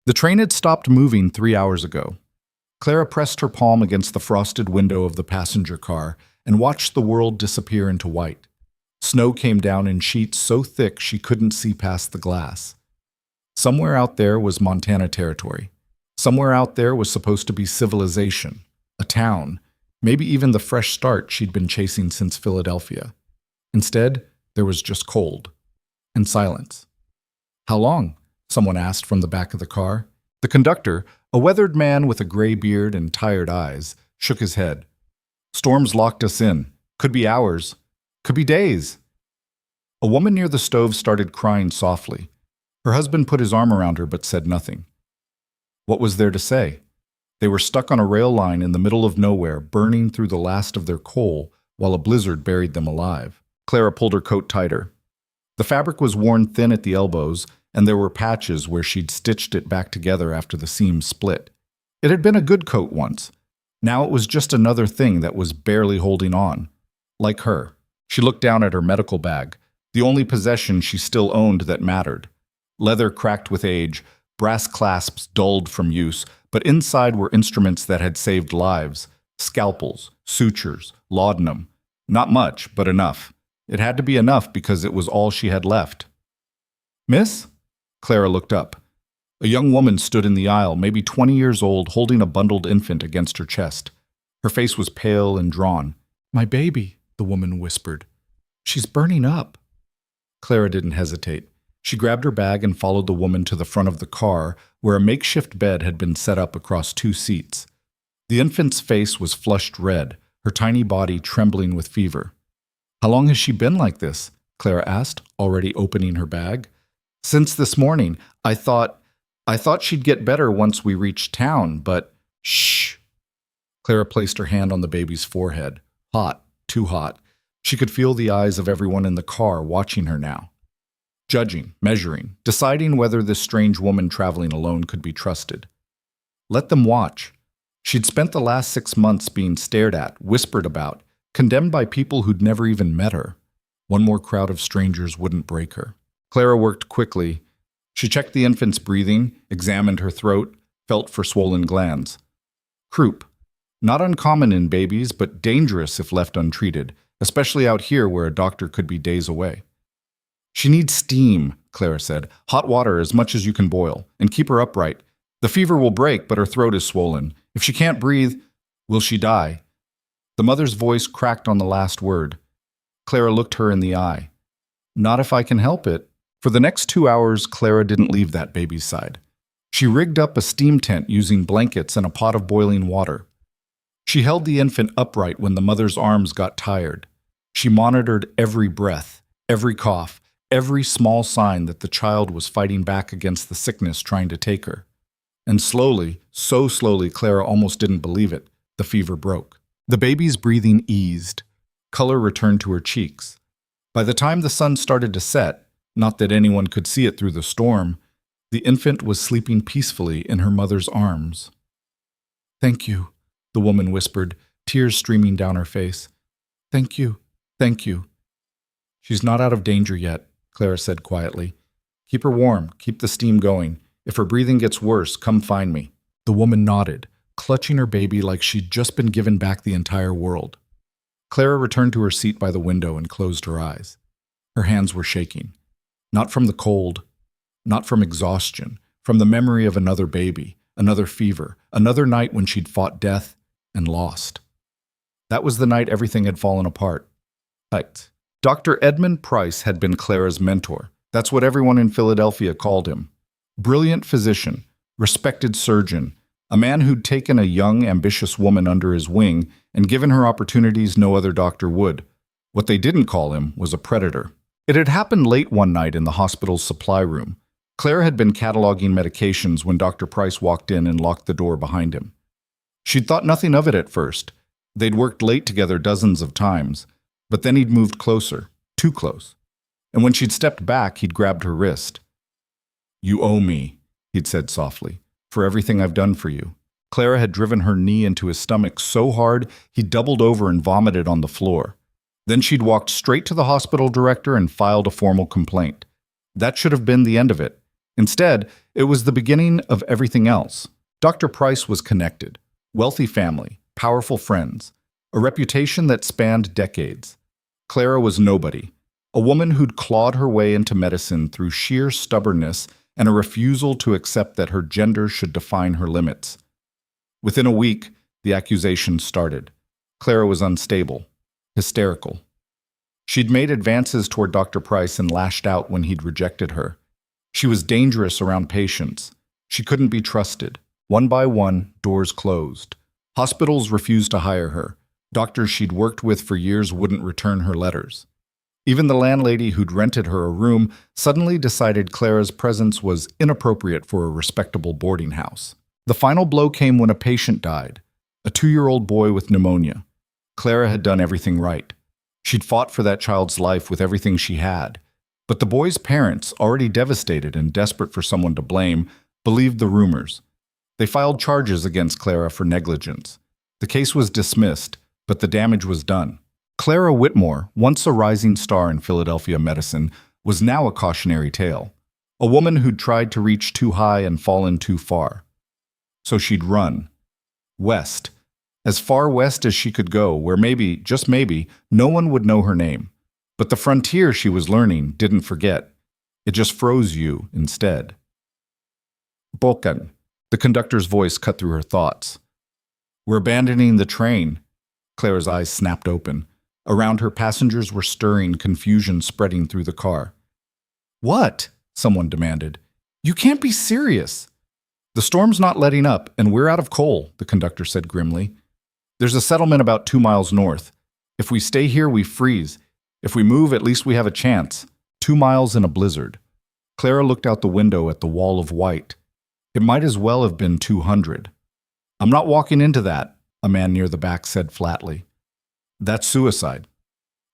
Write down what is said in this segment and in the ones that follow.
The train had stopped moving 3 hours ago. Clara pressed her palm against the frosted window of the passenger car and watched the world disappear into white. Snow came down in sheets so thick she couldn't see past the glass. Somewhere out there was Montana territory. Somewhere out there was supposed to be civilization, a town, maybe even the fresh start she'd been chasing since Philadelphia. Instead, there was just cold and silence. "How long?" someone asked from the back of the car. The conductor, a weathered man with a gray beard and tired eyes, shook his head. "Storms locked us in. Could be hours. Could be days." A woman near the stove started crying softly. Her husband put his arm around her but said nothing. What was there to say? They were stuck on a rail line in the middle of nowhere, burning through the last of their coal while a blizzard buried them alive. Clara pulled her coat tighter. The fabric was worn thin at the elbows, and there were patches where she'd stitched it back together after the seams split. It had been a good coat once. Now it was just another thing that was barely holding on. Like her. She looked down at her medical bag, the only possession she still owned that mattered. Leather cracked with age, brass clasps dulled from use, but inside were instruments that had saved lives. Scalpels, sutures, laudanum. Not much, but enough. It had to be enough because it was all she had left. "Miss?" Clara looked up. A young woman stood in the aisle, maybe 20 years old, holding a bundled infant against her chest. Her face was pale and drawn. "My baby," the woman whispered. "She's burning up." Clara didn't hesitate. She grabbed her bag and followed the woman to the front of the car, where a makeshift bed had been set up across 2 seats. The infant's face was flushed red, her tiny body trembling with fever. "How long has she been like this?" Clara asked, already opening her bag. "Since this morning. I thought she'd get better once we reached town, but—" "Shh!" Clara placed her hand on the baby's forehead. Hot, too hot. She could feel the eyes of everyone in the car watching her now. Judging, measuring, deciding whether this strange woman traveling alone could be trusted. Let them watch. She'd spent the last 6 months being stared at, whispered about, condemned by people who'd never even met her. One more crowd of strangers wouldn't break her. Clara worked quickly. She checked the infant's breathing, examined her throat, felt for swollen glands. Croup. Not uncommon in babies, but dangerous if left untreated, especially out here where a doctor could be days away. "She needs steam," Clara said. "Hot water as much as you can boil, and keep her upright. The fever will break, but her throat is swollen. If she can't breathe, will she die?" The mother's voice cracked on the last word. Clara looked her in the eye. "Not if I can help it." For the next 2 hours, Clara didn't leave that baby's side. She rigged up a steam tent using blankets and a pot of boiling water. She held the infant upright when the mother's arms got tired. She monitored every breath, every cough, every small sign that the child was fighting back against the sickness trying to take her. And slowly, so slowly Clara almost didn't believe it, the fever broke. The baby's breathing eased. Color returned to her cheeks. By the time the sun started to set, not that anyone could see it through the storm, the infant was sleeping peacefully in her mother's arms. "Thank you," the woman whispered, tears streaming down her face. "Thank you, thank you." "She's not out of danger yet," Clara said quietly. "Keep her warm, keep the steam going. If her breathing gets worse, come find me." The woman nodded, clutching her baby like she'd just been given back the entire world. Clara returned to her seat by the window and closed her eyes. Her hands were shaking. Not from the cold, not from exhaustion, from the memory of another baby, another fever, another night when she'd fought death and lost. That was the night everything had fallen apart. Right. Dr. Edmund Price had been Clara's mentor. That's what everyone in Philadelphia called him. Brilliant physician, respected surgeon, a man who'd taken a young, ambitious woman under his wing and given her opportunities no other doctor would. What they didn't call him was a predator. It had happened late one night in the hospital's supply room. Clara had been cataloging medications when Dr. Price walked in and locked the door behind him. She'd thought nothing of it at first. They'd worked late together dozens of times, but then he'd moved closer, too close. And when she'd stepped back, he'd grabbed her wrist. "You owe me," he'd said softly, "for everything I've done for you." Clara had driven her knee into his stomach so hard he doubled over and vomited on the floor. Then she'd walked straight to the hospital director and filed a formal complaint. That should have been the end of it. Instead, it was the beginning of everything else. Dr. Price was connected. Wealthy family, powerful friends, a reputation that spanned decades. Clara was nobody, a woman who'd clawed her way into medicine through sheer stubbornness and a refusal to accept that her gender should define her limits. Within a week, the accusations started. Clara was unstable, hysterical. She'd made advances toward Dr. Price and lashed out when he'd rejected her. She was dangerous around patients. She couldn't be trusted. One by one, doors closed. Hospitals refused to hire her. Doctors she'd worked with for years wouldn't return her letters. Even the landlady who'd rented her a room suddenly decided Clara's presence was inappropriate for a respectable boarding house. The final blow came when a patient died, a 2-year-old boy with pneumonia. Clara had done everything right. She'd fought for that child's life with everything she had. But the boy's parents, already devastated and desperate for someone to blame, believed the rumors. They filed charges against Clara for negligence. The case was dismissed, but the damage was done. Clara Whitmore, once a rising star in Philadelphia medicine, was now a cautionary tale. A woman who'd tried to reach too high and fallen too far. So she'd run. West. As far west as she could go, where maybe, just maybe, no one would know her name. But the frontier she was learning didn't forget. It just froze you instead. Boken. The conductor's voice cut through her thoughts. We're abandoning the train. Clara's eyes snapped open. Around her, passengers were stirring, confusion spreading through the car. What? Someone demanded. You can't be serious. The storm's not letting up, and we're out of coal, the conductor said grimly. There's a settlement about 2 miles north. If we stay here, we freeze. If we move, at least we have a chance. 2 miles in a blizzard. Clara looked out the window at the wall of white. It might as well have been 200. I'm not walking into that, a man near the back said flatly. That's suicide.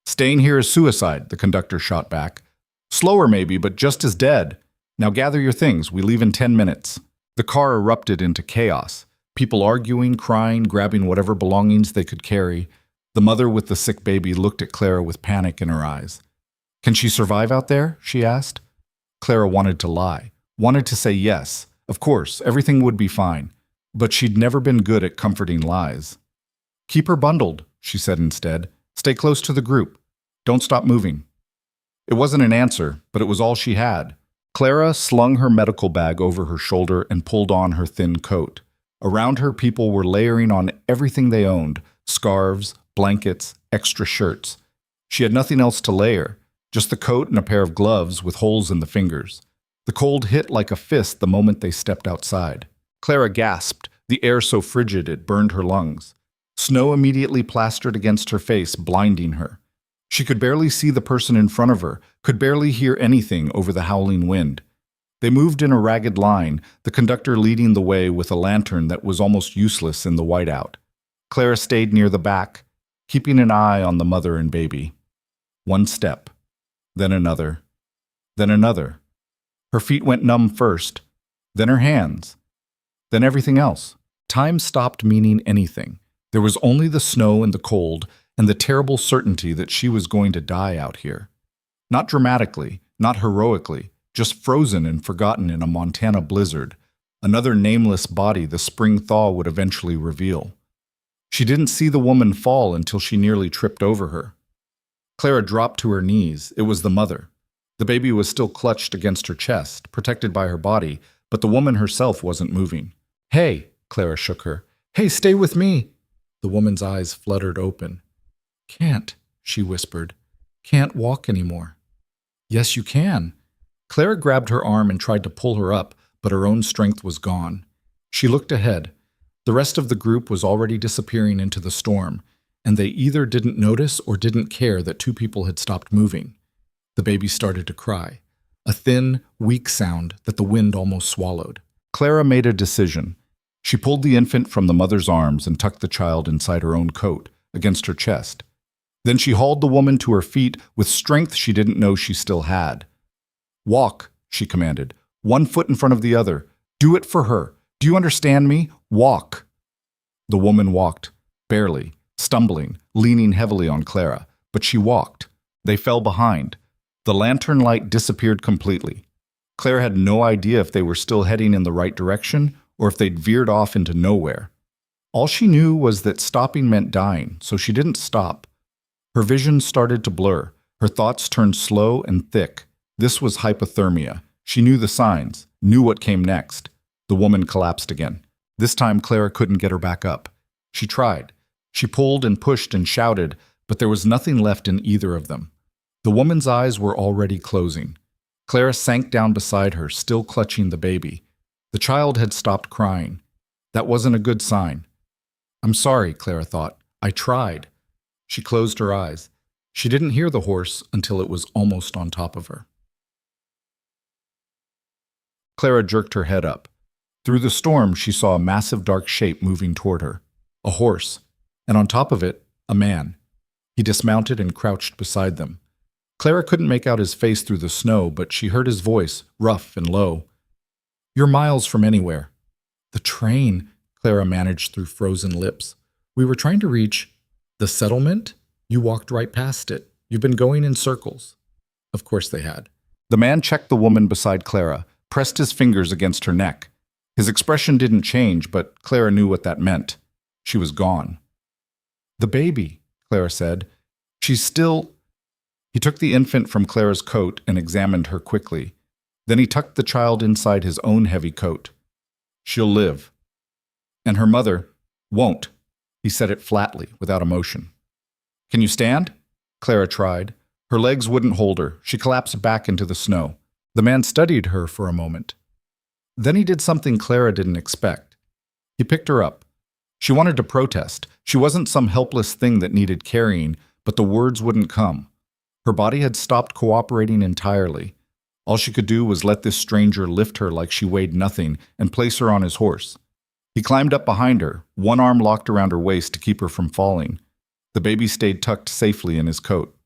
Staying here is suicide, the conductor shot back. Slower maybe, but just as dead. Now gather your things, we leave in 10 minutes. The car erupted into chaos. People arguing, crying, grabbing whatever belongings they could carry. The mother with the sick baby looked at Clara with panic in her eyes. Can she survive out there? She asked. Clara wanted to lie, wanted to say yes. Of course, everything would be fine. But she'd never been good at comforting lies. Keep her bundled, she said instead. Stay close to the group. Don't stop moving. It wasn't an answer, but it was all she had. Clara slung her medical bag over her shoulder and pulled on her thin coat. Around her, people were layering on everything they owned, scarves, blankets, extra shirts. She had nothing else to layer, just the coat and a pair of gloves with holes in the fingers. The cold hit like a fist the moment they stepped outside. Clara gasped, the air so frigid it burned her lungs. Snow immediately plastered against her face, blinding her. She could barely see the person in front of her, could barely hear anything over the howling wind. They moved in a ragged line, the conductor leading the way with a lantern that was almost useless in the whiteout. Clara stayed near the back, keeping an eye on the mother and baby. One step, then another, then another. Her feet went numb first, then her hands, then everything else. Time stopped meaning anything. There was only the snow and the cold and the terrible certainty that she was going to die out here. Not dramatically, not heroically, just frozen and forgotten in a Montana blizzard, another nameless body the spring thaw would eventually reveal. She didn't see the woman fall until she nearly tripped over her. Clara dropped to her knees. It was the mother. The baby was still clutched against her chest, protected by her body, but the woman herself wasn't moving. Hey, Clara shook her. Hey, stay with me. The woman's eyes fluttered open. Can't, she whispered. Can't walk anymore. Yes, you can. Clara grabbed her arm and tried to pull her up, but her own strength was gone. She looked ahead. The rest of the group was already disappearing into the storm, and they either didn't notice or didn't care that 2 people had stopped moving. The baby started to cry, a thin, weak sound that the wind almost swallowed. Clara made a decision. She pulled the infant from the mother's arms and tucked the child inside her own coat, against her chest. Then she hauled the woman to her feet with strength she didn't know she still had. Walk, she commanded, 1 foot in front of the other. Do it for her. Do you understand me? Walk. The woman walked, barely, stumbling, leaning heavily on Clara, but she walked. They fell behind. The lantern light disappeared completely. Claire had no idea if they were still heading in the right direction or if they'd veered off into nowhere. All she knew was that stopping meant dying, so she didn't stop. Her vision started to blur. Her thoughts turned slow and thick. This was hypothermia. She knew the signs, knew what came next. The woman collapsed again. This time Clara couldn't get her back up. She tried. She pulled and pushed and shouted, but there was nothing left in either of them. The woman's eyes were already closing. Clara sank down beside her, still clutching the baby. The child had stopped crying. That wasn't a good sign. I'm sorry, Clara thought. I tried. She closed her eyes. She didn't hear the horse until it was almost on top of her. Clara jerked her head up. Through the storm, she saw a massive dark shape moving toward her. A horse. And on top of it, a man. He dismounted and crouched beside them. Clara couldn't make out his face through the snow, but she heard his voice, rough and low. You're miles from anywhere. The train, Clara managed through frozen lips. We were trying to reach the settlement? You walked right past it. You've been going in circles. Of course they had. The man checked the woman beside Clara, pressed his fingers against her neck. His expression didn't change, but Clara knew what that meant. She was gone. The baby, Clara said. She's still... He took the infant from Clara's coat and examined her quickly. Then he tucked the child inside his own heavy coat. She'll live. And her mother won't. He said it flatly, without emotion. Can you stand? Clara tried. Her legs wouldn't hold her. She collapsed back into the snow. The man studied her for a moment. Then he did something Clara didn't expect. He picked her up. She wanted to protest. She wasn't some helpless thing that needed carrying, but the words wouldn't come. Her body had stopped cooperating entirely. All she could do was let this stranger lift her like she weighed nothing and place her on his horse. He climbed up behind her, one arm locked around her waist to keep her from falling. The baby stayed tucked safely in his coat.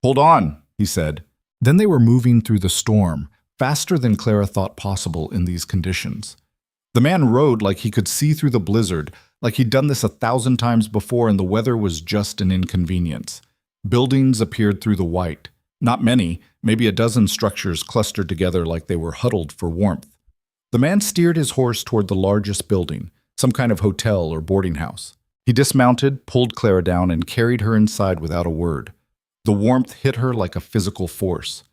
Hold on, he said. Then they were moving through the storm, faster than Clara thought possible in these conditions. The man rode like he could see through the blizzard, like he'd done this 1,000 times before and the weather was just an inconvenience. Buildings appeared through the white. Not many, maybe a dozen structures clustered together like they were huddled for warmth. The man steered his horse toward the largest building, some kind of hotel or boarding house. He dismounted, pulled Clara down, and carried her inside without a word. The warmth hit her like a physical force.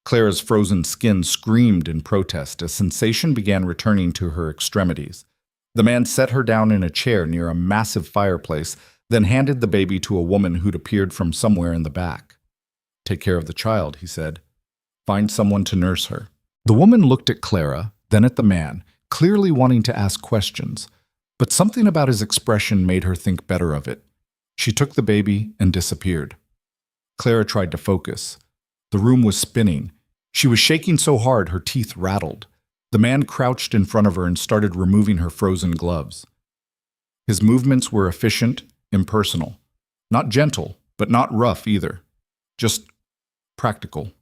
Clara's frozen skin screamed in protest as sensation began returning to her extremities. The man set her down in a chair near a massive fireplace, then handed the baby to a woman who'd appeared from somewhere in the back. Take care of the child, he said. Find someone to nurse her. The woman looked at Clara, then at the man, clearly wanting to ask questions, but something about his expression made her think better of it. She took the baby and disappeared. Clara tried to focus. The room was spinning. She was shaking so hard her teeth rattled. The man crouched in front of her and started removing her frozen gloves. His movements were efficient, impersonal. Not gentle, but not rough either. Just practical.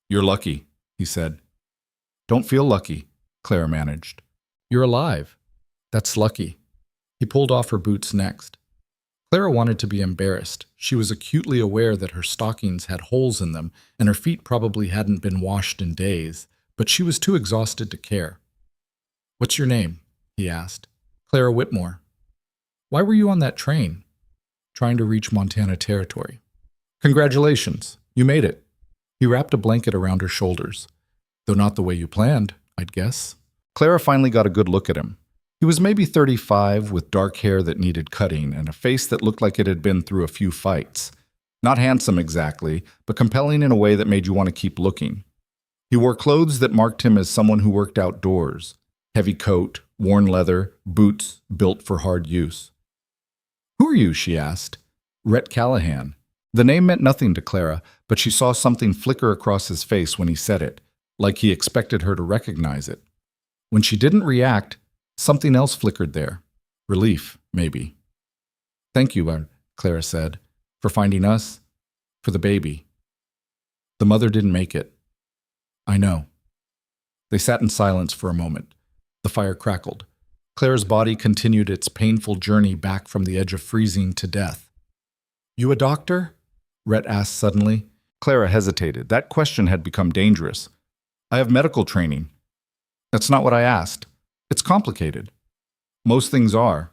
You're lucky, he said. Don't feel lucky, Clara managed. You're alive. That's lucky. He pulled off her boots next. Clara wanted to be embarrassed. She was acutely aware that her stockings had holes in them and her feet probably hadn't been washed in days, but she was too exhausted to care. What's your name? He asked. Clara Whitmore. Why were you on that train? Trying to reach Montana Territory. Congratulations, you made it. He wrapped a blanket around her shoulders. Though not the way you planned, I'd guess. Clara finally got a good look at him. He was maybe 35, with dark hair that needed cutting and a face that looked like it had been through a few fights. Not handsome exactly, but compelling in a way that made you want to keep looking. He wore clothes that marked him as someone who worked outdoors. Heavy coat, worn leather, boots built for hard use. Who are you? She asked. Rhett Callahan. The name meant nothing to Clara, but she saw something flicker across his face when he said it, like he expected her to recognize it. When she didn't react, something else flickered there. Relief, maybe. Thank you, Clara said, for finding us, for the baby. The mother didn't make it. I know. They sat in silence for a moment. The fire crackled. Clara's body continued its painful journey back from the edge of freezing to death. You a doctor? Rhett asked suddenly. Clara hesitated. That question had become dangerous. I have medical training. That's not what I asked. It's complicated. Most things are.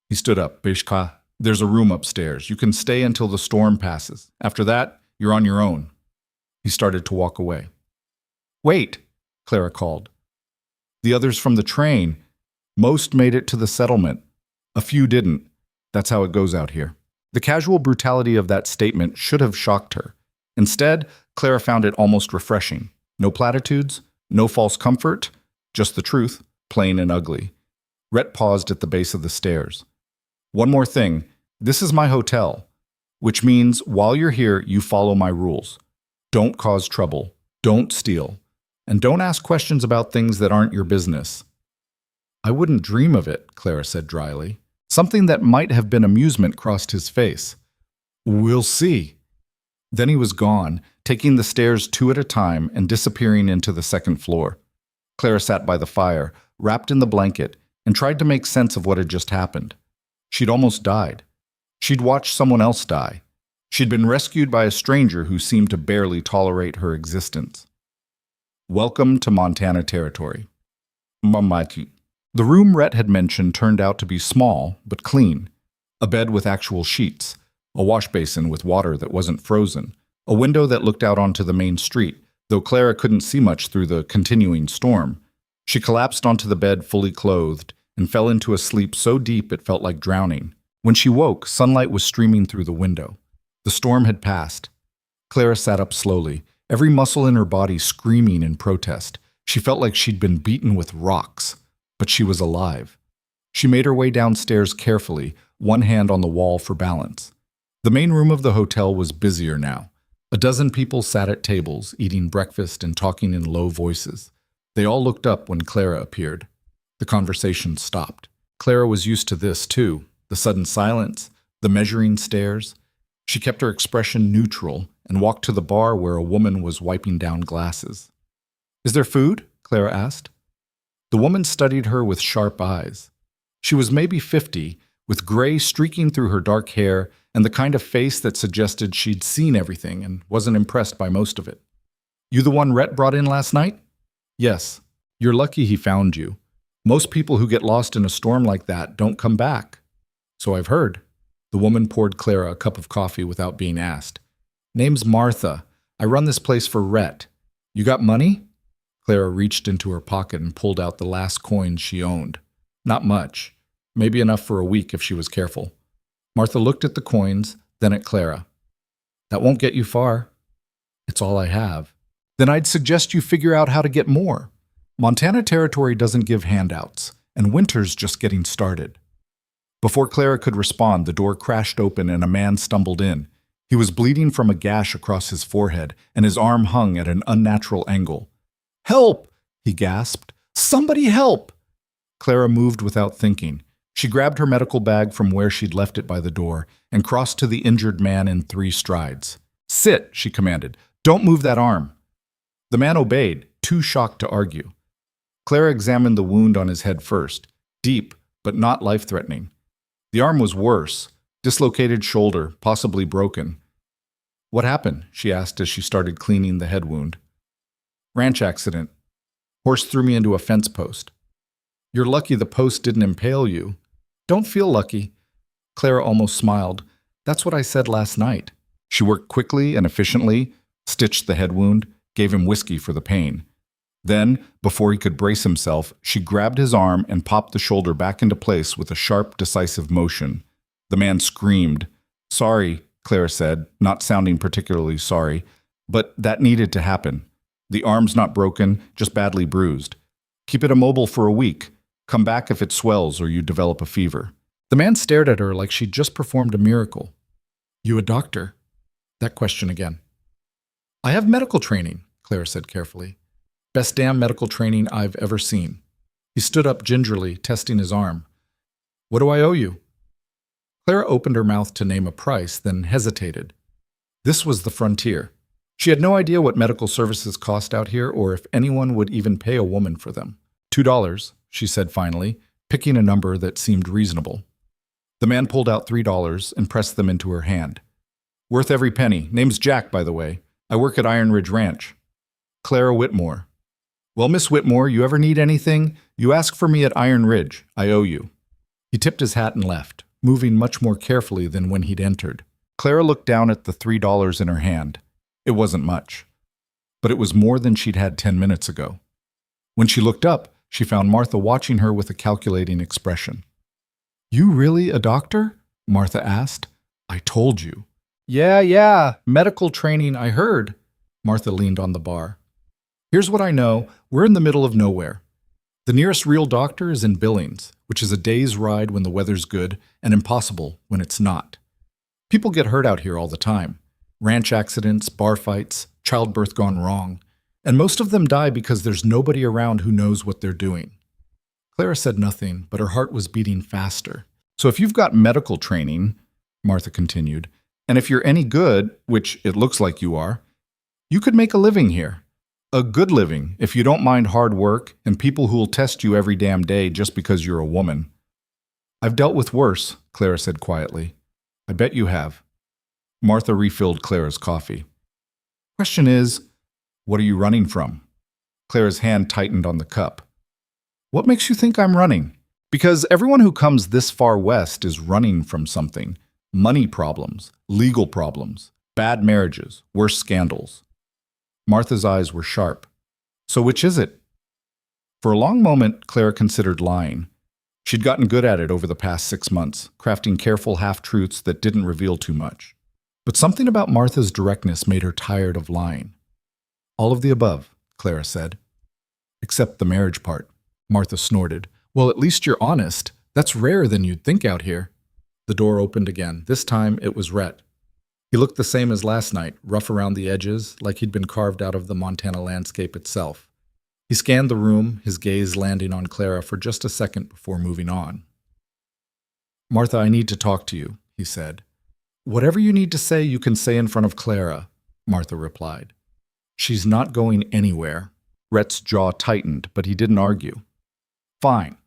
He stood up. Bishka, there's a room upstairs. You can stay until the storm passes. After that, you're on your own. He started to walk away. Wait, Clara called. The others from the train. Most made it to the settlement. A few didn't. That's how it goes out here. The casual brutality of that statement should have shocked her. Instead, Clara found it almost refreshing. No platitudes, no false comfort, just the truth, plain and ugly. Rhett paused at the base of the stairs. One more thing, this is my hotel, which means while you're here, you follow my rules. Don't cause trouble, don't steal, and don't ask questions about things that aren't your business. I wouldn't dream of it, Clara said dryly. Something that might have been amusement crossed his face. We'll see. Then he was gone, taking the stairs two at a time and disappearing into the second floor. Clara sat by the fire, wrapped in the blanket, and tried to make sense of what had just happened. She'd almost died. She'd watched someone else die. She'd been rescued by a stranger who seemed to barely tolerate her existence. Welcome to Montana Territory. Mamaki. The room Rhett had mentioned turned out to be small, but clean. A bed with actual sheets, a wash basin with water that wasn't frozen, a window that looked out onto the main street, though Clara couldn't see much through the continuing storm. She collapsed onto the bed fully clothed and fell into a sleep so deep it felt like drowning. When she woke, sunlight was streaming through the window. The storm had passed. Clara sat up slowly, every muscle in her body screaming in protest. She felt like she'd been beaten with rocks. But she was alive. She made her way downstairs carefully, one hand on the wall for balance. The main room of the hotel was busier now. A dozen people sat at tables, eating breakfast and talking in low voices. They all looked up when Clara appeared. The conversation stopped. Clara was used to this, too. The sudden silence, the measuring stares. She kept her expression neutral and walked to the bar where a woman was wiping down glasses. Is there food? Clara asked. The woman studied her with sharp eyes. She was maybe 50, with gray streaking through her dark hair and the kind of face that suggested she'd seen everything and wasn't impressed by most of it. You the one Rhett brought in last night? Yes. You're lucky he found you. Most people who get lost in a storm like that don't come back. So I've heard. The woman poured Clara a cup of coffee without being asked. Name's Martha. I run this place for Rhett. You got money? Clara reached into her pocket and pulled out the last coins she owned. Not much. Maybe enough for a week if she was careful. Martha looked at the coins, then at Clara. That won't get you far. It's all I have. Then I'd suggest you figure out how to get more. Montana Territory doesn't give handouts, and winter's just getting started. Before Clara could respond, the door crashed open and a man stumbled in. He was bleeding from a gash across his forehead, and his arm hung at an unnatural angle. Help! He gasped. Somebody help! Clara moved without thinking. She grabbed her medical bag from where she'd left it by the door and crossed to the injured man in 3 strides. Sit, she commanded. Don't move that arm. The man obeyed, too shocked to argue. Clara examined the wound on his head first, deep but not life-threatening. The arm was worse, dislocated shoulder, possibly broken. What happened? She asked as she started cleaning the head wound. Ranch accident. Horse threw me into a fence post. You're lucky the post didn't impale you. Don't feel lucky. Clara almost smiled. That's what I said last night. She worked quickly and efficiently, stitched the head wound, gave him whiskey for the pain. Then, before he could brace himself, she grabbed his arm and popped the shoulder back into place with a sharp, decisive motion. The man screamed. Sorry, Clara said, not sounding particularly sorry, but that needed to happen. The arm's not broken, just badly bruised. Keep it immobile for a week. Come back if it swells or you develop a fever. The man stared at her like she'd just performed a miracle. You a doctor? That question again. I have medical training, Clara said carefully. Best damn medical training I've ever seen. He stood up gingerly, testing his arm. What do I owe you? Clara opened her mouth to name a price, then hesitated. This was the frontier. She had no idea what medical services cost out here or if anyone would even pay a woman for them. $2, she said finally, picking a number that seemed reasonable. The man pulled out $3 and pressed them into her hand. Worth every penny. Name's Jack, by the way. I work at Iron Ridge Ranch. Clara Whitmore. Well, Miss Whitmore, you ever need anything? You ask for me at Iron Ridge. I owe you. He tipped his hat and left, moving much more carefully than when he'd entered. Clara looked down at the $3 in her hand. It wasn't much, but it was more than she'd had 10 minutes ago. When she looked up, she found Martha watching her with a calculating expression. You really a doctor? Martha asked. I told you. Yeah, medical training, I heard. Martha leaned on the bar. Here's what I know. We're in the middle of nowhere. The nearest real doctor is in Billings, which is a day's ride when the weather's good and impossible when it's not. People get hurt out here all the time. Ranch accidents, bar fights, childbirth gone wrong. And most of them die because there's nobody around who knows what they're doing. Clara said nothing, but her heart was beating faster. So if you've got medical training, Martha continued, and if you're any good, which it looks like you are, you could make a living here. A good living, if you don't mind hard work and people who'll test you every damn day just because you're a woman. I've dealt with worse, Clara said quietly. I bet you have. Martha refilled Clara's coffee. Question is, what are you running from? Clara's hand tightened on the cup. What makes you think I'm running? Because everyone who comes this far west is running from something. Money problems, legal problems, bad marriages, worse scandals. Martha's eyes were sharp. So which is it? For a long moment, Clara considered lying. She'd gotten good at it over the past 6 months, crafting careful half-truths that didn't reveal too much. But something about Martha's directness made her tired of lying. All of the above, Clara said. Except the marriage part. Martha snorted. Well, at least you're honest. That's rarer than you'd think out here. The door opened again. This time it was Rhett. He looked the same as last night, rough around the edges, like he'd been carved out of the Montana landscape itself. He scanned the room, his gaze landing on Clara for just a second before moving on. Martha, I need to talk to you, he said. Whatever you need to say, you can say in front of Clara, Martha replied. She's not going anywhere. Rhett's jaw tightened, but he didn't argue. Fine.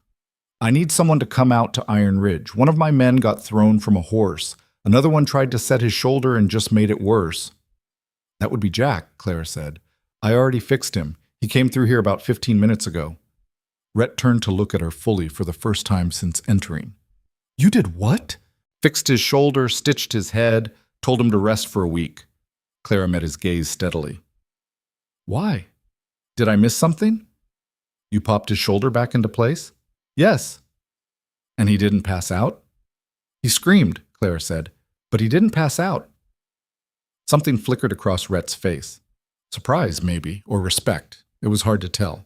I need someone to come out to Iron Ridge. One of my men got thrown from a horse. Another one tried to set his shoulder and just made it worse. That would be Jack, Clara said. I already fixed him. He came through here about 15 minutes ago. Rhett turned to look at her fully for the first time since entering. You did what? Fixed his shoulder, stitched his head, told him to rest for a week. Clara met his gaze steadily. Why? Did I miss something? You popped his shoulder back into place? Yes. And he didn't pass out? He screamed, Clara said, but he didn't pass out. Something flickered across Rhett's face. Surprise, maybe, or respect. It was hard to tell.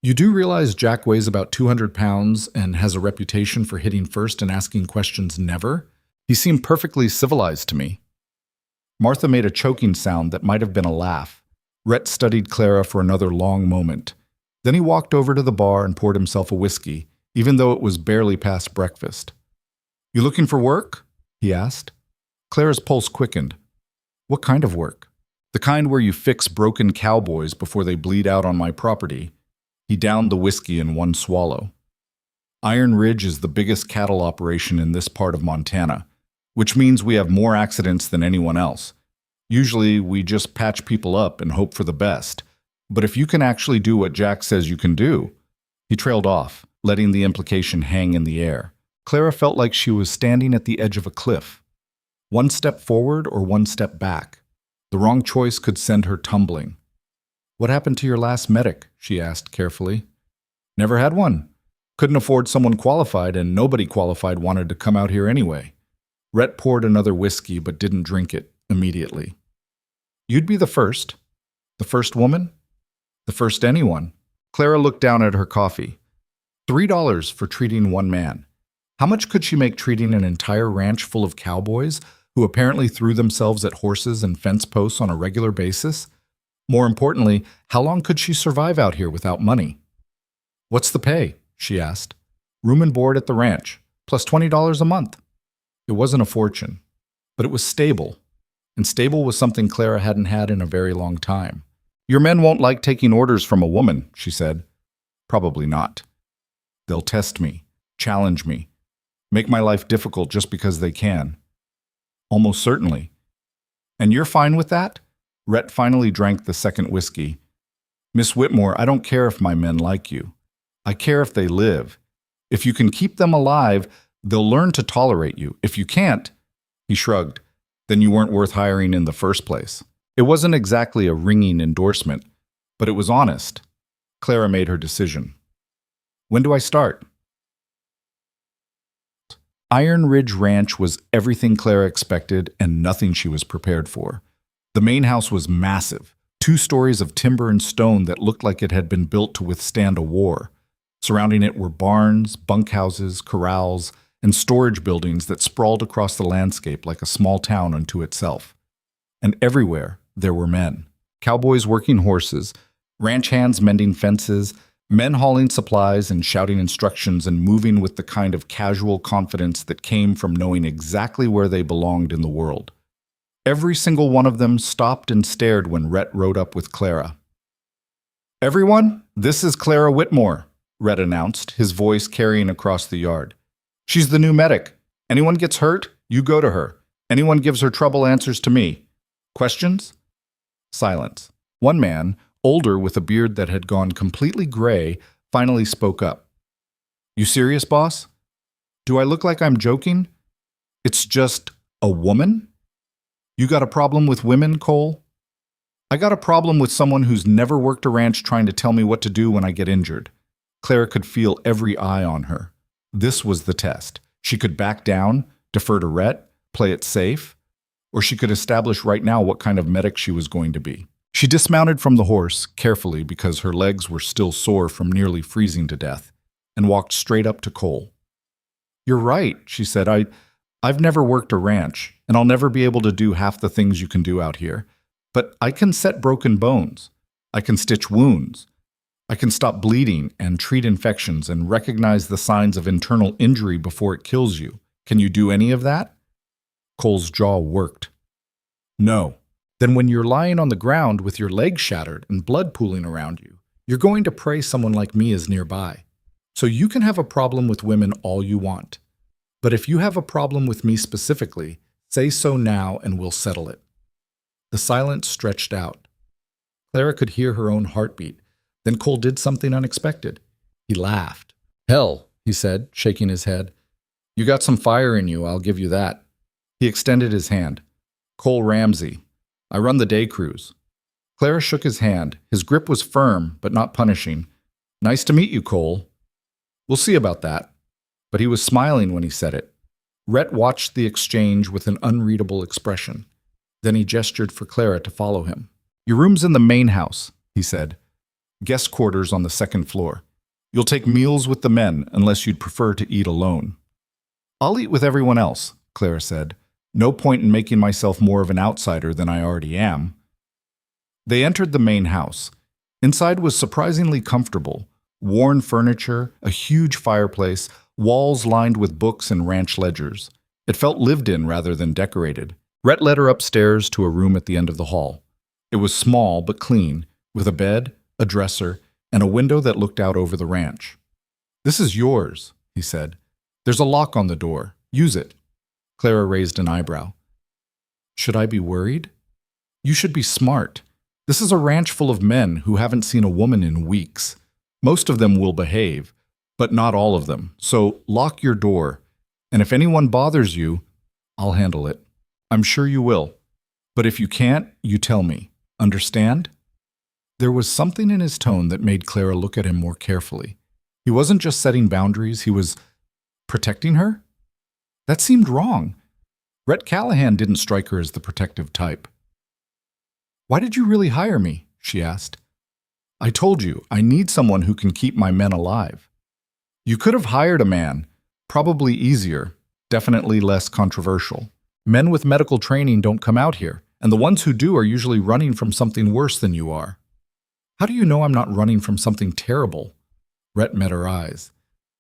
You do realize Jack weighs about 200 pounds and has a reputation for hitting first and asking questions never? He seemed perfectly civilized to me. Martha made a choking sound that might have been a laugh. Rhett studied Clara for another long moment. Then he walked over to the bar and poured himself a whiskey, even though it was barely past breakfast. You looking for work? He asked. Clara's pulse quickened. What kind of work? The kind where you fix broken cowboys before they bleed out on my property. He downed the whiskey in one swallow. Iron Ridge is the biggest cattle operation in this part of Montana, which means we have more accidents than anyone else. Usually, we just patch people up and hope for the best. But if you can actually do what Jack says you can do... He trailed off, letting the implication hang in the air. Clara felt like she was standing at the edge of a cliff. One step forward or one step back. The wrong choice could send her tumbling. What happened to your last medic? She asked carefully. Never had one. Couldn't afford someone qualified, and nobody qualified wanted to come out here anyway. Rhett poured another whiskey but didn't drink it immediately. You'd be the first. The first woman? The first anyone. Clara looked down at her coffee. $3 for treating one man. How much could she make treating an entire ranch full of cowboys who apparently threw themselves at horses and fence posts on a regular basis? More importantly, how long could she survive out here without money? What's the pay? She asked. Room and board at the ranch, plus $20 a month. It wasn't a fortune, but it was stable. And stable was something Clara hadn't had in a very long time. Your men won't like taking orders from a woman, she said. Probably not. They'll test me, challenge me, make my life difficult just because they can. Almost certainly. And you're fine with that? Rhett finally drank the second whiskey. Miss Whitmore, I don't care if my men like you. I care if they live. If you can keep them alive, they'll learn to tolerate you. If you can't, he shrugged, then you weren't worth hiring in the first place. It wasn't exactly a ringing endorsement, but it was honest. Clara made her decision. When do I start? Iron Ridge Ranch was everything Clara expected and nothing she was prepared for. The main house was massive, 2 stories of timber and stone that looked like it had been built to withstand a war. Surrounding it were barns, bunkhouses, corrals, and storage buildings that sprawled across the landscape like a small town unto itself. And everywhere there were men. Cowboys working horses, ranch hands mending fences, men hauling supplies and shouting instructions and moving with the kind of casual confidence that came from knowing exactly where they belonged in the world. Every single one of them stopped and stared when Rhett rode up with Clara. "Everyone, this is Clara Whitmore," Rhett announced, his voice carrying across the yard. "She's the new medic. Anyone gets hurt, you go to her. Anyone gives her trouble answers to me. Questions?" Silence. One man, older with a beard that had gone completely gray, finally spoke up. "You serious, boss? Do I look like I'm joking? It's just a woman? You got a problem with women, Cole?" "I got a problem with someone who's never worked a ranch trying to tell me what to do when I get injured." Clara could feel every eye on her. This was the test. She could back down, defer to Rhett, play it safe, or she could establish right now what kind of medic she was going to be. She dismounted from the horse, carefully because her legs were still sore from nearly freezing to death, and walked straight up to Cole. "You're right," she said. I've never worked a ranch, and I'll never be able to do half the things you can do out here. But I can set broken bones. I can stitch wounds. I can stop bleeding and treat infections and recognize the signs of internal injury before it kills you. Can you do any of that?" Cole's jaw worked. "No." "Then when you're lying on the ground with your legs shattered and blood pooling around you, you're going to pray someone like me is nearby. So you can have a problem with women all you want. But if you have a problem with me specifically, say so now and we'll settle it." The silence stretched out. Clara could hear her own heartbeat. Then Cole did something unexpected. He laughed. "Hell," he said, shaking his head. "You got some fire in you, I'll give you that." He extended his hand. "Cole Ramsey. I run the day crews." Clara shook his hand. His grip was firm, but not punishing. "Nice to meet you, Cole." "We'll see about that." But he was smiling when he said it. Rhett watched the exchange with an unreadable expression. Then he gestured for Clara to follow him. "Your room's in the main house," he said. "Guest quarters on the 2nd floor. You'll take meals with the men unless you'd prefer to eat alone." "I'll eat with everyone else," Clara said. "No point in making myself more of an outsider than I already am." They entered the main house. Inside was surprisingly comfortable. Worn furniture, a huge fireplace, walls lined with books and ranch ledgers. It felt lived in rather than decorated. Rhett led her upstairs to a room at the end of the hall. It was small but clean, with a bed, a dresser, and a window that looked out over the ranch. "This is yours," he said. "There's a lock on the door. Use it." Clara raised an eyebrow. "Should I be worried?" "You should be smart. This is a ranch full of men who haven't seen a woman in weeks. Most of them will behave, but not all of them. So lock your door. And if anyone bothers you, I'll handle it. I'm sure you will. But if you can't, you tell me. Understand?" There was something in his tone that made Clara look at him more carefully. He wasn't just setting boundaries, he was protecting her? That seemed wrong. Rhett Callahan didn't strike her as the protective type. "Why did you really hire me?" she asked. "I told you, I need someone who can keep my men alive." "You could have hired a man. Probably easier, definitely less controversial. Men with medical training don't come out here, and the ones who do are usually running from something worse than you are." "How do you know I'm not running from something terrible?" Rhett met her eyes.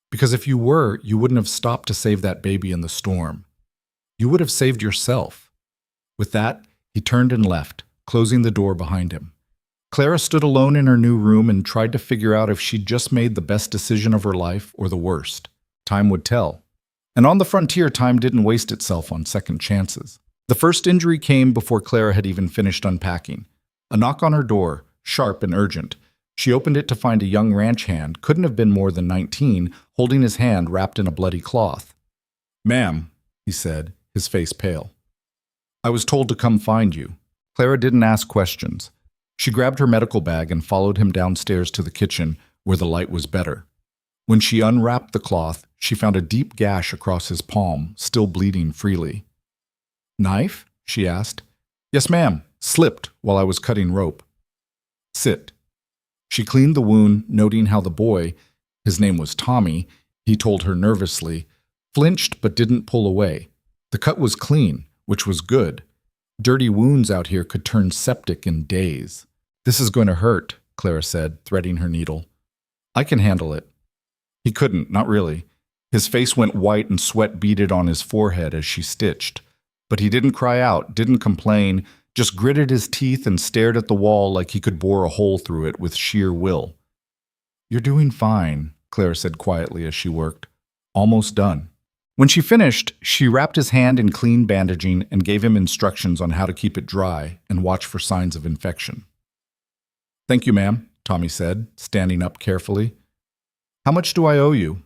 "Because if you were, you wouldn't have stopped to save that baby in the storm. You would have saved yourself." With that, he turned and left, closing the door behind him. Clara stood alone in her new room and tried to figure out if she'd just made the best decision of her life or the worst. Time would tell. And on the frontier, time didn't waste itself on second chances. The first injury came before Clara had even finished unpacking. A knock on her door, sharp and urgent. She opened it to find a young ranch hand, couldn't have been more than 19, holding his hand wrapped in a bloody cloth. "Ma'am," he said, his face pale. "I was told to come find you." Clara didn't ask questions. She grabbed her medical bag and followed him downstairs to the kitchen, where the light was better. When she unwrapped the cloth, she found a deep gash across his palm, still bleeding freely. "Knife?" she asked. "Yes, ma'am. Slipped while I was cutting rope." "Sit." She cleaned the wound, noting how the boy, his name was Tommy, he told her nervously, flinched but didn't pull away. The cut was clean, which was good. Dirty wounds out here could turn septic in days. "This is going to hurt," Clara said, threading her needle. "I can handle it." He couldn't, not really. His face went white and sweat beaded on his forehead as she stitched. But he didn't cry out, didn't complain, just gritted his teeth and stared at the wall like he could bore a hole through it with sheer will. "You're doing fine," Clara said quietly as she worked. "Almost done." When she finished, she wrapped his hand in clean bandaging and gave him instructions on how to keep it dry and watch for signs of infection. "Thank you, ma'am," Tommy said, standing up carefully. "How much do I owe you?"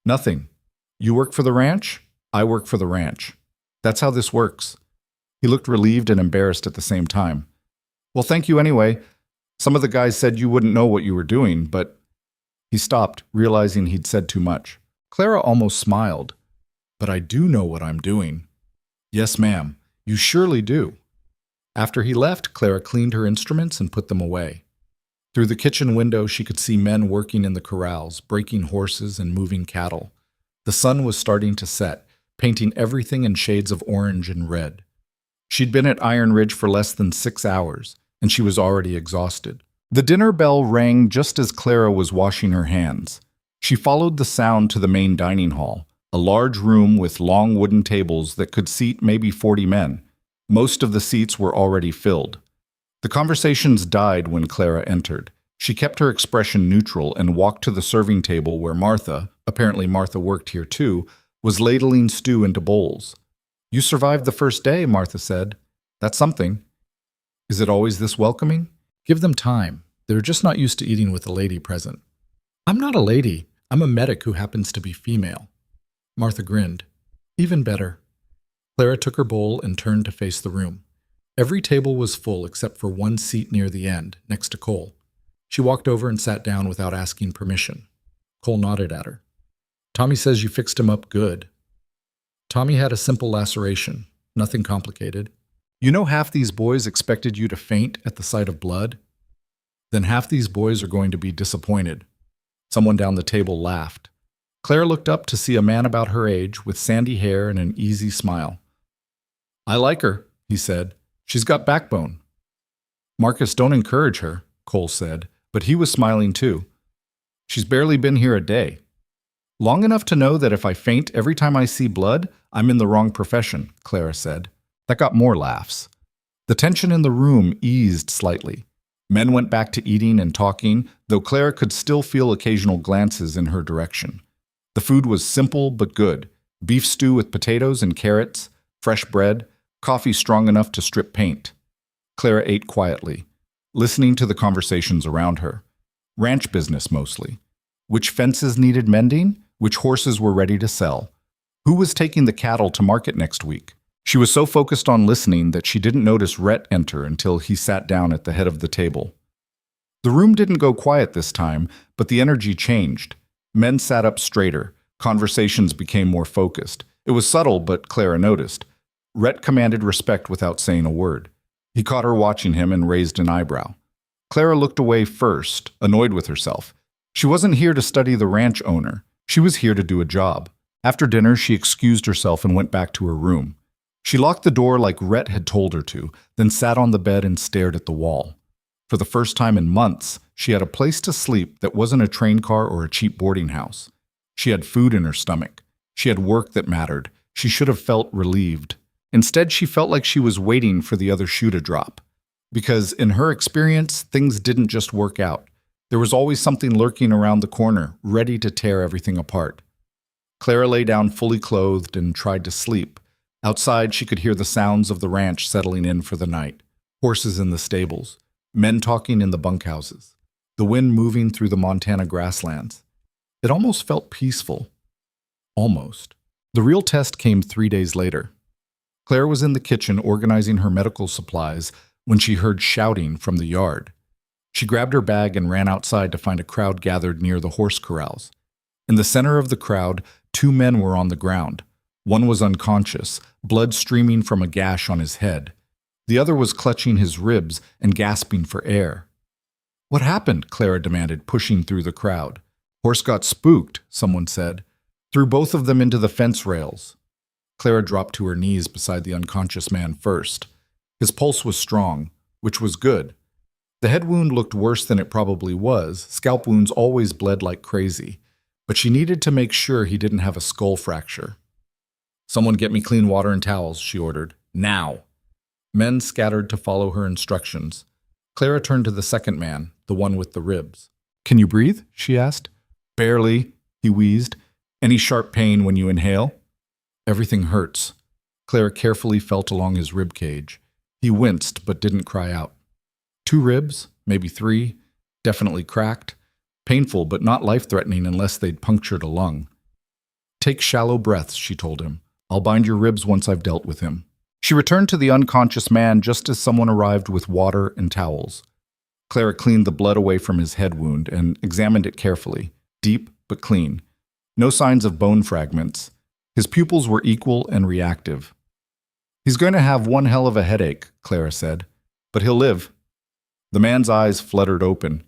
"Nothing. You work for the ranch? I work for the ranch. That's how this works." He looked relieved and embarrassed at the same time. "Well, thank you anyway. Some of the guys said you wouldn't know what you were doing, but—" He stopped, realizing he'd said too much. Clara almost smiled. "But I do know what I'm doing." "Yes, ma'am. You surely do." After he left, Clara cleaned her instruments and put them away. Through the kitchen window, she could see men working in the corrals, breaking horses and moving cattle. The sun was starting to set, painting everything in shades of orange and red. She'd been at Iron Ridge for less than 6 hours, and she was already exhausted. The dinner bell rang just as Clara was washing her hands. She followed the sound to the main dining hall, a large room with long wooden tables that could seat maybe 40 men. Most of the seats were already filled. The conversations died when Clara entered. She kept her expression neutral and walked to the serving table where Martha, apparently Martha worked here too, was ladling stew into bowls. "You survived the first day," Martha said. "That's something." "Is it always this welcoming?" "Give them time. They're just not used to eating with a lady present." "I'm not a lady. I'm a medic who happens to be female." Martha grinned. "Even better." Clara took her bowl and turned to face the room. Every table was full except for one seat near the end, next to Cole. She walked over and sat down without asking permission. Cole nodded at her. "Tommy says you fixed him up good." Tommy had a simple laceration, nothing complicated. "You know half these boys expected you to faint at the sight of blood? Then half these boys are going to be disappointed." Someone down the table laughed. Claire looked up to see a man about her age with sandy hair and an easy smile. "I like her," he said. "She's got backbone." "Marcus, don't encourage her," Cole said, but he was smiling too. "She's barely been here a day." "Long enough to know that if I faint every time I see blood, I'm in the wrong profession," Clara said. That got more laughs. The tension in the room eased slightly. Men went back to eating and talking, though Clara could still feel occasional glances in her direction. The food was simple but good. Beef stew with potatoes and carrots, fresh bread, coffee strong enough to strip paint. Clara ate quietly, listening to the conversations around her. Ranch business mostly. Which fences needed mending? Which horses were ready to sell? Who was taking the cattle to market next week? She was so focused on listening that she didn't notice Rhett enter until he sat down at the head of the table. The room didn't go quiet this time, but the energy changed. Men sat up straighter. Conversations became more focused. It was subtle, but Clara noticed. Rhett commanded respect without saying a word. He caught her watching him and raised an eyebrow. Clara looked away first, annoyed with herself. She wasn't here to study the ranch owner. She was here to do a job. After dinner, she excused herself and went back to her room. She locked the door like Rhett had told her to, then sat on the bed and stared at the wall. For the first time in months, she had a place to sleep that wasn't a train car or a cheap boarding house. She had food in her stomach. She had work that mattered. She should have felt relieved. Instead, she felt like she was waiting for the other shoe to drop. Because in her experience, things didn't just work out. There was always something lurking around the corner, ready to tear everything apart. Clara lay down fully clothed and tried to sleep. Outside, she could hear the sounds of the ranch settling in for the night. Horses in the stables. Men talking in the bunkhouses. the wind moving through the Montana grasslands. It almost felt peaceful. Almost. The real test came 3 days later. Claire was in the kitchen organizing her medical supplies when she heard shouting from the yard. She grabbed her bag and ran outside to find a crowd gathered near the horse corrals. In the center of the crowd, 2 men were on the ground. One was unconscious, blood streaming from a gash on his head. The other was clutching his ribs and gasping for air. "What happened?" Clara demanded, pushing through the crowd. "Horse got spooked," someone said. "Threw both of them into the fence rails." Clara dropped to her knees beside the unconscious man first. His pulse was strong, which was good. The head wound looked worse than it probably was. Scalp wounds always bled like crazy. But she needed to make sure he didn't have a skull fracture. "Someone get me clean water and towels," she ordered. "Now!" Men scattered to follow her instructions. Clara turned to the second man, the one with the ribs. "Can you breathe?" she asked. "Barely," he wheezed. "Any sharp pain when you inhale?" "Everything hurts." Clara carefully felt along his rib cage. He winced but didn't cry out. 2 ribs, maybe 3, definitely cracked. Painful but not life-threatening unless they'd punctured a lung. "Take shallow breaths," she told him. "I'll bind your ribs once I've dealt with him." She returned to the unconscious man just as someone arrived with water and towels. Clara cleaned the blood away from his head wound and examined it carefully, deep but clean. No signs of bone fragments. His pupils were equal and reactive. "He's going to have one hell of a headache," Clara said, "but he'll live." The man's eyes fluttered open.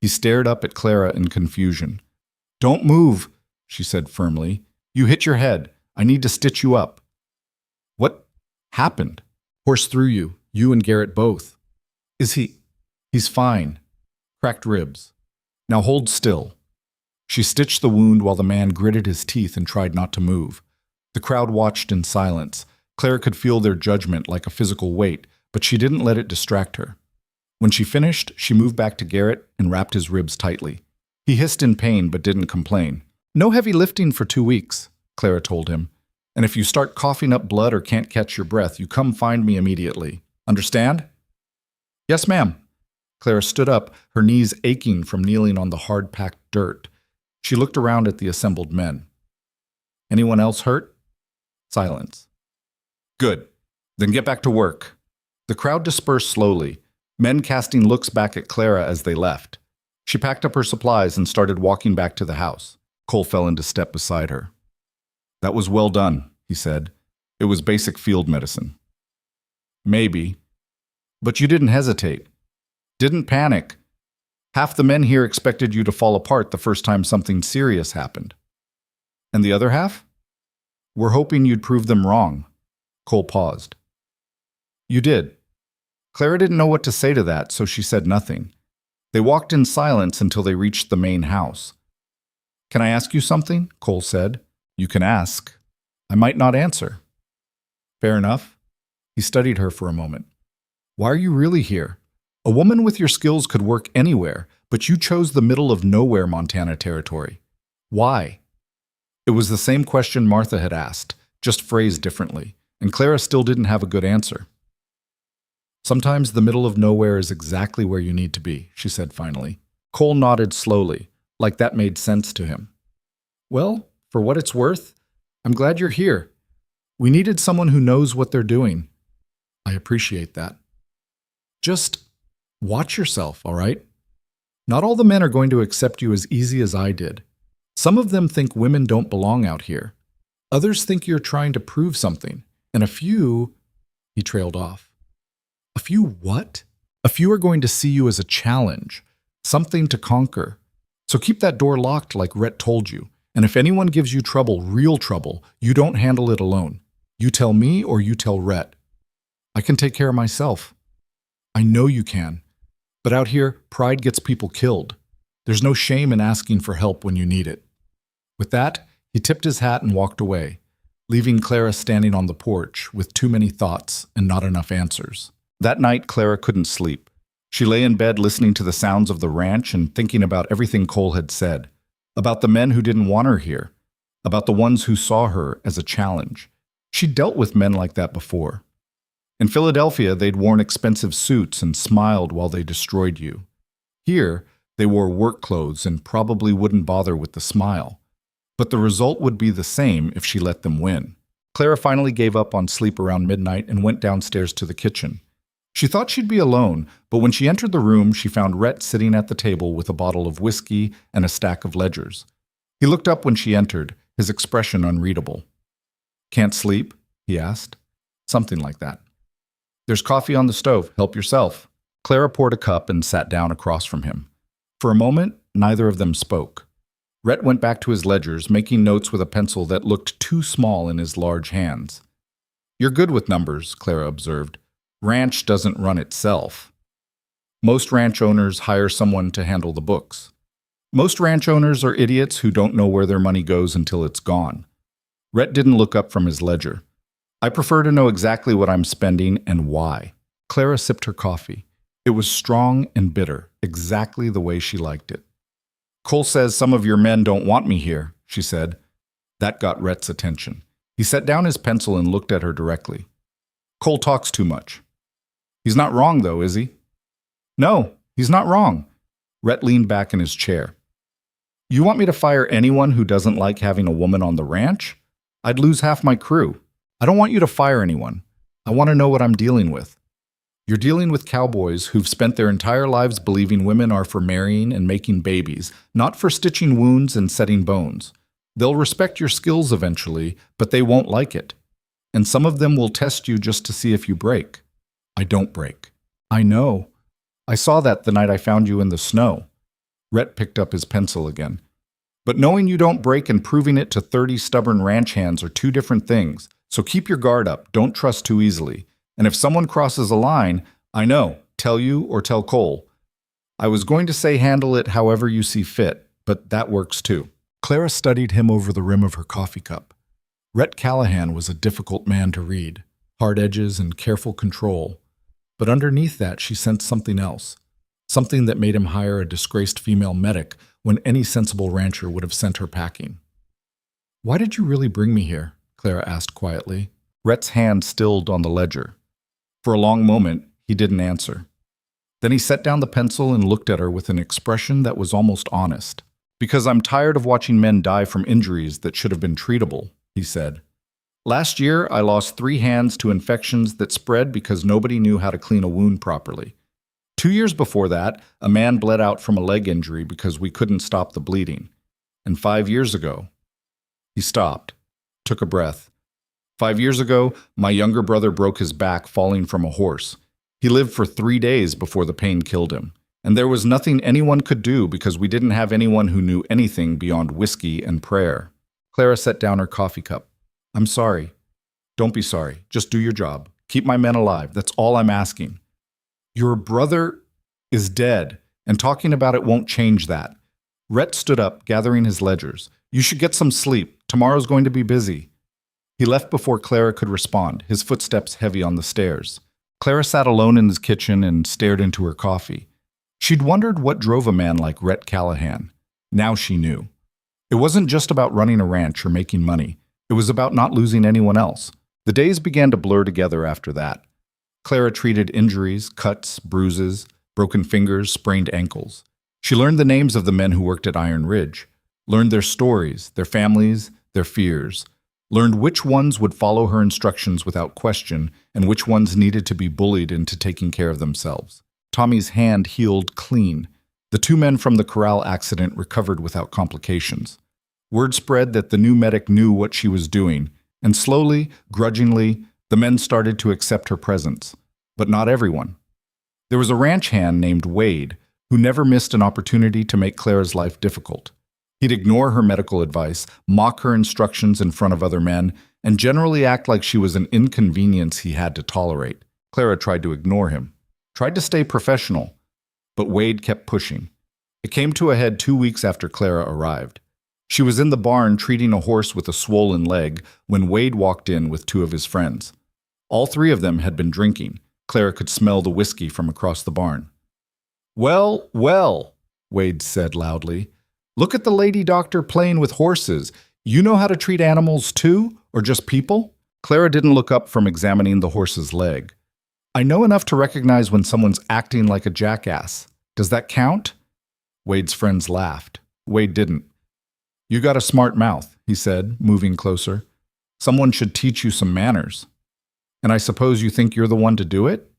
He stared up at Clara in confusion. "Don't move," she said firmly. "You hit your head. I need to stitch you up." "What happened?" "Horse threw you. You and Garrett both." "Is he?" "He's fine. Cracked ribs. Now hold still." She stitched the wound while the man gritted his teeth and tried not to move. The crowd watched in silence. Clara could feel their judgment like a physical weight, but she didn't let it distract her. When she finished, she moved back to Garrett and wrapped his ribs tightly. He hissed in pain but didn't complain. "No heavy lifting for 2 weeks," Clara told him. "And if you start coughing up blood or can't catch your breath, you come find me immediately. Understand?" "Yes, ma'am." Clara stood up, her knees aching from kneeling on the hard-packed dirt. She looked around at the assembled men. "Anyone else hurt?" Silence. "Good. Then get back to work." The crowd dispersed slowly, men casting looks back at Clara as they left. She packed up her supplies and started walking back to the house. Cole fell into step beside her. "That was well done," he said. "It was basic field medicine." "Maybe. But you didn't hesitate. Didn't panic. Half the men here expected you to fall apart the first time something serious happened." "And the other half?" "We're hoping you'd prove them wrong." Cole paused. "You did." Clara didn't know what to say to that, so she said nothing. They walked in silence until they reached the main house. "Can I ask you something?" Cole said. "You can ask. I might not answer." "Fair enough." He studied her for a moment. "Why are you really here? A woman with your skills could work anywhere, but you chose the middle of nowhere Montana territory. Why?" It was the same question Martha had asked, just phrased differently, and Clara still didn't have a good answer. "Sometimes the middle of nowhere is exactly where you need to be," she said finally. Cole nodded slowly, like that made sense to him. "Well, for what it's worth, I'm glad you're here. We needed someone who knows what they're doing." "I appreciate that." "Just watch yourself, all right? Not all the men are going to accept you as easy as I did. Some of them think women don't belong out here. Others think you're trying to prove something. And a few—" He trailed off. "A few what?" "A few are going to see you as a challenge, something to conquer. So keep that door locked like Rhett told you. And if anyone gives you trouble, real trouble, you don't handle it alone. You tell me or you tell Rhett. I can take care of myself." "I know you can. But out here, pride gets people killed. There's no shame in asking for help when you need it." With that, he tipped his hat and walked away, leaving Clara standing on the porch with too many thoughts and not enough answers. That night, Clara couldn't sleep. She lay in bed listening to the sounds of the ranch and thinking about everything Cole had said, about the men who didn't want her here, about the ones who saw her as a challenge. She'd dealt with men like that before. In Philadelphia, they'd worn expensive suits and smiled while they destroyed you. Here, They wore work clothes and probably wouldn't bother with the smile. But the result would be the same if she let them win. Clara finally gave up on sleep around midnight and went downstairs to the kitchen. She thought she'd be alone, but when she entered the room, she found Rhett sitting at the table with a bottle of whiskey and a stack of ledgers. He looked up when she entered, his expression unreadable. "Can't sleep?" he asked. Something like that. "There's coffee on the stove. Help yourself." Clara poured a cup and sat down across from him. For a moment, neither of them spoke. Rhett went back to his ledgers, making notes with a pencil that looked too small in his large hands. "You're good with numbers," Clara observed. "Ranch doesn't run itself. Most ranch owners hire someone to handle the books. Most ranch owners are idiots who don't know where their money goes until it's gone." Rhett didn't look up from his ledger. "I prefer to know exactly what I'm spending and why." Clara sipped her coffee. It was strong and bitter, exactly the way she liked it. "Cole says some of your men don't want me here," she said. That got Rhett's attention. He set down his pencil and looked at her directly. "Cole talks too much." "He's not wrong, though, is he?" "No, he's not wrong." Rhett leaned back in his chair. "You want me to fire anyone who doesn't like having a woman on the ranch? I'd lose half my crew. I don't want you to fire anyone. I want to know what I'm dealing with. You're dealing with cowboys who've spent their entire lives believing women are for marrying and making babies, not for stitching wounds and setting bones. They'll respect your skills eventually, but they won't like it. And some of them will test you just to see if you break." "I don't break." "I know. I saw that the night I found you in the snow." Rhett picked up his pencil again. "But knowing you don't break and proving it to 30 stubborn ranch hands are two different things. So keep your guard up. Don't trust too easily. And if someone crosses a line, I know, tell you or tell Cole. I was going to say handle it however you see fit, but that works too." Clara studied him over the rim of her coffee cup. Rhett Callahan was a difficult man to read, hard edges and careful control. But underneath that, she sensed something else, something that made him hire a disgraced female medic when any sensible rancher would have sent her packing. "Why did you really bring me here?" Clara asked quietly. Rhett's hand stilled on the ledger. For a long moment, he didn't answer. Then he set down the pencil and looked at her with an expression that was almost honest. "Because I'm tired of watching men die from injuries that should have been treatable," he said. "Last year, I lost 3 hands to infections that spread because nobody knew how to clean a wound properly. 2 years before that, a man bled out from a leg injury because we couldn't stop the bleeding. And 5 years ago..." He stopped, took a breath. 5 years ago, my younger brother broke his back falling from a horse. He lived for 3 days before the pain killed him. And there was nothing anyone could do because we didn't have anyone who knew anything beyond whiskey and prayer." Clara set down her coffee cup. "I'm sorry." "Don't be sorry. Just do your job. Keep my men alive. That's all I'm asking." "Your brother is dead, and talking about it won't change that." Rhett stood up, gathering his ledgers. "You should get some sleep. Tomorrow's going to be busy." He left before Clara could respond, his footsteps heavy on the stairs. Clara sat alone in his kitchen and stared into her coffee. She'd wondered what drove a man like Rhett Callahan. Now she knew. It wasn't just about running a ranch or making money. It was about not losing anyone else. The days began to blur together after that. Clara treated injuries, cuts, bruises, broken fingers, sprained ankles. She learned the names of the men who worked at Iron Ridge, learned their stories, their families, their fears, learned which ones would follow her instructions without question and which ones needed to be bullied into taking care of themselves. Tommy's hand healed clean. The 2 men from the corral accident recovered without complications. Word spread that the new medic knew what she was doing, and slowly, grudgingly, the men started to accept her presence. But not everyone. There was a ranch hand named Wade, who never missed an opportunity to make Clara's life difficult. He'd ignore her medical advice, mock her instructions in front of other men, and generally act like she was an inconvenience he had to tolerate. Clara tried to ignore him, tried to stay professional, but Wade kept pushing. It came to a head 2 weeks after Clara arrived. She was in the barn treating a horse with a swollen leg when Wade walked in with 2 of his friends. All 3 of them had been drinking. Clara could smell the whiskey from across the barn. "Well, well," Wade said loudly. "Look at the lady doctor playing with horses. You know how to treat animals too, or just people?" Clara didn't look up from examining the horse's leg. "I know enough to recognize when someone's acting like a jackass. Does that count?" Wade's friends laughed. Wade didn't. You got a smart mouth, he said, moving closer. Someone should teach you some manners. And I suppose you think you're the one to do it?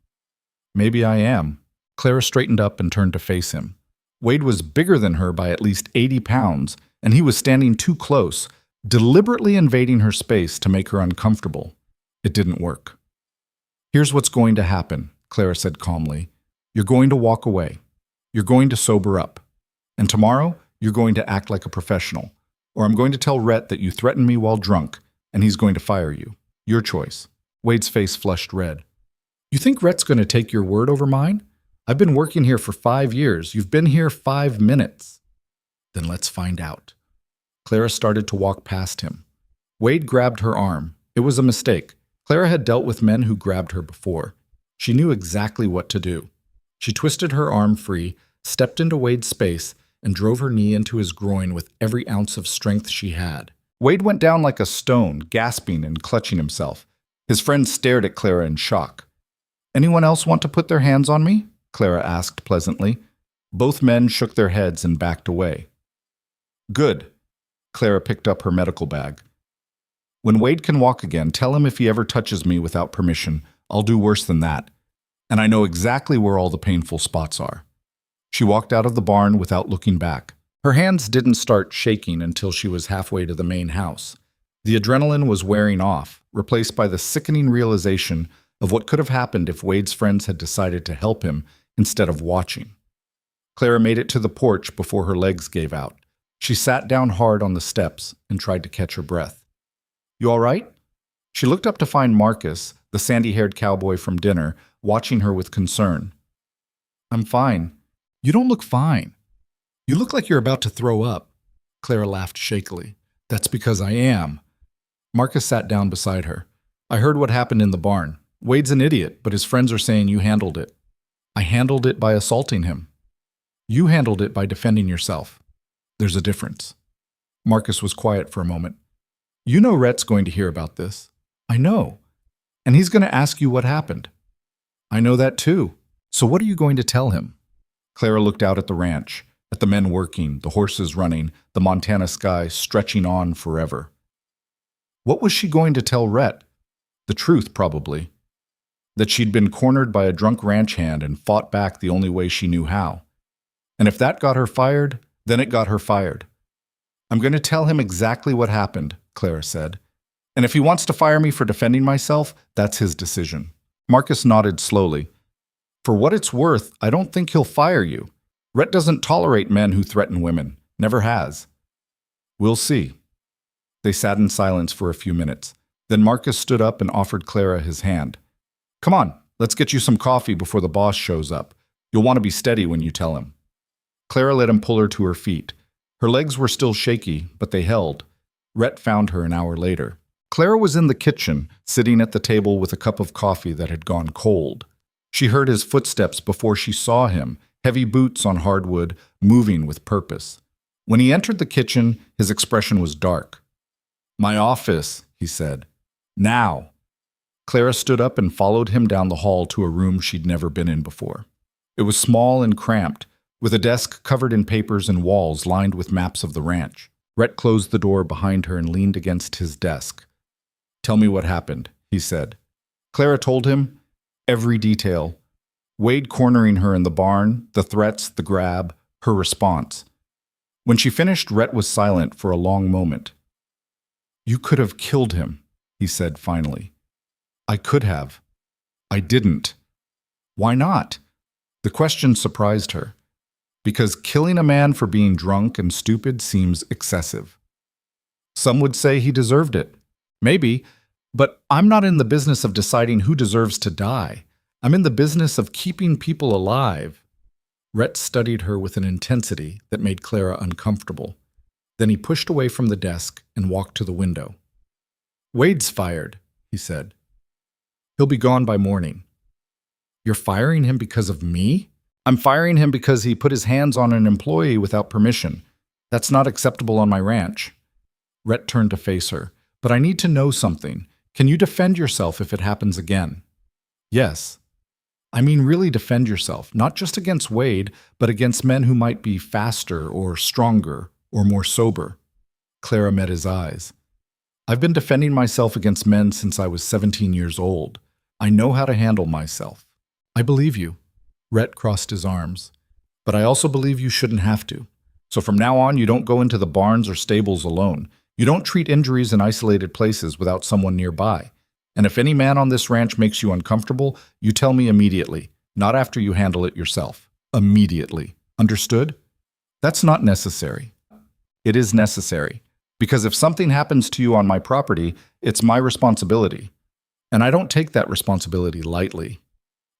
Maybe I am. Clara straightened up and turned to face him. Wade was bigger than her by at least 80 pounds, and he was standing too close, deliberately invading her space to make her uncomfortable. It didn't work. Here's what's going to happen, Clara said calmly. You're going to walk away. You're going to sober up. And tomorrow, you're going to act like a professional. Or I'm going to tell Rhett that you threatened me while drunk, and he's going to fire you. Your choice. Wade's face flushed red. You think Rhett's going to take your word over mine? I've been working here for 5 years. You've been here 5 minutes. Then let's find out. Clara started to walk past him. Wade grabbed her arm. It was a mistake. Clara had dealt with men who grabbed her before. She knew exactly what to do. She twisted her arm free, stepped into Wade's space, and drove her knee into his groin with every ounce of strength she had. Wade went down like a stone, gasping and clutching himself. His friends stared at Clara in shock. Anyone else want to put their hands on me? Clara asked pleasantly. Both men shook their heads and backed away. Good. Clara picked up her medical bag. When Wade can walk again, tell him if he ever touches me without permission, I'll do worse than that. And I know exactly where all the painful spots are. She walked out of the barn without looking back. Her hands didn't start shaking until she was halfway to the main house. The adrenaline was wearing off, replaced by the sickening realization of what could have happened if Wade's friends had decided to help him instead of watching. Clara made it to the porch before her legs gave out. She sat down hard on the steps and tried to catch her breath. You all right? She looked up to find Marcus, the sandy-haired cowboy from dinner, watching her with concern. I'm fine. You don't look fine. You look like you're about to throw up. Clara laughed shakily. That's because I am. Marcus sat down beside her. I heard what happened in the barn. Wade's an idiot, but his friends are saying you handled it. I handled it by assaulting him. You handled it by defending yourself. There's a difference. Marcus was quiet for a moment. You know Rhett's going to hear about this. I know. And he's going to ask you what happened. I know that too. So what are you going to tell him? Clara looked out at the ranch, at the men working, the horses running, the Montana sky stretching on forever. What was she going to tell Rhett? The truth, probably. That she'd been cornered by a drunk ranch hand and fought back the only way she knew how. And if that got her fired, then it got her fired. I'm going to tell him exactly what happened, Clara said. And if he wants to fire me for defending myself, that's his decision. Marcus nodded slowly. For what it's worth, I don't think he'll fire you. Rhett doesn't tolerate men who threaten women. Never has. We'll see. They sat in silence for a few minutes. Then Marcus stood up and offered Clara his hand. Come on, let's get you some coffee before the boss shows up. You'll want to be steady when you tell him. Clara let him pull her to her feet. Her legs were still shaky, but they held. Rhett found her an hour later. Clara was in the kitchen, sitting at the table with a cup of coffee that had gone cold. She heard his footsteps before she saw him, heavy boots on hardwood, moving with purpose. When he entered the kitchen, his expression was dark. My office, he said. Now. Clara stood up and followed him down the hall to a room she'd never been in before. It was small and cramped, with a desk covered in papers and walls lined with maps of the ranch. Rhett closed the door behind her and leaned against his desk. Tell me what happened, he said. Clara told him every detail. Wade cornering her in the barn, the threats, the grab, her response. When she finished, Rhett was silent for a long moment. You could have killed him, he said finally. I could have. I didn't. Why not? The question surprised her. Because killing a man for being drunk and stupid seems excessive. Some would say he deserved it. Maybe, but I'm not in the business of deciding who deserves to die. I'm in the business of keeping people alive. Rhett studied her with an intensity that made Clara uncomfortable. Then he pushed away from the desk and walked to the window. Wade's fired, he said. He'll be gone by morning. You're firing him because of me? I'm firing him because he put his hands on an employee without permission. That's not acceptable on my ranch. Rhett turned to face her. But I need to know something. Can you defend yourself if it happens again? Yes. I mean, really defend yourself, not just against Wade, but against men who might be faster or stronger or more sober. Clara met his eyes. I've been defending myself against men since I was 17 years old. I know how to handle myself. I believe you. Rhett crossed his arms. But I also believe you shouldn't have to. So from now on, you don't go into the barns or stables alone. You don't treat injuries in isolated places without someone nearby. And if any man on this ranch makes you uncomfortable, you tell me immediately, not after you handle it yourself. Immediately. Understood? That's not necessary. It is necessary. Because if something happens to you on my property, it's my responsibility. And I don't take that responsibility lightly.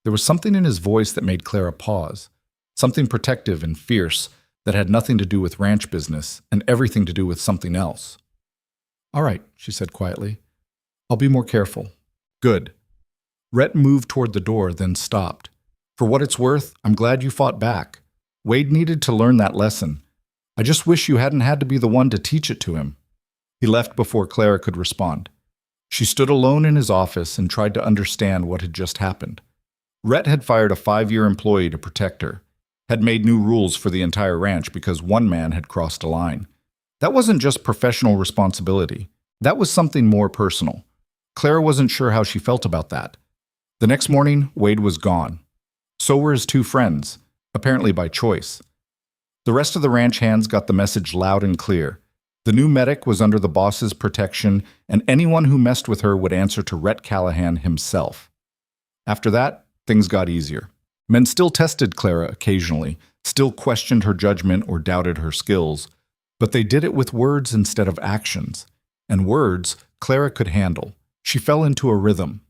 There was something in his voice that made Clara pause. Something protective and fierce that had nothing to do with ranch business and everything to do with something else. All right, she said quietly. I'll be more careful. Good. Rhett moved toward the door, then stopped. For what it's worth, I'm glad you fought back. Wade needed to learn that lesson. I just wish you hadn't had to be the one to teach it to him. He left before Clara could respond. She stood alone in his office and tried to understand what had just happened. Rhett had fired a 5-year employee to protect her, had made new rules for the entire ranch because one man had crossed a line. That wasn't just professional responsibility. That was something more personal. Clara wasn't sure how she felt about that. The next morning, Wade was gone. So were his 2 friends, apparently by choice. The rest of the ranch hands got the message loud and clear. The new medic was under the boss's protection, and anyone who messed with her would answer to Rhett Callahan himself. After that, things got easier. Men still tested Clara occasionally, still questioned her judgment or doubted her skills, but they did it with words instead of actions. And words Clara could handle. She fell into a rhythm.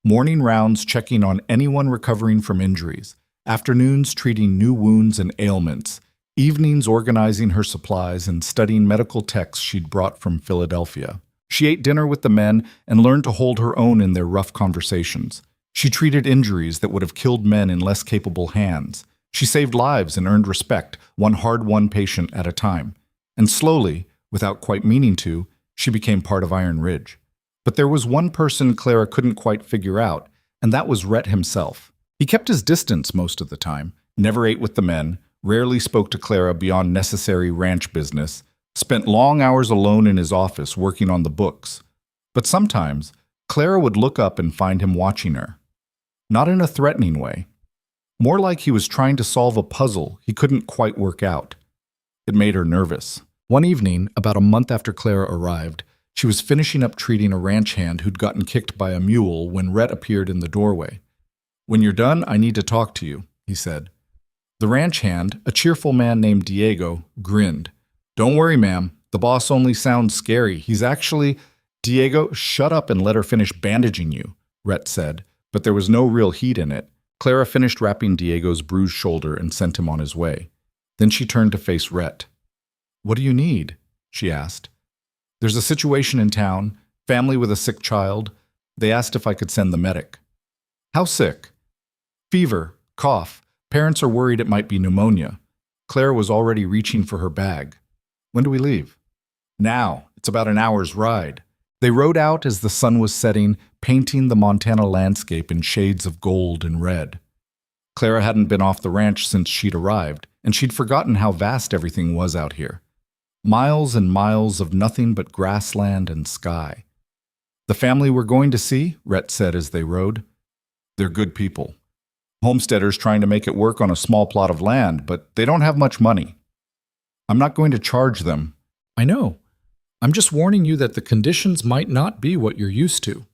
Morning rounds checking on anyone recovering from injuries, afternoons treating new wounds and ailments, evenings organizing her supplies and studying medical texts she'd brought from Philadelphia. She ate dinner with the men and learned to hold her own in their rough conversations. She treated injuries that would have killed men in less capable hands. She saved lives and earned respect, one hard-won patient at a time. And slowly, without quite meaning to, she became part of Iron Ridge. But there was one person Clara couldn't quite figure out, and that was Rhett himself. He kept his distance most of the time, never ate with the men, rarely spoke to Clara beyond necessary ranch business, spent long hours alone in his office working on the books. But sometimes, Clara would look up and find him watching her. Not in a threatening way. More like he was trying to solve a puzzle he couldn't quite work out. It made her nervous. One evening, about a month after Clara arrived, she was finishing up treating a ranch hand who'd gotten kicked by a mule when Rhett appeared in the doorway. "When you're done, I need to talk to you," he said. The ranch hand, a cheerful man named Diego, grinned. "Don't worry, ma'am. The boss only sounds scary. He's actually—" "Diego, shut up and let her finish bandaging you," Rhett said, but there was no real heat in it. Clara finished wrapping Diego's bruised shoulder and sent him on his way. Then she turned to face Rhett. "What do you need?" she asked. "There's a situation in town, family with a sick child. They asked if I could send the medic." "How sick?" "Fever, cough. Parents are worried it might be pneumonia." Claire was already reaching for her bag. "When do we leave?" "Now. It's about an hour's ride." They rode out as the sun was setting, painting the Montana landscape in shades of gold and red. Clara hadn't been off the ranch since she'd arrived, and she'd forgotten how vast everything was out here. Miles and miles of nothing but grassland and sky. "The family we're going to see," Rhett said as they rode. "They're good people. Homesteaders trying to make it work on a small plot of land, but they don't have much money. I'm not going to charge them." "I know. I'm just warning you that the conditions might not be what you're used to."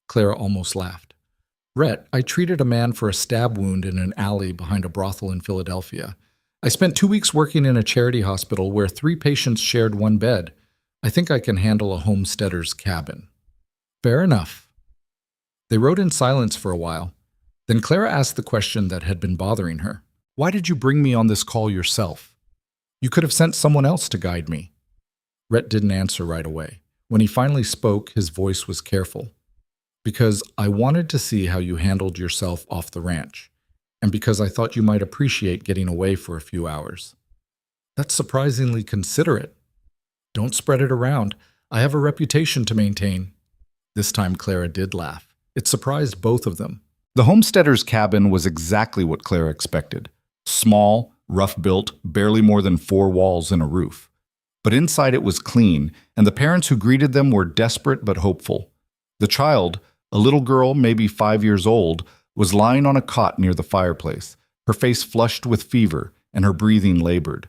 Clara almost laughed. "Rhett, I treated a man for a stab wound in an alley behind a brothel in Philadelphia. I spent 2 weeks working in a charity hospital where 3 patients shared one bed. I think I can handle a homesteader's cabin." "Fair enough." They rode in silence for a while. Then Clara asked the question that had been bothering her. "Why did you bring me on this call yourself? You could have sent someone else to guide me." Rhett didn't answer right away. When he finally spoke, his voice was careful. "Because I wanted to see how you handled yourself off the ranch, and because I thought you might appreciate getting away for a few hours." "That's surprisingly considerate." "Don't spread it around. I have a reputation to maintain." This time Clara did laugh. It surprised both of them. The homesteader's cabin was exactly what Clara expected. Small, rough-built, barely more than 4 walls and a roof. But inside it was clean, and the parents who greeted them were desperate but hopeful. The child, a little girl maybe 5 years old, was lying on a cot near the fireplace, her face flushed with fever and her breathing labored.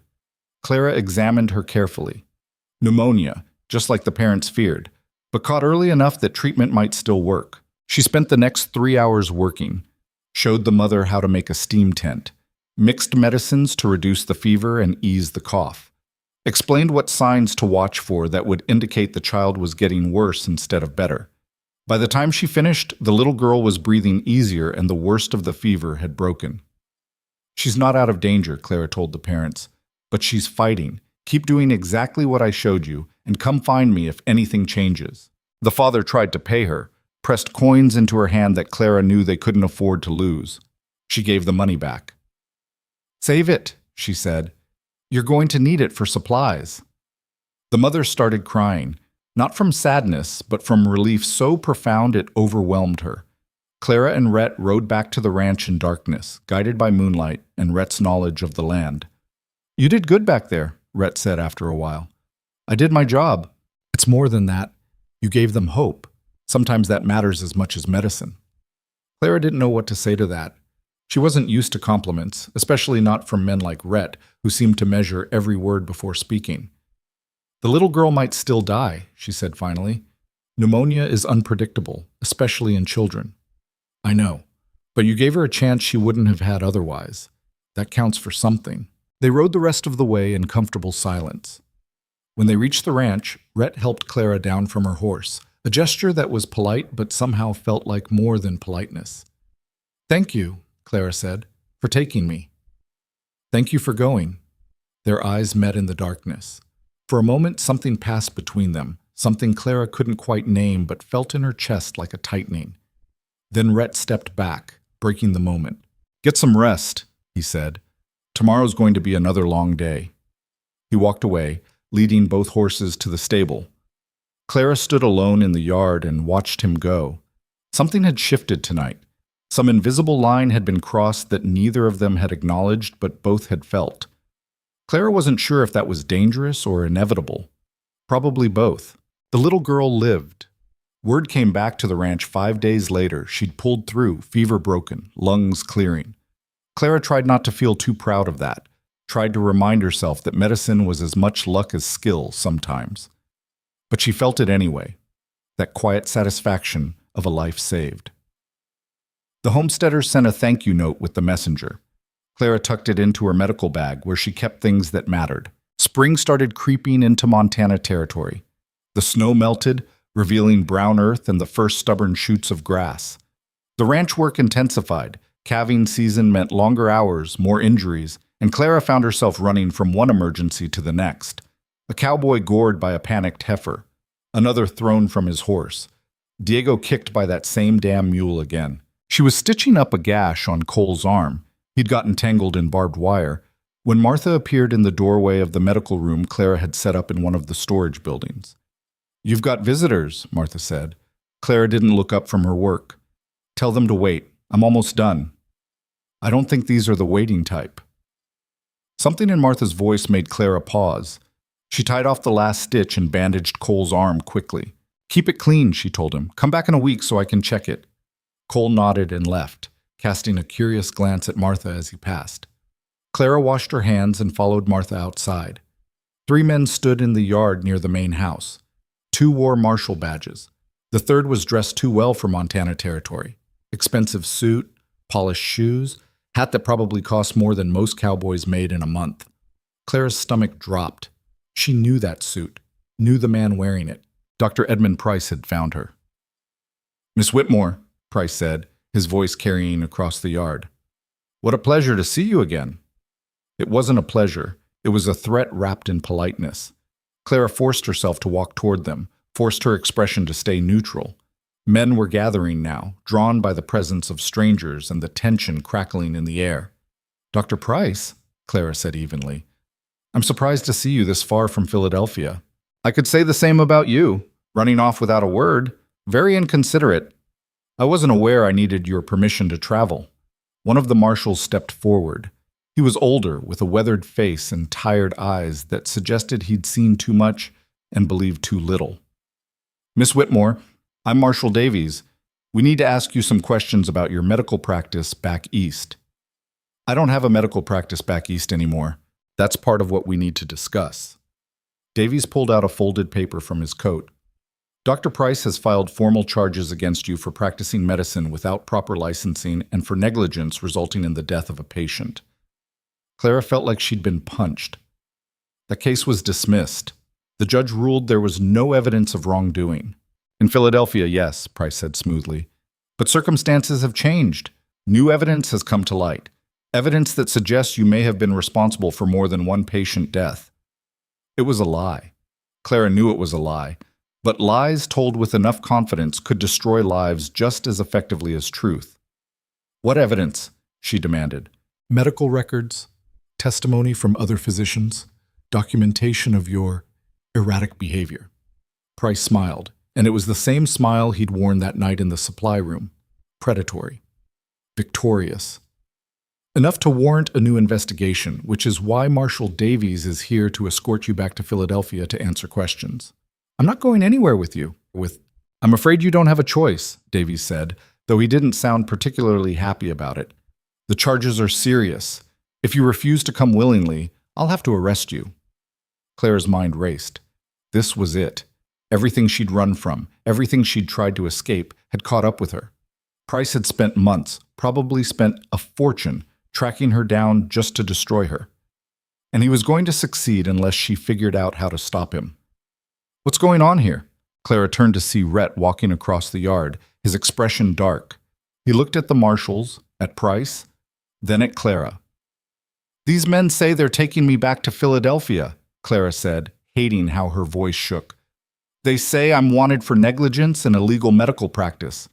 Clara examined her carefully. Pneumonia, just like the parents feared, but caught early enough that treatment might still work. She spent the next 3 hours working, showed the mother how to make a steam tent, mixed medicines to reduce the fever and ease the cough, explained what signs to watch for that would indicate the child was getting worse instead of better. By the time she finished, the little girl was breathing easier and the worst of the fever had broken. "She's not out of danger," Clara told the parents, "but she's fighting. Keep doing exactly what I showed you, and come find me if anything changes." The father tried to pay her, pressed coins into her hand that Clara knew they couldn't afford to lose. She gave the money back. "Save it," she said. "You're going to need it for supplies." The mother started crying, not from sadness, but from relief so profound it overwhelmed her. Clara and Rhett rode back to the ranch in darkness, guided by moonlight and Rhett's knowledge of the land. "You did good back there," Rhett said after a while. "I did my job." "It's more than that. You gave them hope. Sometimes that matters as much as medicine." Clara didn't know what to say to that. She wasn't used to compliments, especially not from men like Rhett, who seemed to measure every word before speaking. "The little girl might still die," she said finally. "Pneumonia is unpredictable, especially in children." "I know, but you gave her a chance she wouldn't have had otherwise. That counts for something." They rode the rest of the way in comfortable silence. When they reached the ranch, Rhett helped Clara down from her horse, a gesture that was polite but somehow felt like more than politeness. "Thank you," Clara said, "for taking me." "Thank you for going." Their eyes met in the darkness. For a moment, something passed between them, something Clara couldn't quite name but felt in her chest like a tightening. Then Rhett stepped back, breaking the moment. "Get some rest," he said. "Tomorrow's going to be another long day." He walked away, leading both horses to the stable. Clara stood alone in the yard and watched him go. Something had shifted tonight. Some invisible line had been crossed that neither of them had acknowledged but both had felt. Clara wasn't sure if that was dangerous or inevitable. Probably both. The little girl lived. Word came back to the ranch 5 days later. She'd pulled through, fever broken, lungs clearing. Clara tried not to feel too proud of that, tried to remind herself that medicine was as much luck as skill sometimes. But she felt it anyway, that quiet satisfaction of a life saved. The homesteader sent a thank you note with the messenger. Clara tucked it into her medical bag where she kept things that mattered. Spring started creeping into Montana territory. The snow melted, revealing brown earth and the first stubborn shoots of grass. The ranch work intensified. Calving season meant longer hours, more injuries, and Clara found herself running from one emergency to the next. A cowboy gored by a panicked heifer. Another thrown from his horse. Diego kicked by that same damn mule again. She was stitching up a gash on Cole's arm. He'd gotten tangled in barbed wire. When Martha appeared in the doorway of the medical room Clara had set up in one of the storage buildings. "You've got visitors," Martha said. Clara didn't look up from her work. "Tell them to wait. I'm almost done." "I don't think these are the waiting type." Something in Martha's voice made Clara pause. She tied off the last stitch and bandaged Cole's arm quickly. "Keep it clean," she told him. "Come back in a week so I can check it." Cole nodded and left, casting a curious glance at Martha as he passed. Clara washed her hands and followed Martha outside. 3 men stood in the yard near the main house. 2 wore marshal badges. The third was dressed too well for Montana territory. Expensive suit, polished shoes, hat that probably cost more than most cowboys made in a month. Clara's stomach dropped. She knew that suit, knew the man wearing it. Dr. Edmund Price had found her. "Miss Whitmore," Price said, his voice carrying across the yard. "What a pleasure to see you again." It wasn't a pleasure. It was a threat wrapped in politeness. Clara forced herself to walk toward them, forced her expression to stay neutral. Men were gathering now, drawn by the presence of strangers and the tension crackling in the air. "Dr. Price," Clara said evenly, "I'm surprised to see you this far from Philadelphia." "I could say the same about you. Running off without a word. Very inconsiderate." I wasn't aware I needed your permission to travel. One of the marshals stepped forward. He was older, with a weathered face and tired eyes that suggested he'd seen too much and believed too little. Miss Whitmore, I'm Marshal Davies. We need to ask you some questions about your medical practice back east. I don't have a medical practice back east anymore. That's part of what we need to discuss. Davies pulled out a folded paper from his coat. Dr. Price has filed formal charges against you for practicing medicine without proper licensing and for negligence resulting in the death of a patient. Clara felt like she'd been punched. The case was dismissed. The judge ruled there was no evidence of wrongdoing. In Philadelphia, yes, Price said smoothly. But circumstances have changed. New evidence has come to light. Evidence that suggests you may have been responsible for more than one patient death. It was a lie. Clara knew it was a lie. But lies told with enough confidence could destroy lives just as effectively as truth. What evidence? She demanded. Medical records, testimony from other physicians, documentation of your erratic behavior. Price smiled, and it was the same smile he'd worn that night in the supply room. Predatory. Victorious. Enough to warrant a new investigation, which is why Marshal Davies is here to escort you back to Philadelphia to answer questions. I'm not going anywhere with you. I'm afraid you don't have a choice, Davies said, though he didn't sound particularly happy about it. The charges are serious. If you refuse to come willingly, I'll have to arrest you. Clara's mind raced. This was it. Everything she'd run from, everything she'd tried to escape, had caught up with her. Price had spent months, probably spent a fortune, tracking her down just to destroy her. And he was going to succeed unless she figured out how to stop him. What's going on here? Clara turned to see Rhett walking across the yard, his expression dark. He looked at the marshals, at Price, then at Clara. These men say they're taking me back to Philadelphia, Clara said, hating how her voice shook. They say I'm wanted for negligence and illegal medical practice.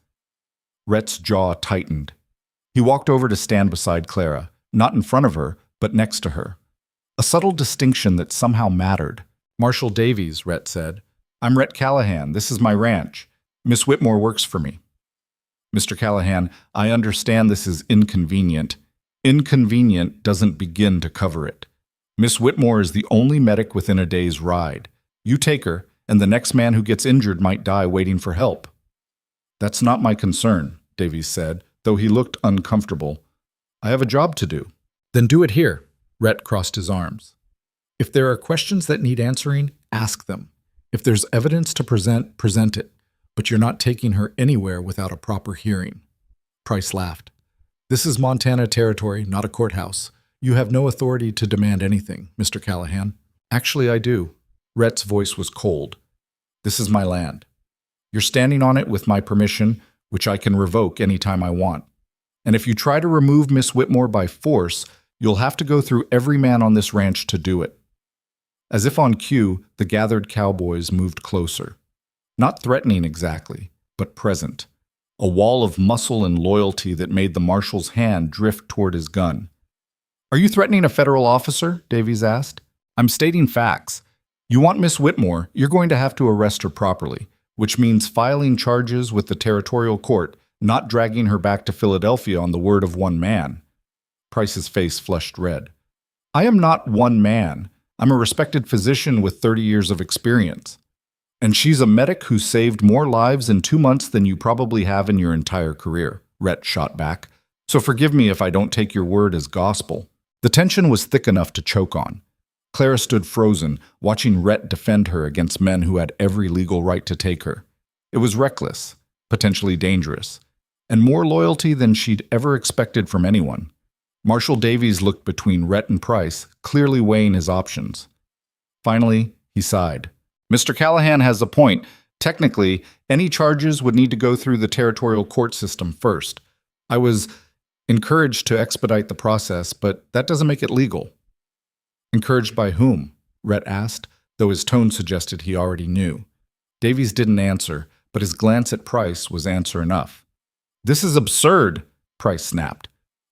Rhett's jaw tightened. He walked over to stand beside Clara, not in front of her, but next to her. A subtle distinction that somehow mattered. Marshal Davies, Rhett said. I'm Rhett Callahan. This is my ranch. Miss Whitmore works for me. Mr. Callahan, I understand this is inconvenient. Inconvenient doesn't begin to cover it. Miss Whitmore is the only medic within a day's ride. You take her, and the next man who gets injured might die waiting for help. That's not my concern, Davies said, though he looked uncomfortable. I have a job to do. Then do it here. Rhett crossed his arms. If there are questions that need answering, ask them. If there's evidence to present, present it. But you're not taking her anywhere without a proper hearing. Price laughed. This is Montana territory, not a courthouse. You have no authority to demand anything, Mr. Callahan. Actually, I do. Rhett's voice was cold. This is my land. You're standing on it with my permission, which I can revoke any time I want. And if you try to remove Miss Whitmore by force, you'll have to go through every man on this ranch to do it. As if on cue, the gathered cowboys moved closer. Not threatening exactly, but present. A wall of muscle and loyalty that made the marshal's hand drift toward his gun. Are you threatening a federal officer? Davies asked. I'm stating facts. You want Miss Whitmore, you're going to have to arrest her properly, which means filing charges with the territorial court, not dragging her back to Philadelphia on the word of one man. Price's face flushed red. I am not one man. I'm a respected physician with 30 years of experience. And she's a medic who saved more lives in 2 months than you probably have in your entire career, Rhett shot back. So forgive me if I don't take your word as gospel. The tension was thick enough to choke on. Clara stood frozen, watching Rhett defend her against men who had every legal right to take her. It was reckless, potentially dangerous, and more loyalty than she'd ever expected from anyone. Marshal Davies looked between Rhett and Price, clearly weighing his options. Finally, he sighed. Mr. Callahan has a point. Technically, any charges would need to go through the territorial court system first. I was encouraged to expedite the process, but that doesn't make it legal. Encouraged by whom? Rhett asked, though his tone suggested he already knew. Davies didn't answer, but his glance at Price was answer enough. This is absurd, Price snapped.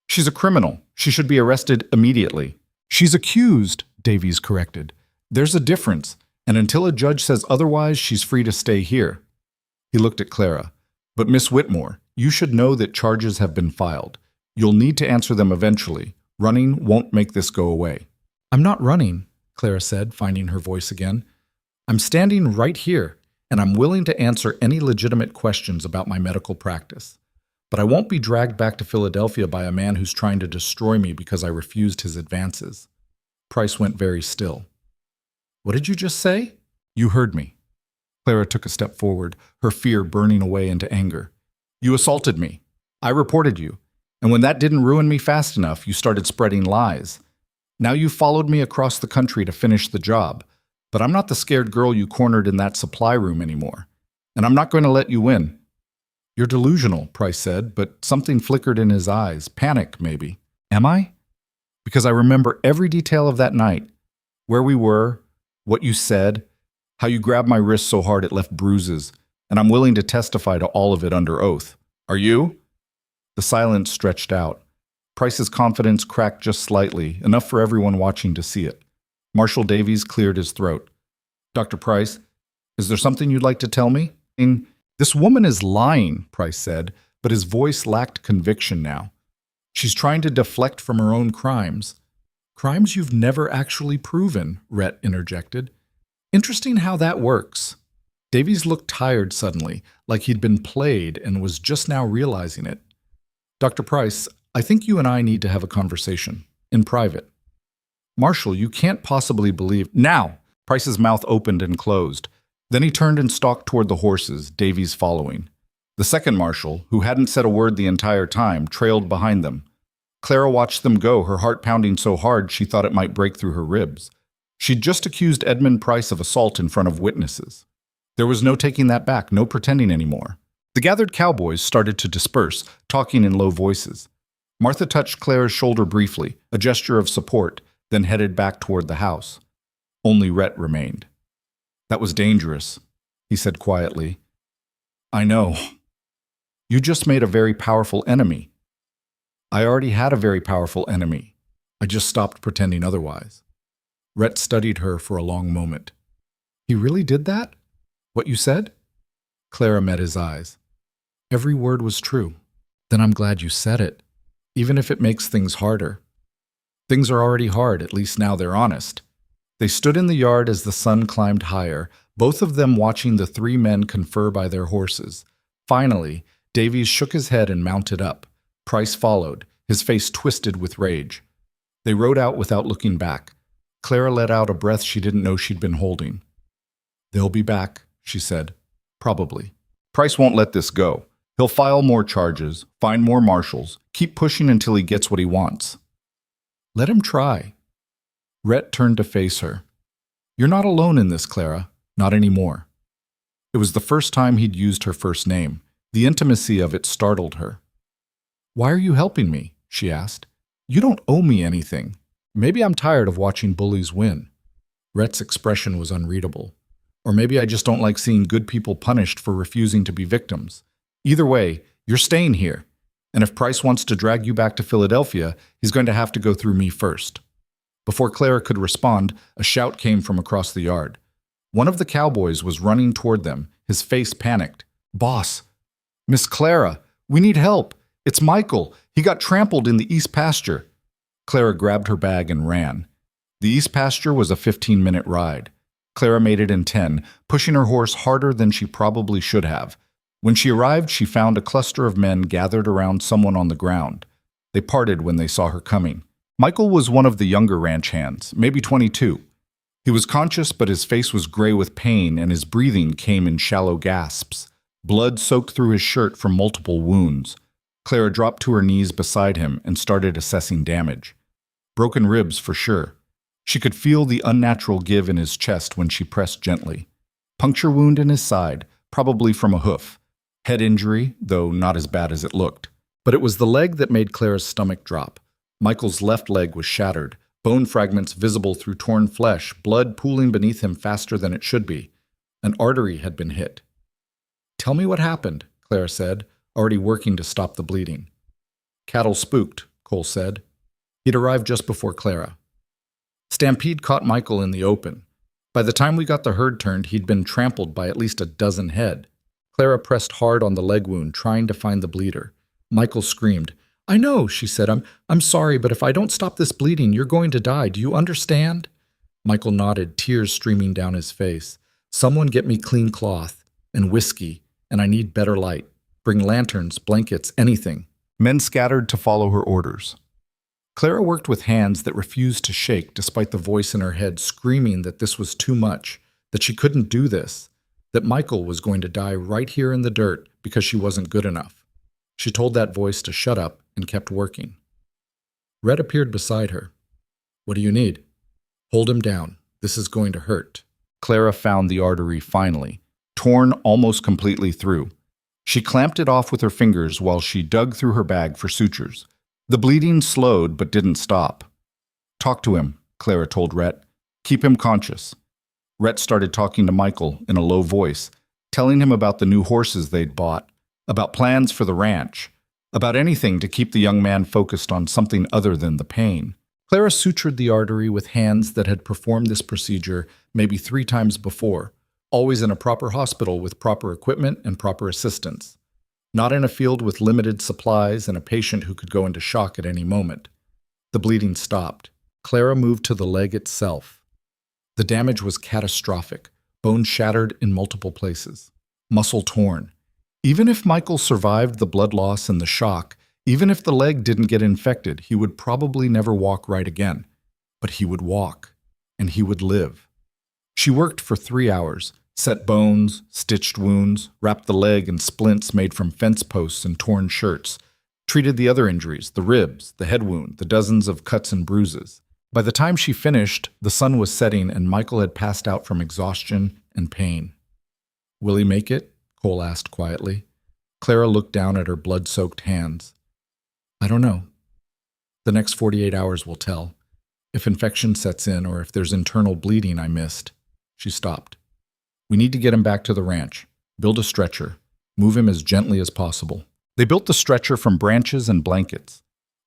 She's a criminal. She should be arrested immediately. She's accused, Davies corrected. There's a difference, and until a judge says otherwise, she's free to stay here. He looked at Clara. But Miss Whitmore, You should know that charges have been filed. You'll need to answer them eventually. Running won't make this go away." "I'm not running," Clara said, finding her voice again. "I'm standing right here, and I'm willing to answer any legitimate questions about my medical practice. But I won't be dragged back to Philadelphia by a man who's trying to destroy me because I refused his advances." Price went very still. "What did you just say?" "You heard me." Clara took a step forward, her fear burning away into anger. "You assaulted me. I reported you. And when that didn't ruin me fast enough, you started spreading lies. Now you followed me across the country to finish the job. But I'm not the scared girl you cornered in that supply room anymore. And I'm not going to let you win." "You're delusional," Price said, but something flickered in his eyes. Panic, maybe. "Am I?" "Because I remember every detail of that night. Where we were, what you said, how you grabbed my wrist so hard it left bruises, and I'm willing to testify to all of it under oath. Are you?" The silence stretched out. Price's confidence cracked just slightly, enough for everyone watching to see it. Marshal Davies cleared his throat. "Dr. Price, is there something you'd like to tell me?" "This woman is lying," Price said, but his voice lacked conviction now. "She's trying to deflect from her own crimes." "Crimes you've never actually proven," Rhett interjected. "Interesting how that works." Davies looked tired suddenly, like he'd been played and was just now realizing it. "Dr. Price, I think you and I need to have a conversation. In private." "Marshal, you can't possibly believe—" "Now!" Price's mouth opened and closed. Then he turned and stalked toward the horses, Davies following. The second marshal, who hadn't said a word the entire time, trailed behind them. Clara watched them go, her heart pounding so hard she thought it might break through her ribs. She'd just accused Edmund Price of assault in front of witnesses. There was no taking that back, no pretending anymore. The gathered cowboys started to disperse, talking in low voices. Martha touched Clara's shoulder briefly, a gesture of support, then headed back toward the house. Only Rhett remained. "That was dangerous," he said quietly. "I know. You just made a very powerful enemy." "I already had a very powerful enemy. I just stopped pretending otherwise." Rhett studied her for a long moment. "He really did that? What you said?" Clara met his eyes. "Every word was true." "Then I'm glad you said it, even if it makes things harder." "Things are already hard, at least now they're honest." They stood in the yard as the sun climbed higher, both of them watching the three men confer by their horses. Finally, Davies shook his head and mounted up. Price followed, his face twisted with rage. They rode out without looking back. Clara let out a breath she didn't know she'd been holding. "They'll be back," she said. "Probably. Price won't let this go. He'll file more charges, find more marshals, keep pushing until he gets what he wants." "Let him try." Rhett turned to face her. "You're not alone in this, Clara. Not anymore." It was the first time he'd used her first name. The intimacy of it startled her. "Why are you helping me?" she asked. "You don't owe me anything. Maybe I'm tired of watching bullies win." Rhett's expression was unreadable. "Or maybe I just don't like seeing good people punished for refusing to be victims. Either way, you're staying here. And if Price wants to drag you back to Philadelphia, he's going to have to go through me first." Before Clara could respond, a shout came from across the yard. One of the cowboys was running toward them, his face panicked. "Boss! Miss Clara! We need help! It's Michael! He got trampled in the east pasture!" Clara grabbed her bag and ran. The east pasture was a 15-minute ride. Clara made it in 10, pushing her horse harder than she probably should have. When she arrived, she found a cluster of men gathered around someone on the ground. They parted when they saw her coming. Michael was one of the younger ranch hands, maybe 22. He was conscious, but his face was gray with pain, and his breathing came in shallow gasps. Blood soaked through his shirt from multiple wounds. Clara dropped to her knees beside him and started assessing damage. Broken ribs for sure. She could feel the unnatural give in his chest when she pressed gently. Puncture wound in his side, probably from a hoof. Head injury, though not as bad as it looked. But it was the leg that made Clara's stomach drop. Michael's left leg was shattered, bone fragments visible through torn flesh, blood pooling beneath him faster than it should be. An artery had been hit. "Tell me what happened," Clara said, already working to stop the bleeding. "Cattle spooked," Cole said. He'd arrived just before Clara. "Stampede caught Michael in the open. By the time we got the herd turned, he'd been trampled by at least a dozen head." Clara pressed hard on the leg wound, trying to find the bleeder. Michael screamed. I know, she said. I'm sorry, but if I don't stop this bleeding, you're going to die. Do you understand? Michael nodded, tears streaming down his face. Someone get me clean cloth and whiskey, and I need better light. Bring lanterns, blankets, anything. Men scattered to follow her orders. Clara worked with hands that refused to shake despite the voice in her head screaming that this was too much, that she couldn't do this, that Michael was going to die right here in the dirt because she wasn't good enough. She told that voice to shut up and kept working. Red appeared beside her. What do you need? Hold him down. This is going to hurt. Clara found the artery finally, torn almost completely through. She clamped it off with her fingers while she dug through her bag for sutures. The bleeding slowed but didn't stop. Talk to him, Clara told Rhett. Keep him conscious. Rhett started talking to Michael in a low voice, telling him about the new horses they'd bought, about plans for the ranch, about anything to keep the young man focused on something other than the pain. Clara sutured the artery with hands that had performed this procedure maybe 3 times before, always in a proper hospital with proper equipment and proper assistance, not in a field with limited supplies and a patient who could go into shock at any moment. The bleeding stopped. Clara moved to the leg itself. The damage was catastrophic, bone shattered in multiple places, muscle torn. Even if Michael survived the blood loss and the shock, even if the leg didn't get infected, he would probably never walk right again. But he would walk, and he would live. She worked for 3 hours, set bones, stitched wounds, wrapped the leg in splints made from fence posts and torn shirts, treated the other injuries, the ribs, the head wound, the dozens of cuts and bruises. By the time she finished, the sun was setting and Michael had passed out from exhaustion and pain. Will he make it? Cole asked quietly. Clara looked down at her blood-soaked hands. I don't know. The next 48 hours will tell. If infection sets in or if there's internal bleeding I missed. She stopped. We need to get him back to the ranch. Build a stretcher. Move him as gently as possible. They built the stretcher from branches and blankets.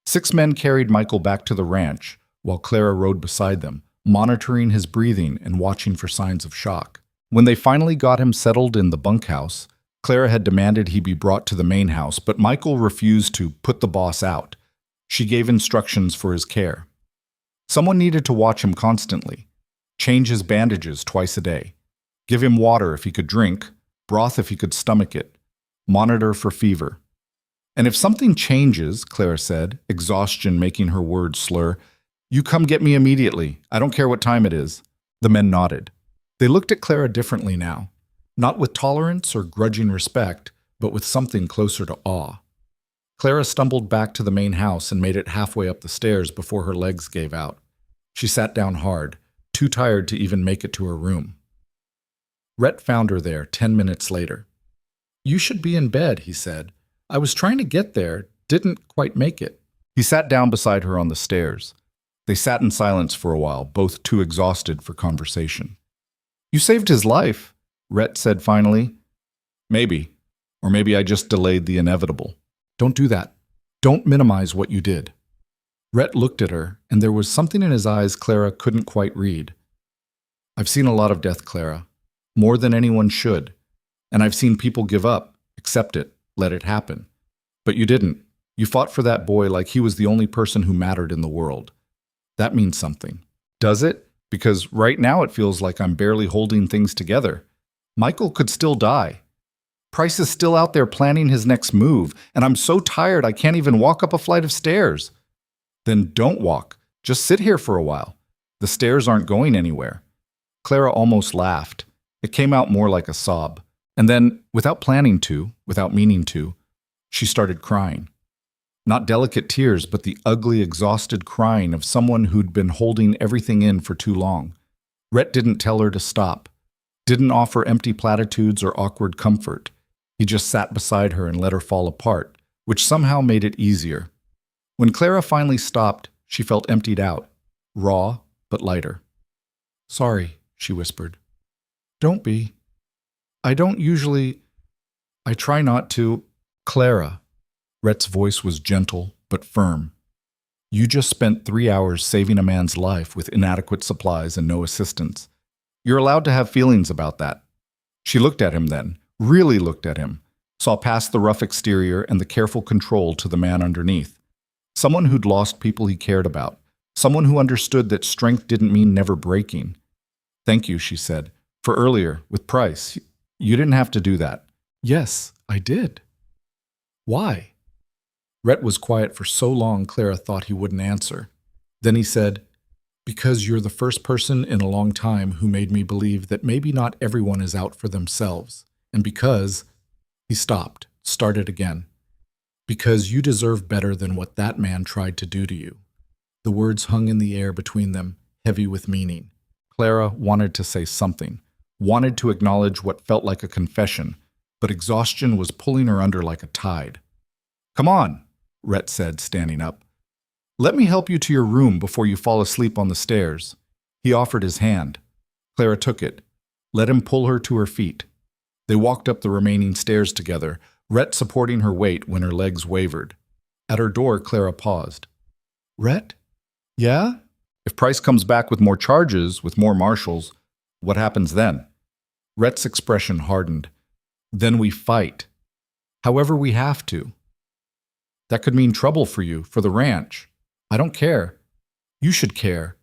6 men carried Michael back to the ranch, while Clara rode beside them, monitoring his breathing and watching for signs of shock. When they finally got him settled in the bunkhouse, Clara had demanded he be brought to the main house, but Michael refused to put the boss out. She gave instructions for his care. Someone needed to watch him constantly, change his bandages twice a day, give him water if he could drink, broth if he could stomach it, monitor for fever. And if something changes, Clara said, exhaustion making her words slur, you come get me immediately. I don't care what time it is. The men nodded. They looked at Clara differently now, not with tolerance or grudging respect, but with something closer to awe. Clara stumbled back to the main house and made it halfway up the stairs before her legs gave out. She sat down hard, too tired to even make it to her room. Rhett found her there 10 minutes later. You should be in bed, he said. I was trying to get there, didn't quite make it. He sat down beside her on the stairs. They sat in silence for a while, both too exhausted for conversation. You saved his life, Rhett said finally. Maybe. Or maybe I just delayed the inevitable. Don't do that. Don't minimize what you did. Rhett looked at her, and there was something in his eyes Clara couldn't quite read. I've seen a lot of death, Clara. More than anyone should. And I've seen people give up, accept it, let it happen. But you didn't. You fought for that boy like he was the only person who mattered in the world. That means something. Does it? Because right now it feels like I'm barely holding things together. Michael could still die. Price is still out there planning his next move, and I'm so tired I can't even walk up a flight of stairs. Then don't walk. Just sit here for a while. The stairs aren't going anywhere. Clara almost laughed. It came out more like a sob. And then, without planning to, without meaning to, she started crying. Not delicate tears, but the ugly, exhausted crying of someone who'd been holding everything in for too long. Rhett didn't tell her to stop, didn't offer empty platitudes or awkward comfort. He just sat beside her and let her fall apart, which somehow made it easier. When Clara finally stopped, she felt emptied out, raw but lighter. Sorry, she whispered. Don't be. I don't usually. I try not to. Clara. Rhett's voice was gentle but firm. You just spent 3 hours saving a man's life with inadequate supplies and no assistance. You're allowed to have feelings about that. She looked at him then, really looked at him, saw past the rough exterior and the careful control to the man underneath. Someone who'd lost people he cared about. Someone who understood that strength didn't mean never breaking. "Thank you," she said, "for earlier, with Price. You didn't have to do that." "Yes, I did." "Why?" Rhett was quiet for so long Clara thought he wouldn't answer. Then he said, "Because you're the first person in a long time who made me believe that maybe not everyone is out for themselves. And because—" He stopped, started again. "Because you deserve better than what that man tried to do to you." The words hung in the air between them, heavy with meaning. Clara wanted to say something, wanted to acknowledge what felt like a confession, but exhaustion was pulling her under like a tide. "Come on," Rhett said, standing up. "Let me help you to your room before you fall asleep on the stairs." He offered his hand. Clara took it, let him pull her to her feet. They walked up the remaining stairs together, Rhett supporting her weight when her legs wavered. At her door, Clara paused. "Rhett? Yeah? If Price comes back with more charges, with more marshals, what happens then?" Rhett's expression hardened. "Then we fight. However we have to. That could mean trouble for you, for the ranch. I don't care. You should care.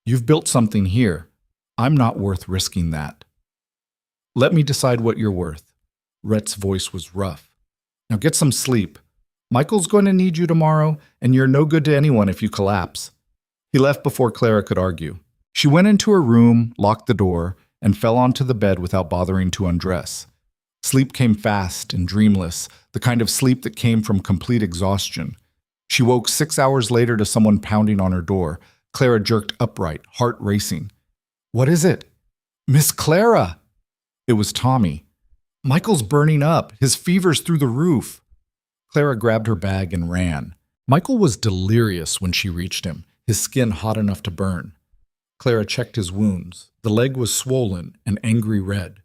You've built something here. I'm not worth risking that." "Let me decide what you're worth." Rhett's voice was rough. "Now get some sleep. Michael's going to need you tomorrow, and you're no good to anyone if you collapse." He left before Clara could argue. She went into her room, locked the door, and fell onto the bed without bothering to undress. Sleep came fast and dreamless, the kind of sleep that came from complete exhaustion. She woke 6 hours later to someone pounding on her door. Clara jerked upright, heart racing. "What is it?" "Miss Clara!" It was Tommy. "Michael's burning up. His fever's through the roof." Clara grabbed her bag and ran. Michael was delirious when she reached him, his skin hot enough to burn. Clara checked his wounds. The leg was swollen and angry red.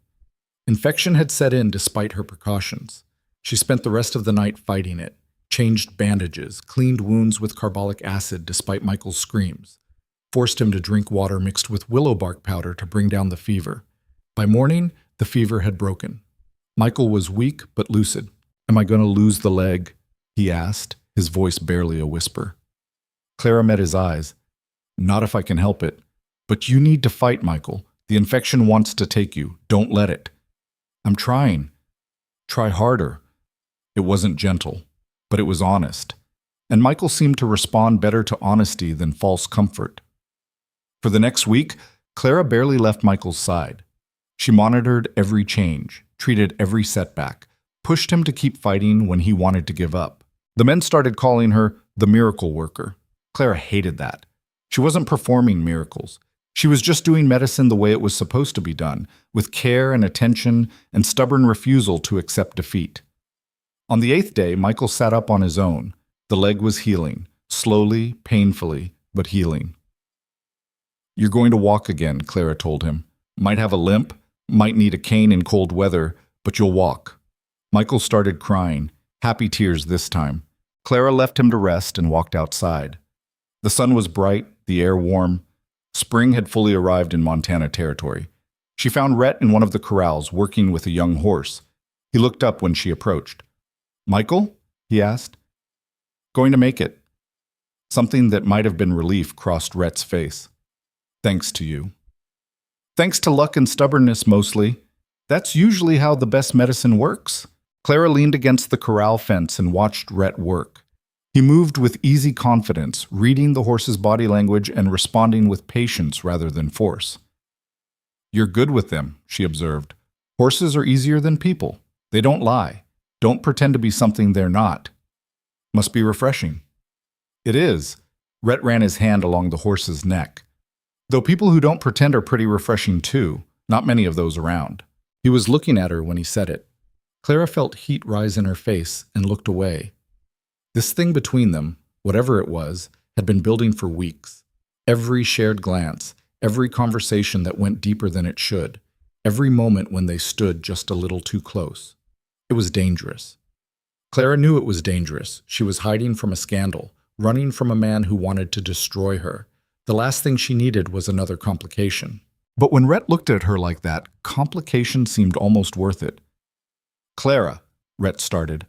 Infection had set in despite her precautions. She spent the rest of the night fighting it, changed bandages, cleaned wounds with carbolic acid despite Michael's screams, forced him to drink water mixed with willow bark powder to bring down the fever. By morning, the fever had broken. Michael was weak but lucid. "Am I going to lose the leg?" he asked, his voice barely a whisper. Clara met his eyes. "Not if I can help it. But you need to fight, Michael. The infection wants to take you. Don't let it." "I'm trying." "Try harder." It wasn't gentle, but it was honest. And Michael seemed to respond better to honesty than false comfort. For the next week, Clara barely left Michael's side. She monitored every change, treated every setback, pushed him to keep fighting when he wanted to give up. The men started calling her the miracle worker. Clara hated that. She wasn't performing miracles. She was just doing medicine the way it was supposed to be done, with care and attention and stubborn refusal to accept defeat. On the 8th day, Michael sat up on his own. The leg was healing, slowly, painfully, but healing. "You're going to walk again," Clara told him. "Might have a limp, might need a cane in cold weather, but you'll walk." Michael started crying, happy tears this time. Clara left him to rest and walked outside. The sun was bright, the air warm. Spring had fully arrived in Montana territory. She found Rhett in one of the corrals, working with a young horse. He looked up when she approached. "Michael?" he asked. "Going to make it." Something that might have been relief crossed Rhett's face. "Thanks to you." "Thanks to luck and stubbornness, mostly. That's usually how the best medicine works." Clara leaned against the corral fence and watched Rhett work. He moved with easy confidence, reading the horse's body language and responding with patience rather than force. "You're good with them," she observed. "Horses are easier than people. They don't lie. Don't pretend to be something they're not. Must be refreshing." "It is." Rhett ran his hand along the horse's neck. "Though people who don't pretend are pretty refreshing too. Not many of those around." He was looking at her when he said it. Clara felt heat rise in her face and looked away. This thing between them, whatever it was, had been building for weeks. Every shared glance, every conversation that went deeper than it should, every moment when they stood just a little too close. It was dangerous. Clara knew it was dangerous. She was hiding from a scandal, running from a man who wanted to destroy her. The last thing she needed was another complication. But when Rhett looked at her like that, complication seemed almost worth it. Clara, Rhett started.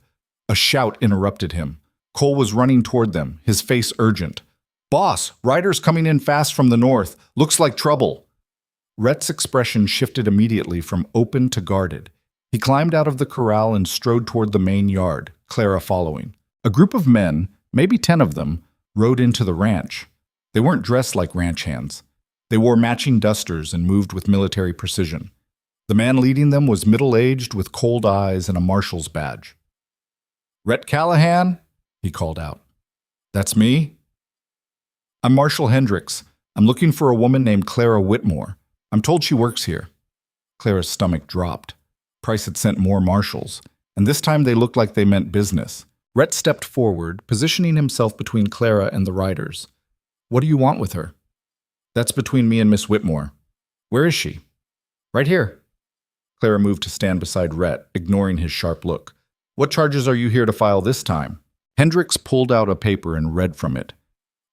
A shout interrupted him. Cole was running toward them, his face urgent. Boss, riders coming in fast from the north. Looks like trouble. Rhett's expression shifted immediately from open to guarded. He climbed out of the corral and strode toward the main yard, Clara following. A group of men, maybe 10 of them, rode into the ranch. They weren't dressed like ranch hands. They wore matching dusters and moved with military precision. The man leading them was middle-aged with cold eyes and a marshal's badge. Rhett Callahan? He called out. That's me? I'm Marshal Hendricks. I'm looking for a woman named Clara Whitmore. I'm told she works here. Clara's stomach dropped. Price had sent more marshals, and this time they looked like they meant business. Rhett stepped forward, positioning himself between Clara and the riders. What do you want with her? That's between me and Miss Whitmore. Where is she? Right here. Clara moved to stand beside Rhett, ignoring his sharp look. What charges are you here to file this time? Hendricks pulled out a paper and read from it.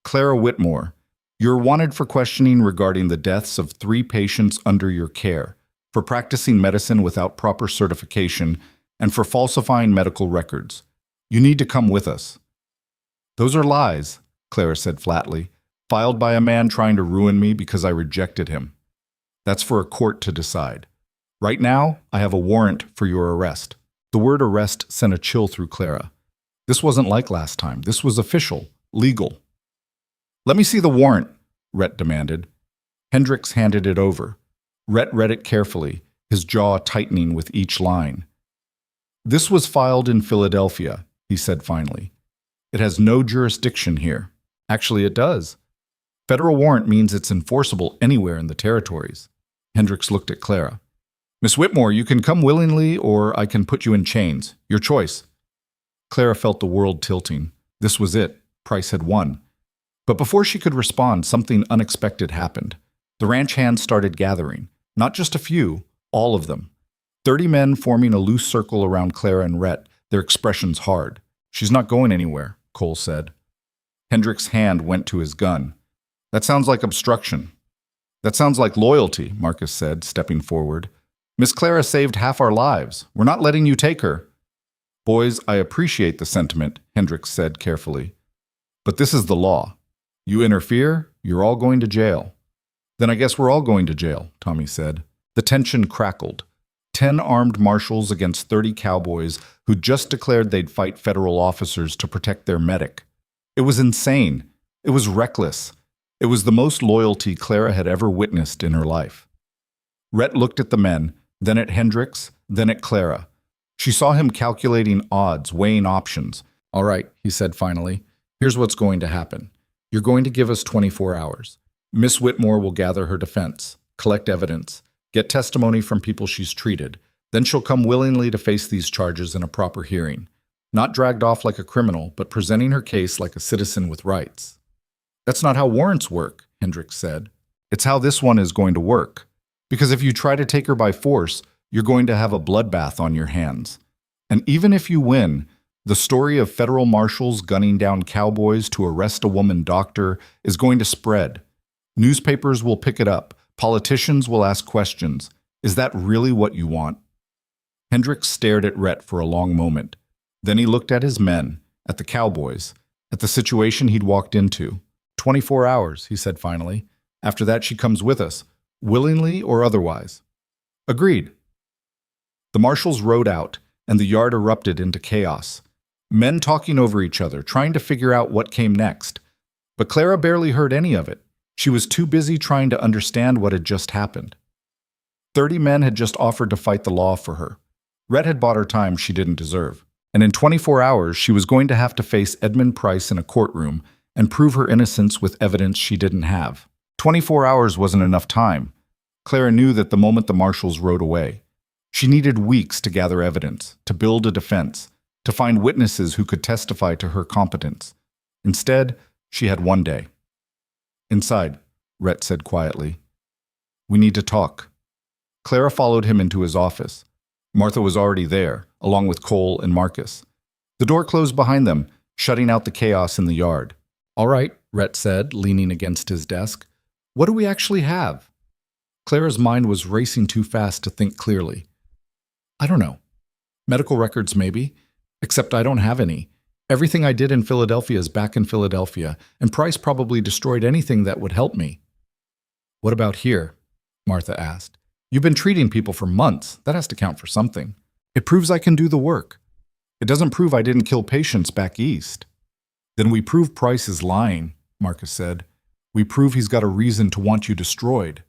Clara Whitmore, you're wanted for questioning regarding the deaths of 3 patients under your care, for practicing medicine without proper certification, and for falsifying medical records. You need to come with us. Those are lies, Clara said flatly, filed by a man trying to ruin me because I rejected him. That's for a court to decide. Right now, I have a warrant for your arrest. The word arrest sent a chill through Clara. This wasn't like last time. This was official, legal. Let me see the warrant, Rhett demanded. Hendricks handed it over. Rhett read it carefully, his jaw tightening with each line. This was filed in Philadelphia, he said finally. It has no jurisdiction here. Actually, it does. Federal warrant means it's enforceable anywhere in the territories. Hendricks looked at Clara. Miss Whitmore, you can come willingly or I can put you in chains. Your choice. Clara felt the world tilting. This was it. Price had won. But before she could respond, something unexpected happened. The ranch hands started gathering. Not just a few, all of them. 30 men forming a loose circle around Clara and Rhett, their expressions hard. She's not going anywhere, Cole said. Hendricks' hand went to his gun. That sounds like obstruction. That sounds like loyalty, Marcus said, stepping forward. Miss Clara saved half our lives. We're not letting you take her. Boys, I appreciate the sentiment, Hendricks said carefully. But this is the law. You interfere, you're all going to jail. Then I guess we're all going to jail, Tommy said. The tension crackled. 10 armed marshals against 30 cowboys who just declared they'd fight federal officers to protect their medic. It was insane. It was reckless. It was the most loyalty Clara had ever witnessed in her life. Rhett looked at the men, then at Hendricks, then at Clara. She saw him calculating odds, weighing options. All right, he said finally. Here's what's going to happen. You're going to give us 24 hours. Miss Whitmore will gather her defense, collect evidence, get testimony from people she's treated. Then she'll come willingly to face these charges in a proper hearing. Not dragged off like a criminal, but presenting her case like a citizen with rights. That's not how warrants work, Hendricks said. It's how this one is going to work. Because if you try to take her by force, you're going to have a bloodbath on your hands. And even if you win, the story of federal marshals gunning down cowboys to arrest a woman doctor is going to spread. Newspapers will pick it up. Politicians will ask questions. Is that really what you want? Hendricks stared at Rhett for a long moment. Then he looked at his men, at the cowboys, at the situation he'd walked into. 24 hours, he said finally. After that, she comes with us, willingly or otherwise. Agreed. The marshals rode out, and the yard erupted into chaos. Men talking over each other, trying to figure out what came next. But Clara barely heard any of it. She was too busy trying to understand what had just happened. 30 men had just offered to fight the law for her. Rhett had bought her time she didn't deserve. And in 24 hours, she was going to have to face Edmund Price in a courtroom and prove her innocence with evidence she didn't have. 24 hours wasn't enough time. Clara knew that the moment the marshals rode away. She needed weeks to gather evidence, to build a defense, to find witnesses who could testify to her competence. Instead, she had one day. Inside, Rhett said quietly. We need to talk. Clara followed him into his office. Martha was already there, along with Cole and Marcus. The door closed behind them, shutting out the chaos in the yard. All right, Rhett said, leaning against his desk. What do we actually have? Clara's mind was racing too fast to think clearly. I don't know. Medical records, maybe. Except I don't have any. Everything I did in Philadelphia is back in Philadelphia, and Price probably destroyed anything that would help me. What about here? Martha asked. You've been treating people for months. That has to count for something. It proves I can do the work. It doesn't prove I didn't kill patients back east. Then we prove Price is lying, Marcus said. We prove he's got a reason to want you destroyed.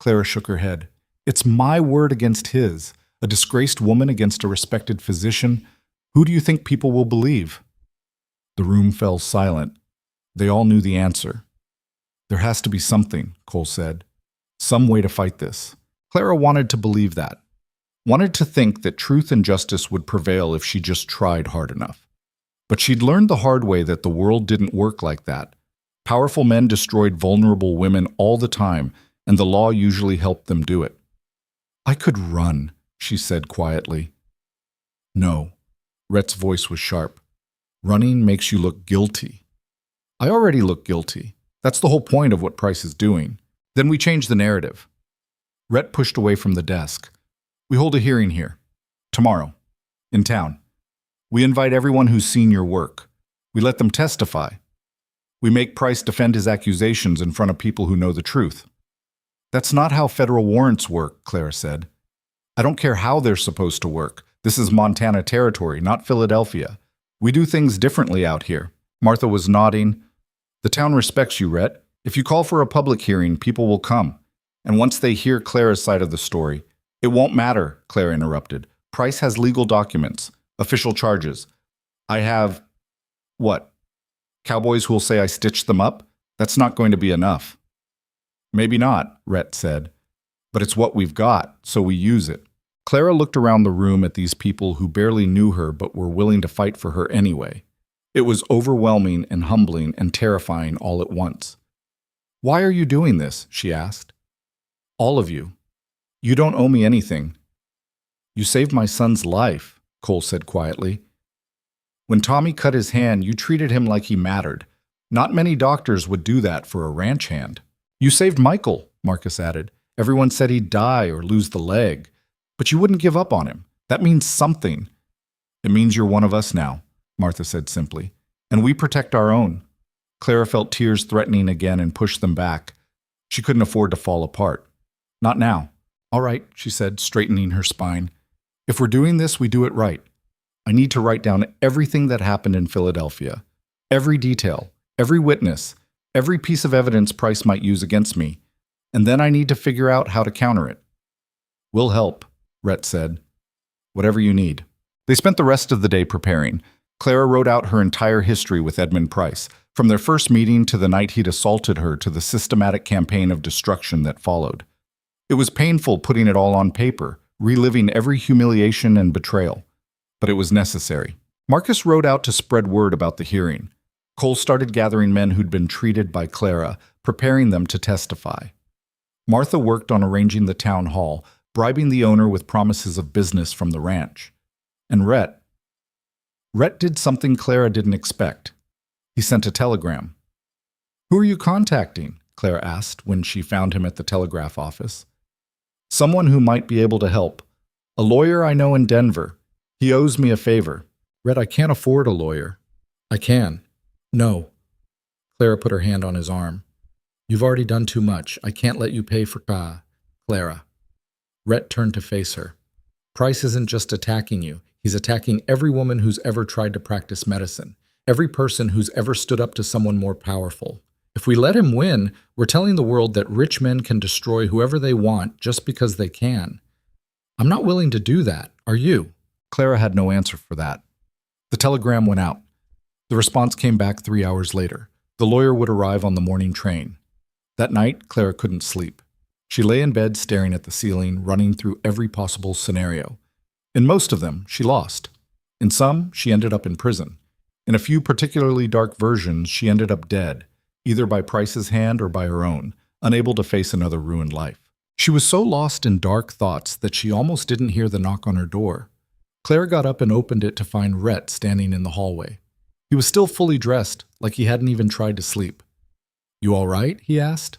Clara shook her head. It's my word against his. A disgraced woman against a respected physician. Who do you think people will believe? The room fell silent. They all knew the answer. There has to be something, Cole said. Some way to fight this. Clara wanted to believe that. Wanted to think that truth and justice would prevail if she just tried hard enough. But she'd learned the hard way that the world didn't work like that. Powerful men destroyed vulnerable women all the time, and the law usually helped them do it. I could run, she said quietly. No. Rhett's voice was sharp. Running makes you look guilty. I already look guilty. That's the whole point of what Price is doing. Then we change the narrative. Rhett pushed away from the desk. We hold a hearing here. Tomorrow. In town. We invite everyone who's seen your work. We let them testify. We make Price defend his accusations in front of people who know the truth. That's not how federal warrants work, Clara said. I don't care how they're supposed to work. This is Montana territory, not Philadelphia. We do things differently out here. Martha was nodding. The town respects you, Rhett. If you call for a public hearing, people will come. And once they hear Clara's side of the story, it won't matter, Clara interrupted. Price has legal documents, official charges. I have, what? Cowboys who'll say I stitched them up? That's not going to be enough. Maybe not, Rhett said. But it's what we've got, so we use it. Clara looked around the room at these people who barely knew her but were willing to fight for her anyway. It was overwhelming and humbling and terrifying all at once. Why are you doing this? She asked. All of you. You don't owe me anything. You saved my son's life, Cole said quietly. When Tommy cut his hand, you treated him like he mattered. Not many doctors would do that for a ranch hand. You saved Michael, Marcus added. Everyone said he'd die or lose the leg. But you wouldn't give up on him. That means something. It means you're one of us now, Martha said simply. And we protect our own. Clara felt tears threatening again and pushed them back. She couldn't afford to fall apart. Not now. All right, she said, straightening her spine. If we're doing this, we do it right. I need to write down everything that happened in Philadelphia. Every detail, every witness, every piece of evidence Price might use against me. And then I need to figure out how to counter it. We'll help, Rhett said. Whatever you need. They spent the rest of the day preparing. Clara wrote out her entire history with Edmund Price, from their first meeting to the night he'd assaulted her to the systematic campaign of destruction that followed. It was painful putting it all on paper, reliving every humiliation and betrayal. But it was necessary. Marcus rode out to spread word about the hearing. Cole started gathering men who'd been treated by Clara, preparing them to testify. Martha worked on arranging the town hall, bribing the owner with promises of business from the ranch. And Rhett did something Clara didn't expect. He sent a telegram. Who are you contacting? Clara asked when she found him at the telegraph office. Someone who might be able to help. A lawyer I know in Denver. He owes me a favor. Rhett, I can't afford a lawyer. I can. No. Clara put her hand on his arm. You've already done too much. I can't let you pay for Clara. Rhett turned to face her. Price isn't just attacking you. He's attacking every woman who's ever tried to practice medicine. Every person who's ever stood up to someone more powerful. If we let him win, we're telling the world that rich men can destroy whoever they want just because they can. I'm not willing to do that, are you? Clara had no answer for that. The telegram went out. The response came back 3 hours later. The lawyer would arrive on the morning train. That night, Clara couldn't sleep. She lay in bed staring at the ceiling, running through every possible scenario. In most of them, she lost. In some, she ended up in prison. In a few particularly dark versions, she ended up dead, either by Price's hand or by her own, unable to face another ruined life. She was so lost in dark thoughts that she almost didn't hear the knock on her door. Clara got up and opened it to find Rhett standing in the hallway. He was still fully dressed, like he hadn't even tried to sleep. You all right? He asked.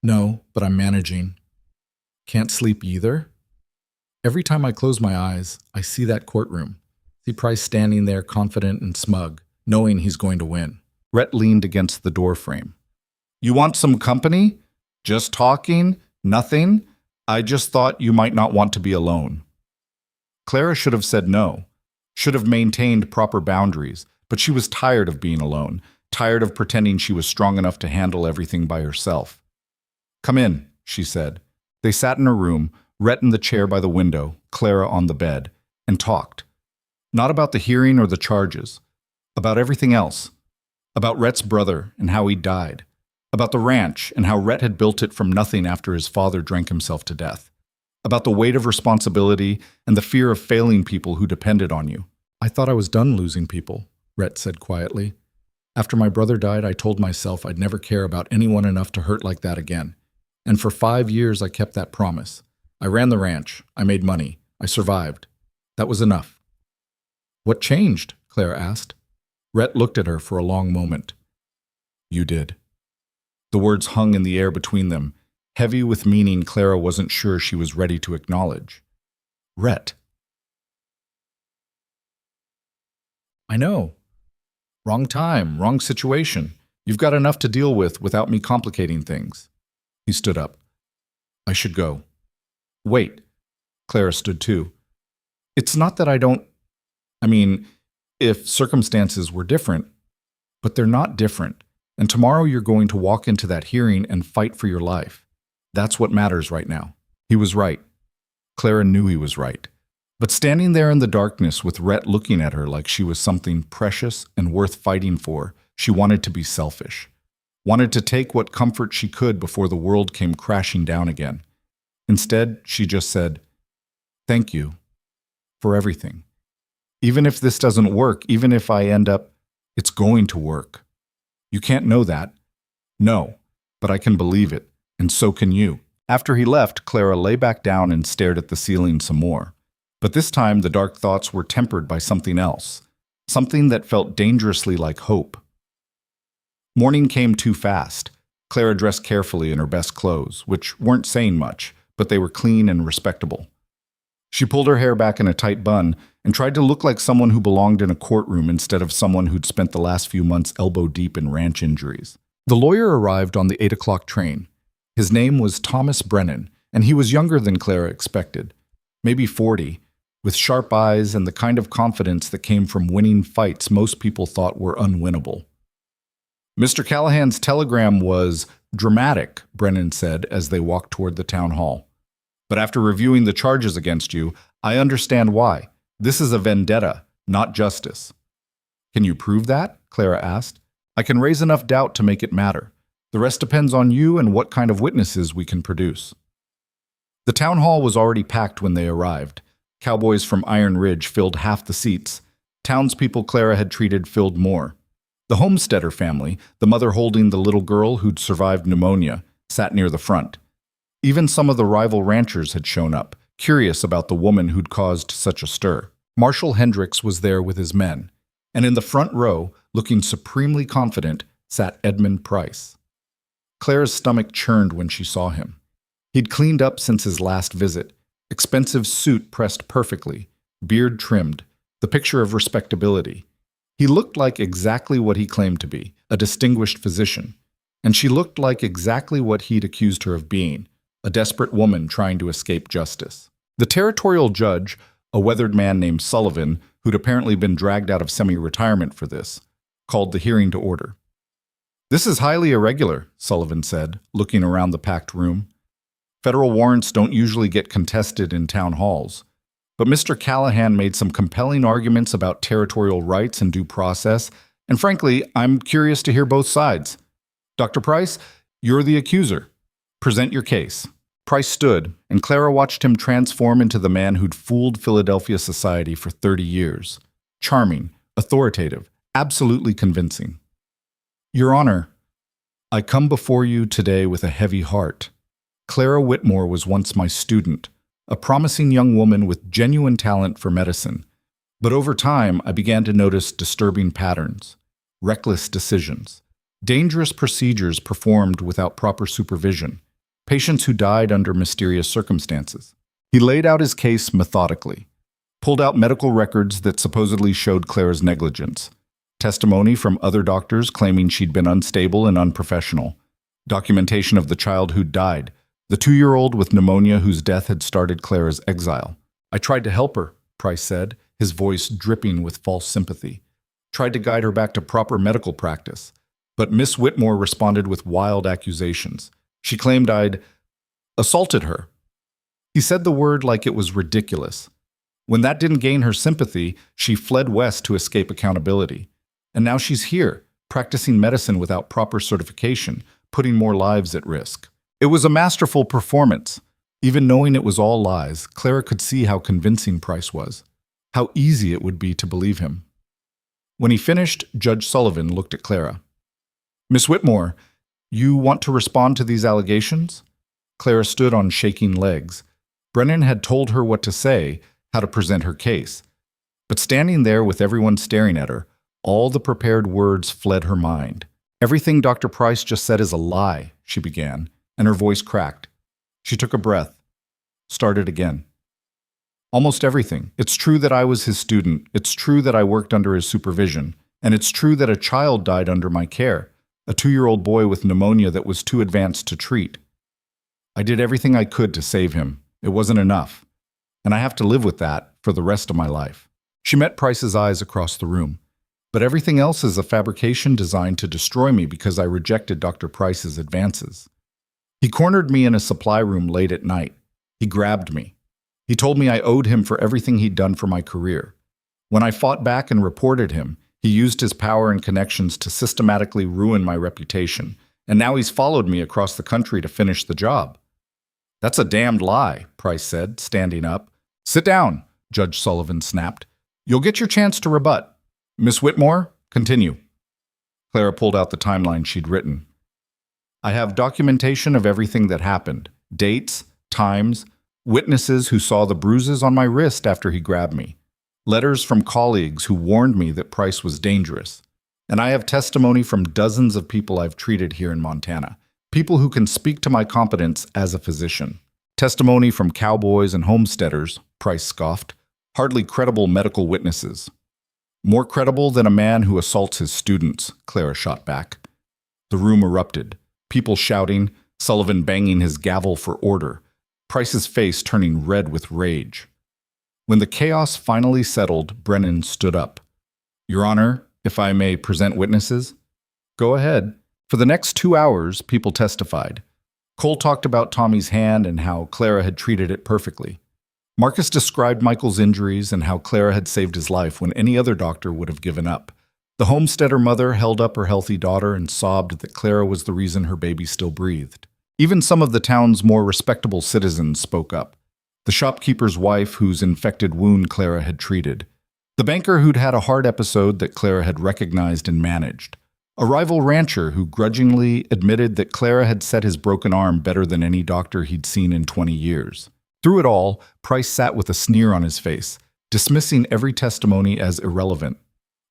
No, but I'm managing. Can't sleep either? Every time I close my eyes, I see that courtroom. See Price standing there confident and smug, knowing he's going to win. Rhett leaned against the door frame. You want some company? Just talking? Nothing? I just thought you might not want to be alone. Clara should have said no, should have maintained proper boundaries, but she was tired of being alone, tired of pretending she was strong enough to handle everything by herself. Come in, she said. They sat in her room, Rhett in the chair by the window, Clara on the bed, and talked. Not about the hearing or the charges, about everything else. About Rhett's brother and how he died. About the ranch and how Rhett had built it from nothing after his father drank himself to death. About the weight of responsibility and the fear of failing people who depended on you. I thought I was done losing people, Rhett said quietly. After my brother died, I told myself I'd never care about anyone enough to hurt like that again. And for 5 years, I kept that promise. I ran the ranch. I made money. I survived. That was enough. What changed? Clara asked. Rhett looked at her for a long moment. You did. The words hung in the air between them, heavy with meaning Clara wasn't sure she was ready to acknowledge. Rhett. I know. Wrong time, wrong situation. You've got enough to deal with without me complicating things. He stood up. I should go. Wait. Clara stood too. It's not that I don't... if circumstances were different, but they're not different. And tomorrow you're going to walk into that hearing and fight for your life. That's what matters right now. He was right. Clara knew he was right. But standing there in the darkness with Rhett looking at her like she was something precious and worth fighting for, she wanted to be selfish. Wanted to take what comfort she could before the world came crashing down again. Instead, she just said, "Thank you for everything. Even if this doesn't work, even if I end up, it's going to work. You can't know that. No, but I can believe it, and so can you." After he left, Clara lay back down and stared at the ceiling some more. But this time, the dark thoughts were tempered by something else, something that felt dangerously like hope. Morning came too fast. Clara dressed carefully in her best clothes, which weren't saying much, but they were clean and respectable. She pulled her hair back in a tight bun and tried to look like someone who belonged in a courtroom instead of someone who'd spent the last few months elbow-deep in ranch injuries. The lawyer arrived on the 8 o'clock train. His name was Thomas Brennan, and he was younger than Clara expected, maybe 40, with sharp eyes and the kind of confidence that came from winning fights most people thought were unwinnable. Mr. Callahan's telegram was dramatic, Brennan said as they walked toward the town hall. But after reviewing the charges against you, I understand why. This is a vendetta, not justice. Can you prove that? Clara asked. I can raise enough doubt to make it matter. The rest depends on you and what kind of witnesses we can produce. The town hall was already packed when they arrived. Cowboys from Iron Ridge filled half the seats. Townspeople Clara had treated filled more. The Homesteader family, the mother holding the little girl who'd survived pneumonia, sat near the front. Even some of the rival ranchers had shown up, curious about the woman who'd caused such a stir. Marshal Hendricks was there with his men, and in the front row, looking supremely confident, sat Edmund Price. Clara's stomach churned when she saw him. He'd cleaned up since his last visit, expensive suit pressed perfectly, beard trimmed, the picture of respectability. He looked like exactly what he claimed to be, a distinguished physician, and she looked like exactly what he'd accused her of being, a desperate woman trying to escape justice. The territorial judge, a weathered man named Sullivan, who'd apparently been dragged out of semi-retirement for this, called the hearing to order. This is highly irregular, Sullivan said, looking around the packed room. Federal warrants don't usually get contested in town halls, but Mr. Callahan made some compelling arguments about territorial rights and due process, and frankly, I'm curious to hear both sides. Dr. Price, you're the accuser. Present your case. Price stood, and Clara watched him transform into the man who'd fooled Philadelphia society for 30 years. Charming, authoritative, absolutely convincing. Your Honor, I come before you today with a heavy heart. Clara Whitmore was once my student, a promising young woman with genuine talent for medicine. But over time, I began to notice disturbing patterns, reckless decisions, dangerous procedures performed without proper supervision, patients who died under mysterious circumstances. He laid out his case methodically, pulled out medical records that supposedly showed Clara's negligence, testimony from other doctors claiming she'd been unstable and unprofessional, documentation of the child who'd died, the 2-year-old with pneumonia whose death had started Clara's exile. "I tried to help her," Price said, his voice dripping with false sympathy. "Tried to guide her back to proper medical practice. But Miss Whitmore responded with wild accusations. She claimed I'd assaulted her." He said the word like it was ridiculous. When that didn't gain her sympathy, she fled west to escape accountability. And now she's here, practicing medicine without proper certification, putting more lives at risk. It was a masterful performance. Even knowing it was all lies, Clara could see how convincing Price was, how easy it would be to believe him. When he finished, Judge Sullivan looked at Clara. "Miss Whitmore, you want to respond to these allegations?" Clara stood on shaking legs. Brennan had told her what to say, how to present her case. But standing there with everyone staring at her, all the prepared words fled her mind. "Everything Dr. Price just said is a lie," she began, and her voice cracked. She took a breath, started again. "Almost everything. It's true that I was his student. It's true that I worked under his supervision. And it's true that a child died under my care, a 2-year-old boy with pneumonia that was too advanced to treat. I did everything I could to save him. It wasn't enough. And I have to live with that for the rest of my life." She met Price's eyes across the room. "But everything else is a fabrication designed to destroy me because I rejected Dr. Price's advances. He cornered me in a supply room late at night. He grabbed me. He told me I owed him for everything he'd done for my career. When I fought back and reported him, he used his power and connections to systematically ruin my reputation, and now he's followed me across the country to finish the job." "That's a damned lie," Price said, standing up. "Sit down," Judge Sullivan snapped. "You'll get your chance to rebut. Miss Whitmore, continue." Clara pulled out the timeline she'd written. "I have documentation of everything that happened, dates, times, witnesses who saw the bruises on my wrist after he grabbed me, letters from colleagues who warned me that Price was dangerous. And I have testimony from dozens of people I've treated here in Montana, people who can speak to my competence as a physician. Testimony from cowboys and homesteaders," Price scoffed. "Hardly credible medical witnesses." "More credible than a man who assaults his students," Clara shot back. The room erupted, people shouting, Sullivan banging his gavel for order, Price's face turning red with rage. When the chaos finally settled, Brennan stood up. "Your Honor, if I may present witnesses?" "Go ahead." For the next 2 hours, people testified. Cole talked about Tommy's hand and how Clara had treated it perfectly. Marcus described Michael's injuries and how Clara had saved his life when any other doctor would have given up. The homesteader mother held up her healthy daughter and sobbed that Clara was the reason her baby still breathed. Even some of the town's more respectable citizens spoke up. The shopkeeper's wife whose infected wound Clara had treated. The banker who'd had a heart episode that Clara had recognized and managed. A rival rancher who grudgingly admitted that Clara had set his broken arm better than any doctor he'd seen in 20 years. Through it all, Price sat with a sneer on his face, dismissing every testimony as irrelevant.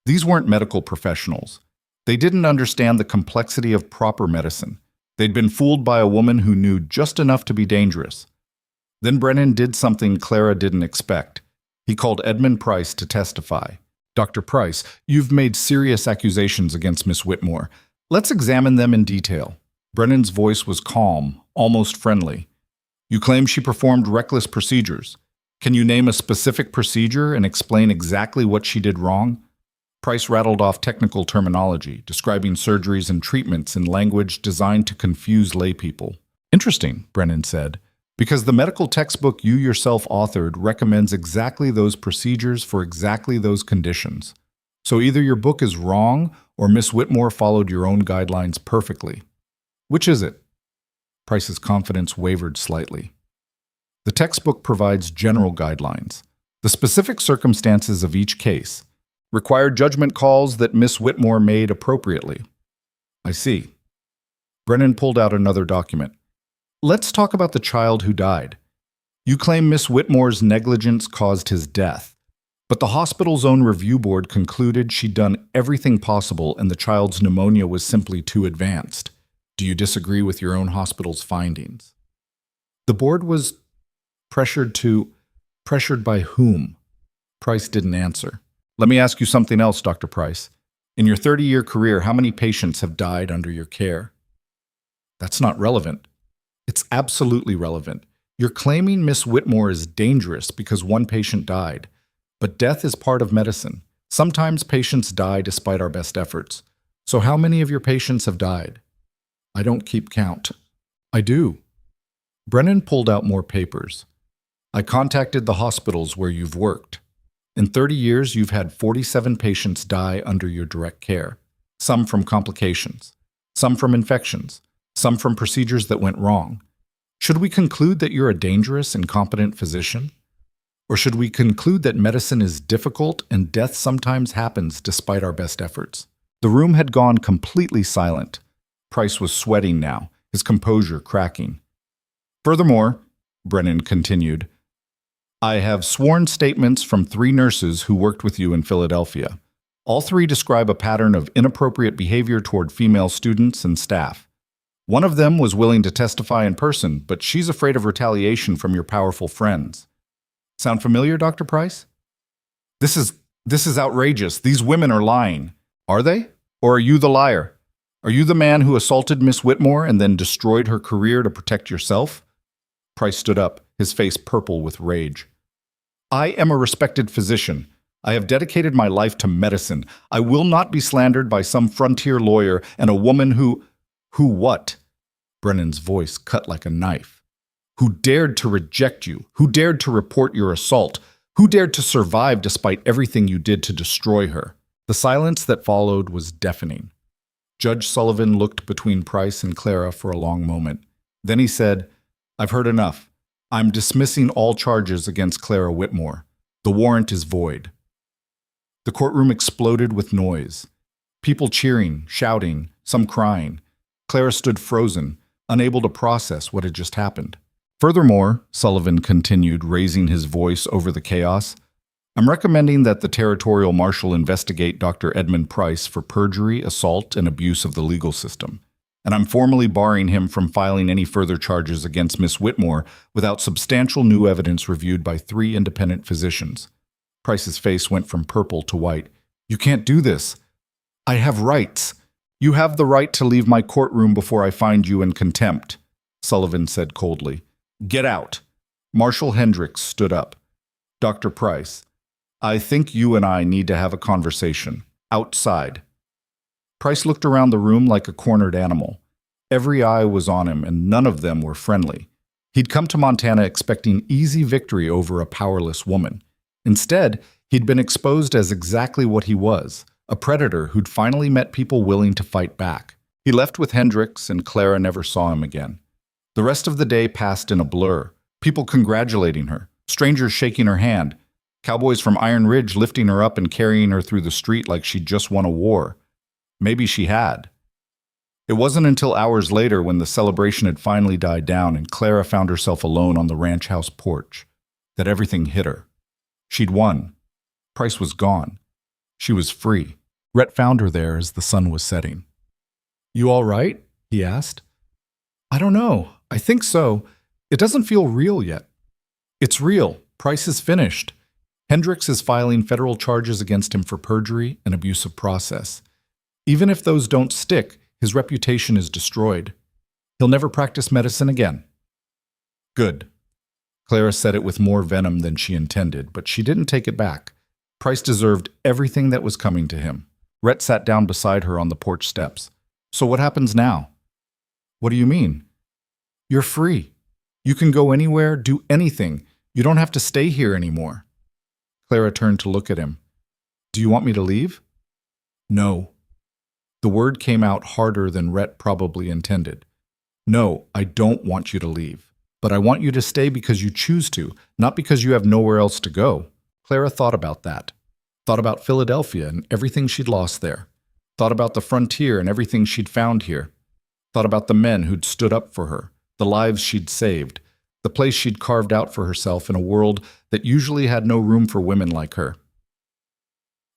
These weren't medical professionals. They didn't understand the complexity of proper medicine. They'd been fooled by a woman who knew just enough to be dangerous. Then Brennan did something Clara didn't expect. He called Edmund Price to testify. "Dr. Price, you've made serious accusations against Miss Whitmore. Let's examine them in detail." Brennan's voice was calm, almost friendly. "You claim she performed reckless procedures. Can you name a specific procedure and explain exactly what she did wrong?" Price rattled off technical terminology, describing surgeries and treatments in language designed to confuse laypeople. "Interesting," Brennan said, "because the medical textbook you yourself authored recommends exactly those procedures for exactly those conditions. So either your book is wrong or Miss Whitmore followed your own guidelines perfectly. Which is it?" Price's confidence wavered slightly. "The textbook provides general guidelines. The specific circumstances of each case required judgment calls that Miss Whitmore made appropriately." "I see." Brennan pulled out another document. "Let's talk about the child who died. You claim Miss Whitmore's negligence caused his death, but the hospital's own review board concluded she'd done everything possible and the child's pneumonia was simply too advanced. Do you disagree with your own hospital's findings?" "The board was Pressured to... Pressured by whom? Price didn't answer. Let me ask you something else, Dr. Price. In your 30-year career, how many patients have died under your care? That's not relevant. It's absolutely relevant. You're claiming Miss Whitmore is dangerous because one patient died. But death is part of medicine. Sometimes patients die despite our best efforts. So how many of your patients have died? I don't keep count. I do. Brennan pulled out more papers. I contacted the hospitals where you've worked. In 30 years, you've had 47 patients die under your direct care. Some from complications, some from infections, some from procedures that went wrong. Should we conclude that you're a dangerous, incompetent physician? Or should we conclude that medicine is difficult and death sometimes happens despite our best efforts? The room had gone completely silent. Price was sweating now, his composure cracking. Furthermore, Brennan continued, I have sworn statements from 3 nurses who worked with you in Philadelphia. All 3 describe a pattern of inappropriate behavior toward female students and staff. One of them was willing to testify in person, but she's afraid of retaliation from your powerful friends. Sound familiar, Dr. Price? This is outrageous. These women are lying. Are they? Or are you the liar? Are you the man who assaulted Miss Whitmore and then destroyed her career to protect yourself? Price stood up, his face purple with rage. I am a respected physician. I have dedicated my life to medicine. I will not be slandered by some frontier lawyer and a woman who what? Brennan's voice cut like a knife. Who dared to reject you? Who dared to report your assault? Who dared to survive despite everything you did to destroy her? The silence that followed was deafening. Judge Sullivan looked between Price and Clara for a long moment. Then he said, I've heard enough. I'm dismissing all charges against Clara Whitmore. The warrant is void. The courtroom exploded with noise. People cheering, shouting, some crying. Clara stood frozen, unable to process what had just happened. Furthermore, Sullivan continued, raising his voice over the chaos, I'm recommending that the Territorial Marshal investigate Dr. Edmund Price for perjury, assault, and abuse of the legal system. And I'm formally barring him from filing any further charges against Miss Whitmore without substantial new evidence reviewed by 3 independent physicians. Price's face went from purple to white. You can't do this. I have rights. You have the right to leave my courtroom before I find you in contempt, Sullivan said coldly. Get out. Marshal Hendricks stood up. Dr. Price, I think you and I need to have a conversation. Outside. Price looked around the room like a cornered animal. Every eye was on him, and none of them were friendly. He'd come to Montana expecting easy victory over a powerless woman. Instead, he'd been exposed as exactly what he was, a predator who'd finally met people willing to fight back. He left with Hendricks, and Clara never saw him again. The rest of the day passed in a blur, people congratulating her, strangers shaking her hand, cowboys from Iron Ridge lifting her up and carrying her through the street like she'd just won a war. Maybe she had. It wasn't until hours later, when the celebration had finally died down and Clara found herself alone on the ranch house porch, that everything hit her. She'd won. Price was gone. She was free. Rhett found her there as the sun was setting. You all right? He asked. I don't know. I think so. It doesn't feel real yet. It's real. Price is finished. Hendricks is filing federal charges against him for perjury and abuse of process. Even if those don't stick, his reputation is destroyed. He'll never practice medicine again. Good. Clara said it with more venom than she intended, but she didn't take it back. Price deserved everything that was coming to him. Rhett sat down beside her on the porch steps. So what happens now? What do you mean? You're free. You can go anywhere, do anything. You don't have to stay here anymore. Clara turned to look at him. Do you want me to leave? No. The word came out harder than Rhett probably intended. No, I don't want you to leave. But I want you to stay because you choose to, not because you have nowhere else to go. Clara thought about that. Thought about Philadelphia and everything she'd lost there. Thought about the frontier and everything she'd found here. Thought about the men who'd stood up for her, the lives she'd saved, the place she'd carved out for herself in a world that usually had no room for women like her.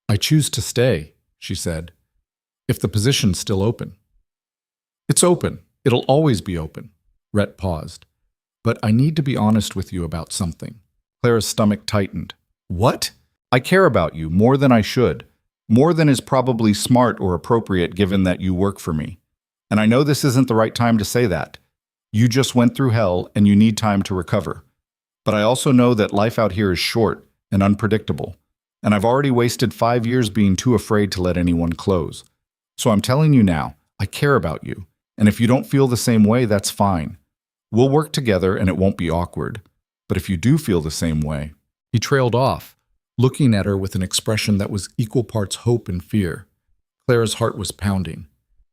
I choose to stay, she said. If the position's still open. It's open. It'll always be open. Rhett paused. but I need to be honest with you about something." Clara's stomach tightened. "What?" "I care about you more than I should. More than is probably smart or appropriate given that you work for me. And I know this isn't the right time to say that. You just went through hell and you need time to recover. But I also know that life out here is short and unpredictable. And I've already wasted 5 years being too afraid to let anyone close. So I'm telling you now, I care about you. And if you don't feel the same way, that's fine. We'll work together and it won't be awkward. But if you do feel the same way..." He trailed off, looking at her with an expression that was equal parts hope and fear. Clara's heart was pounding.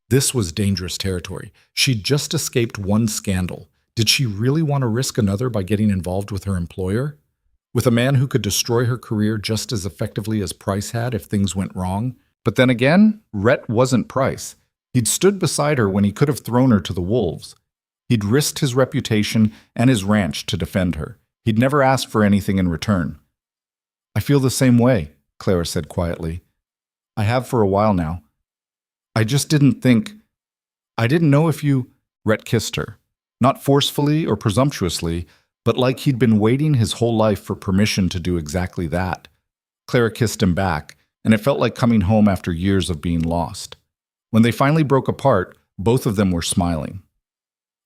This was dangerous territory. She'd just escaped one scandal. Did she really want to risk another by getting involved with her employer? With a man who could destroy her career just as effectively as Price had if things went wrong? But then again, Rhett wasn't Price. He'd stood beside her when he could have thrown her to the wolves. He'd risked his reputation and his ranch to defend her. He'd never asked for anything in return. "I feel the same way," Clara said quietly. "I have for a while now. I just didn't think... I didn't know if you..." Rhett kissed her. Not forcefully or presumptuously, but like he'd been waiting his whole life for permission to do exactly that. Clara kissed him back, and it felt like coming home after years of being lost. When they finally broke apart, both of them were smiling.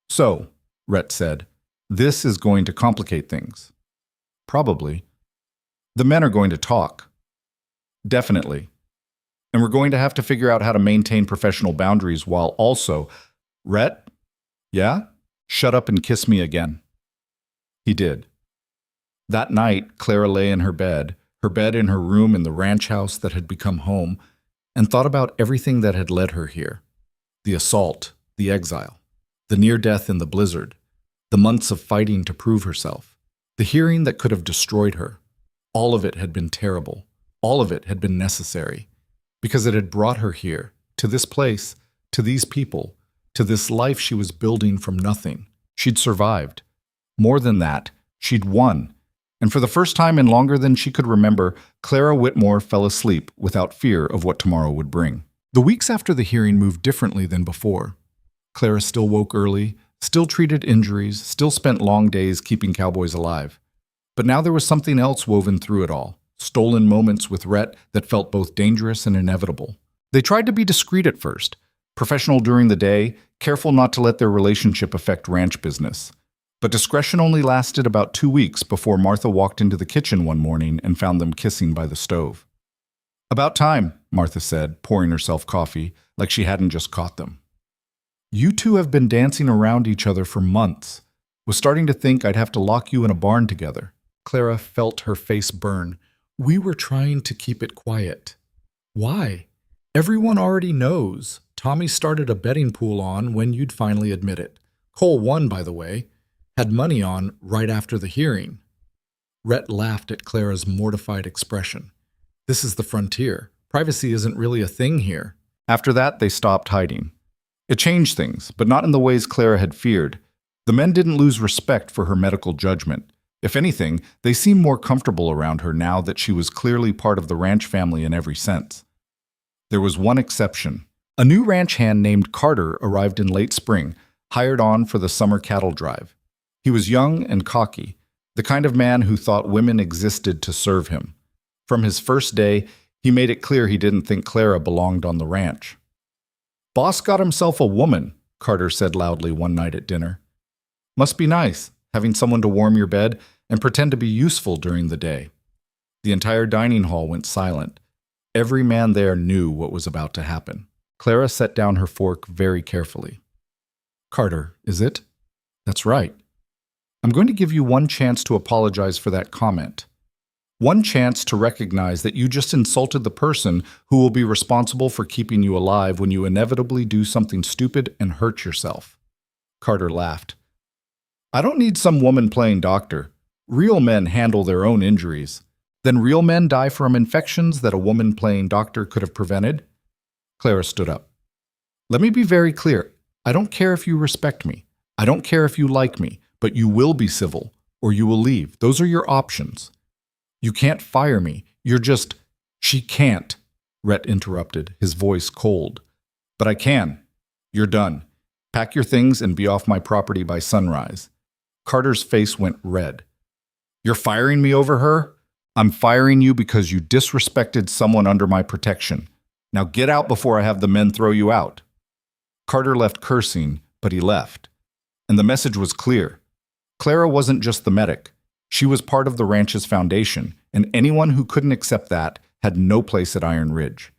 "So," Rhett said, "this is going to complicate things." "Probably. The men are going to talk." "Definitely. And we're going to have to figure out how to maintain professional boundaries while also..." "Rhett? Yeah? Shut up and kiss me again." He did. That night, Clara lay in her bed in her room in the ranch house that had become home, and thought about everything that had led her here. The assault, the exile, the near death in the blizzard, the months of fighting to prove herself, the hearing that could have destroyed her. All of it had been terrible. All of it had been necessary. Because it had brought her here, to this place, to these people, to this life she was building from nothing. She'd survived. More than that, she'd won. And for the first time in longer than she could remember, Clara Whitmore fell asleep without fear of what tomorrow would bring. The weeks after the hearing moved differently than before. Clara still woke early, still treated injuries, still spent long days keeping cowboys alive. But now there was something else woven through it all. Stolen moments with Rhett that felt both dangerous and inevitable. They tried to be discreet at first, professional during the day, careful not to let their relationship affect ranch business. But discretion only lasted about 2 weeks before Martha walked into the kitchen one morning and found them kissing by the stove. "About time," Martha said, pouring herself coffee, like she hadn't just caught them. "You two have been dancing around each other for months. Was starting to think I'd have to lock you in a barn together." Clara felt her face burn. "We were trying to keep it quiet." "Why? Everyone already knows. Tommy started a betting pool on when you'd finally admit it. Cole won, by the way. Had money on right after the hearing." Rhett laughed at Clara's mortified expression. "This is the frontier. Privacy isn't really a thing here." After that, they stopped hiding. It changed things, but not in the ways Clara had feared. The men didn't lose respect for her medical judgment. If anything, they seemed more comfortable around her now that she was clearly part of the ranch family in every sense. There was one exception. A new ranch hand named Carter arrived in late spring, hired on for the summer cattle drive. He was young and cocky, the kind of man who thought women existed to serve him. From his first day, he made it clear he didn't think Clara belonged on the ranch. "Boss got himself a woman," Carter said loudly one night at dinner. "Must be nice, having someone to warm your bed and pretend to be useful during the day." The entire dining hall went silent. Every man there knew what was about to happen. Clara set down her fork very carefully. "Carter, is it?" "That's right. I'm going to give you one chance to apologize for that comment. One chance to recognize that you just insulted the person who will be responsible for keeping you alive when you inevitably do something stupid and hurt yourself." Carter laughed. "I don't need some woman playing doctor. Real men handle their own injuries. Then real men die from infections that a woman playing doctor could have prevented?" Clara stood up. "Let me be very clear. I don't care if you respect me. I don't care if you like me, but you will be civil, or you will leave. Those are your options. You can't fire me. You're just..." "She can't," Rhett interrupted, his voice cold. "But I can. You're done. Pack your things and be off my property by sunrise. Carter's face went red. You're firing me over her? I'm firing you because you disrespected someone under my protection. Now get out before I have the men throw you out. Carter left cursing, but he left. And the message was clear. Clara wasn't just the medic. She was part of the ranch's foundation, and anyone who couldn't accept that had no place at Iron Ridge.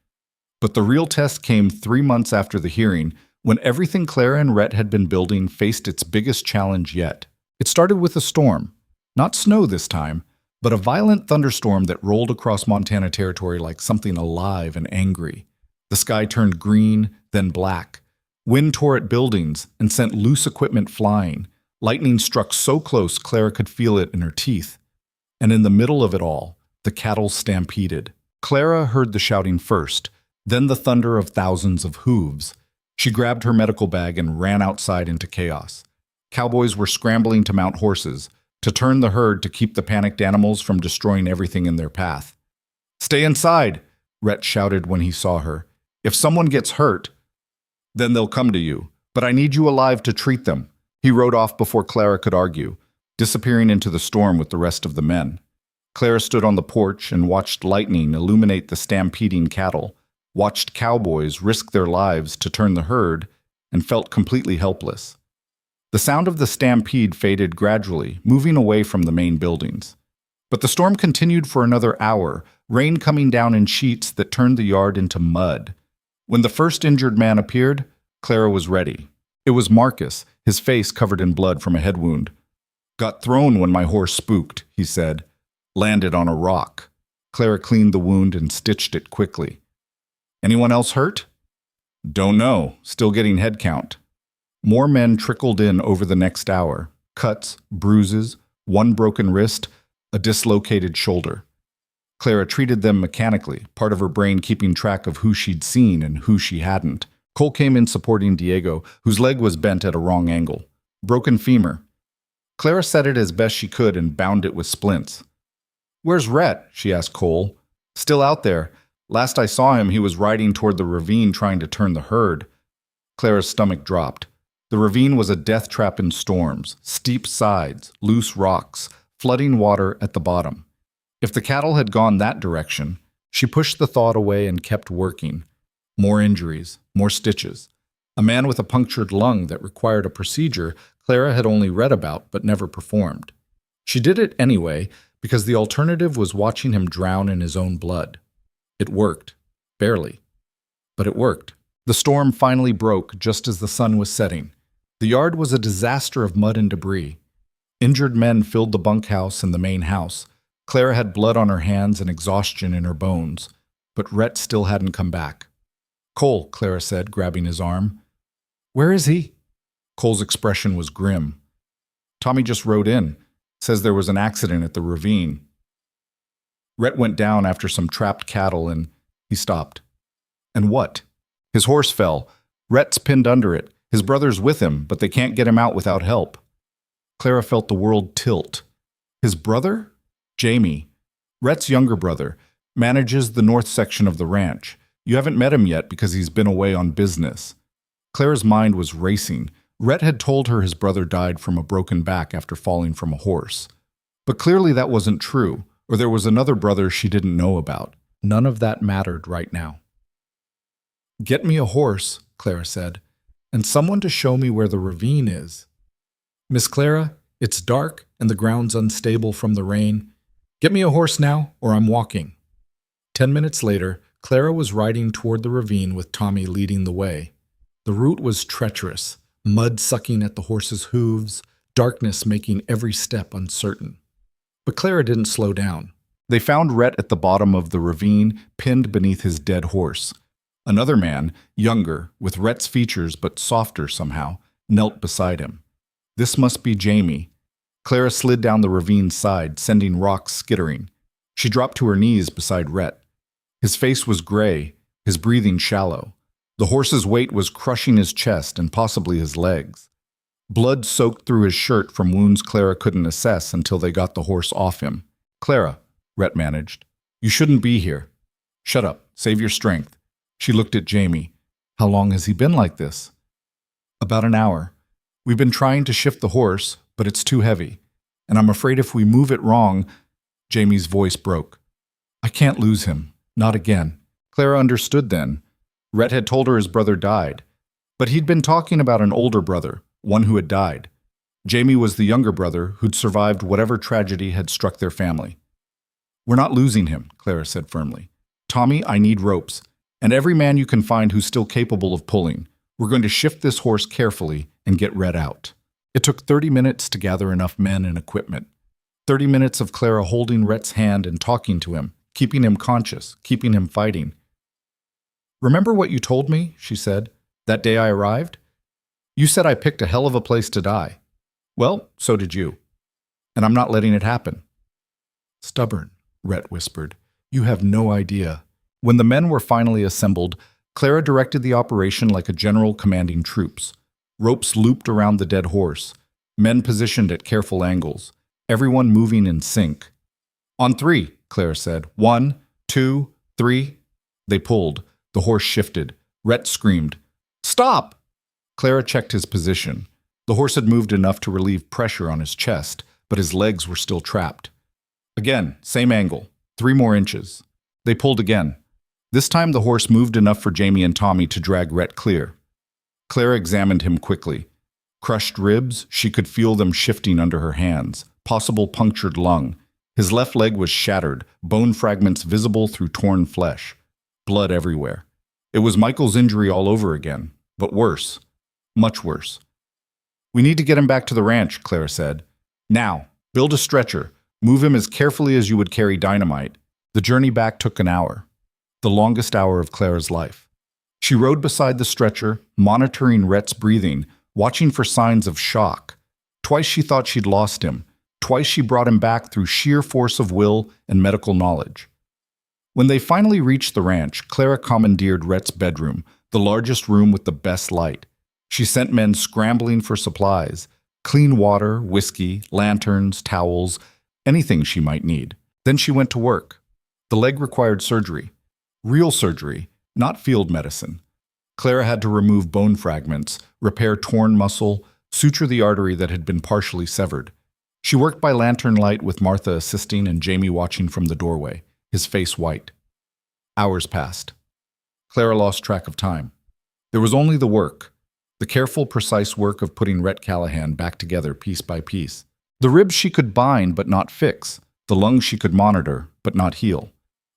But the real test came 3 months after the hearing, when everything Clara and Rhett had been building faced its biggest challenge yet. It started with a storm. Not snow this time, but a violent thunderstorm that rolled across Montana territory like something alive and angry. The sky turned green, then black. Wind tore at buildings and sent loose equipment flying. Lightning struck so close Clara could feel it in her teeth. And in the middle of it all, the cattle stampeded. Clara heard the shouting first, then the thunder of thousands of hooves. She grabbed her medical bag and ran outside into chaos. Cowboys were scrambling to mount horses, to turn the herd to keep the panicked animals from destroying everything in their path. Stay inside, Rhett shouted when he saw her. If someone gets hurt, then they'll come to you. But I need you alive to treat them. He rode off before Clara could argue, disappearing into the storm with the rest of the men. Clara stood on the porch and watched lightning illuminate the stampeding cattle, watched cowboys risk their lives to turn the herd, and felt completely helpless. The sound of the stampede faded gradually, moving away from the main buildings. But the storm continued for another hour, rain coming down in sheets that turned the yard into mud. When the first injured man appeared, Clara was ready. It was Marcus, his face covered in blood from a head wound. Got thrown when my horse spooked, he said. Landed on a rock. Clara cleaned the wound and stitched it quickly. Anyone else hurt? Don't know. Still getting head count. More men trickled in over the next hour. Cuts, bruises, one broken wrist, a dislocated shoulder. Clara treated them mechanically, part of her brain keeping track of who she'd seen and who she hadn't. Cole came in supporting Diego, whose leg was bent at a wrong angle. Broken femur. Clara set it as best she could and bound it with splints. Where's Rhett? She asked Cole. Still out there. Last I saw him, he was riding toward the ravine trying to turn the herd. Clara's stomach dropped. The ravine was a death trap in storms, steep sides, loose rocks, flooding water at the bottom. If the cattle had gone that direction, she pushed the thought away and kept working. More injuries, more stitches. A man with a punctured lung that required a procedure Clara had only read about but never performed. She did it anyway because the alternative was watching him drown in his own blood. It worked. Barely. But it worked. The storm finally broke just as the sun was setting. The yard was a disaster of mud and debris. Injured men filled the bunkhouse and the main house. Clara had blood on her hands and exhaustion in her bones, but Rhett still hadn't come back. Cole, Clara said, grabbing his arm. Where is he? Cole's expression was grim. Tommy just rode in. Says there was an accident at the ravine. Rhett went down after some trapped cattle and he stopped. And what? His horse fell. Rhett's pinned under it. His brother's with him, but they can't get him out without help. Clara felt the world tilt. His brother? Jamie. Rhett's younger brother. Manages the north section of the ranch. You haven't met him yet because he's been away on business. Clara's mind was racing. Rhett had told her his brother died from a broken back after falling from a horse. But clearly that wasn't true, or there was another brother she didn't know about. None of that mattered right now. Get me a horse, Clara said, and someone to show me where the ravine is. Miss Clara, it's dark and the ground's unstable from the rain. Get me a horse now, or I'm walking. 10 minutes later, Clara was riding toward the ravine with Tommy leading the way. The route was treacherous, mud sucking at the horse's hooves, darkness making every step uncertain. But Clara didn't slow down. They found Rhett at the bottom of the ravine, pinned beneath his dead horse. Another man, younger, with Rhett's features but softer somehow, knelt beside him. This must be Jamie. Clara slid down the ravine's side, sending rocks skittering. She dropped to her knees beside Rhett. His face was gray, his breathing shallow. The horse's weight was crushing his chest and possibly his legs. Blood soaked through his shirt from wounds Clara couldn't assess until they got the horse off him. Clara, Rhett managed, you shouldn't be here. Shut up, save your strength. She looked at Jamie. How long has he been like this? About an hour. We've been trying to shift the horse, but it's too heavy. And I'm afraid if we move it wrong, Jamie's voice broke. I can't lose him. Not again. Clara understood then. Rhett had told her his brother died. But he'd been talking about an older brother, one who had died. Jamie was the younger brother who'd survived whatever tragedy had struck their family. We're not losing him, Clara said firmly. Tommy, I need ropes. And every man you can find who's still capable of pulling. We're going to shift this horse carefully and get Rhett out. It took 30 minutes to gather enough men and equipment. 30 minutes of Clara holding Rhett's hand and talking to him, keeping him conscious, keeping him fighting. Remember what you told me, she said, that day I arrived? You said I picked a hell of a place to die. Well, so did you. And I'm not letting it happen. Stubborn, Rhett whispered. You have no idea. When the men were finally assembled, Clara directed the operation like a general commanding troops. Ropes looped around the dead horse, men positioned at careful angles, everyone moving in sync. On 3, Clara said. 1, 2, 3. They pulled. The horse shifted. Rhett screamed. Stop! Clara checked his position. The horse had moved enough to relieve pressure on his chest, but his legs were still trapped. Again, same angle. 3 more inches. They pulled again. This time the horse moved enough for Jamie and Tommy to drag Rhett clear. Clara examined him quickly. Crushed ribs, she could feel them shifting under her hands. Possible punctured lung. His left leg was shattered, bone fragments visible through torn flesh. Blood everywhere. It was Michael's injury all over again, but worse. Much worse. We need to get him back to the ranch, Clara said. Now, build a stretcher. Move him as carefully as you would carry dynamite. The journey back took an hour. The longest hour of Clara's life. She rode beside the stretcher, monitoring Rhett's breathing, watching for signs of shock. Twice she thought she'd lost him. Twice she brought him back through sheer force of will and medical knowledge. When they finally reached the ranch, Clara commandeered Rhett's bedroom, the largest room with the best light. She sent men scrambling for supplies, clean water, whiskey, lanterns, towels, anything she might need. Then she went to work. The leg required surgery. Real surgery, not field medicine. Clara had to remove bone fragments, repair torn muscle, suture the artery that had been partially severed. She worked by lantern light with Martha assisting and Jamie watching from the doorway, his face white. Hours passed. Clara lost track of time. There was only the work, the careful, precise work of putting Rhett Callahan back together piece by piece. The ribs she could bind but not fix, the lungs she could monitor but not heal.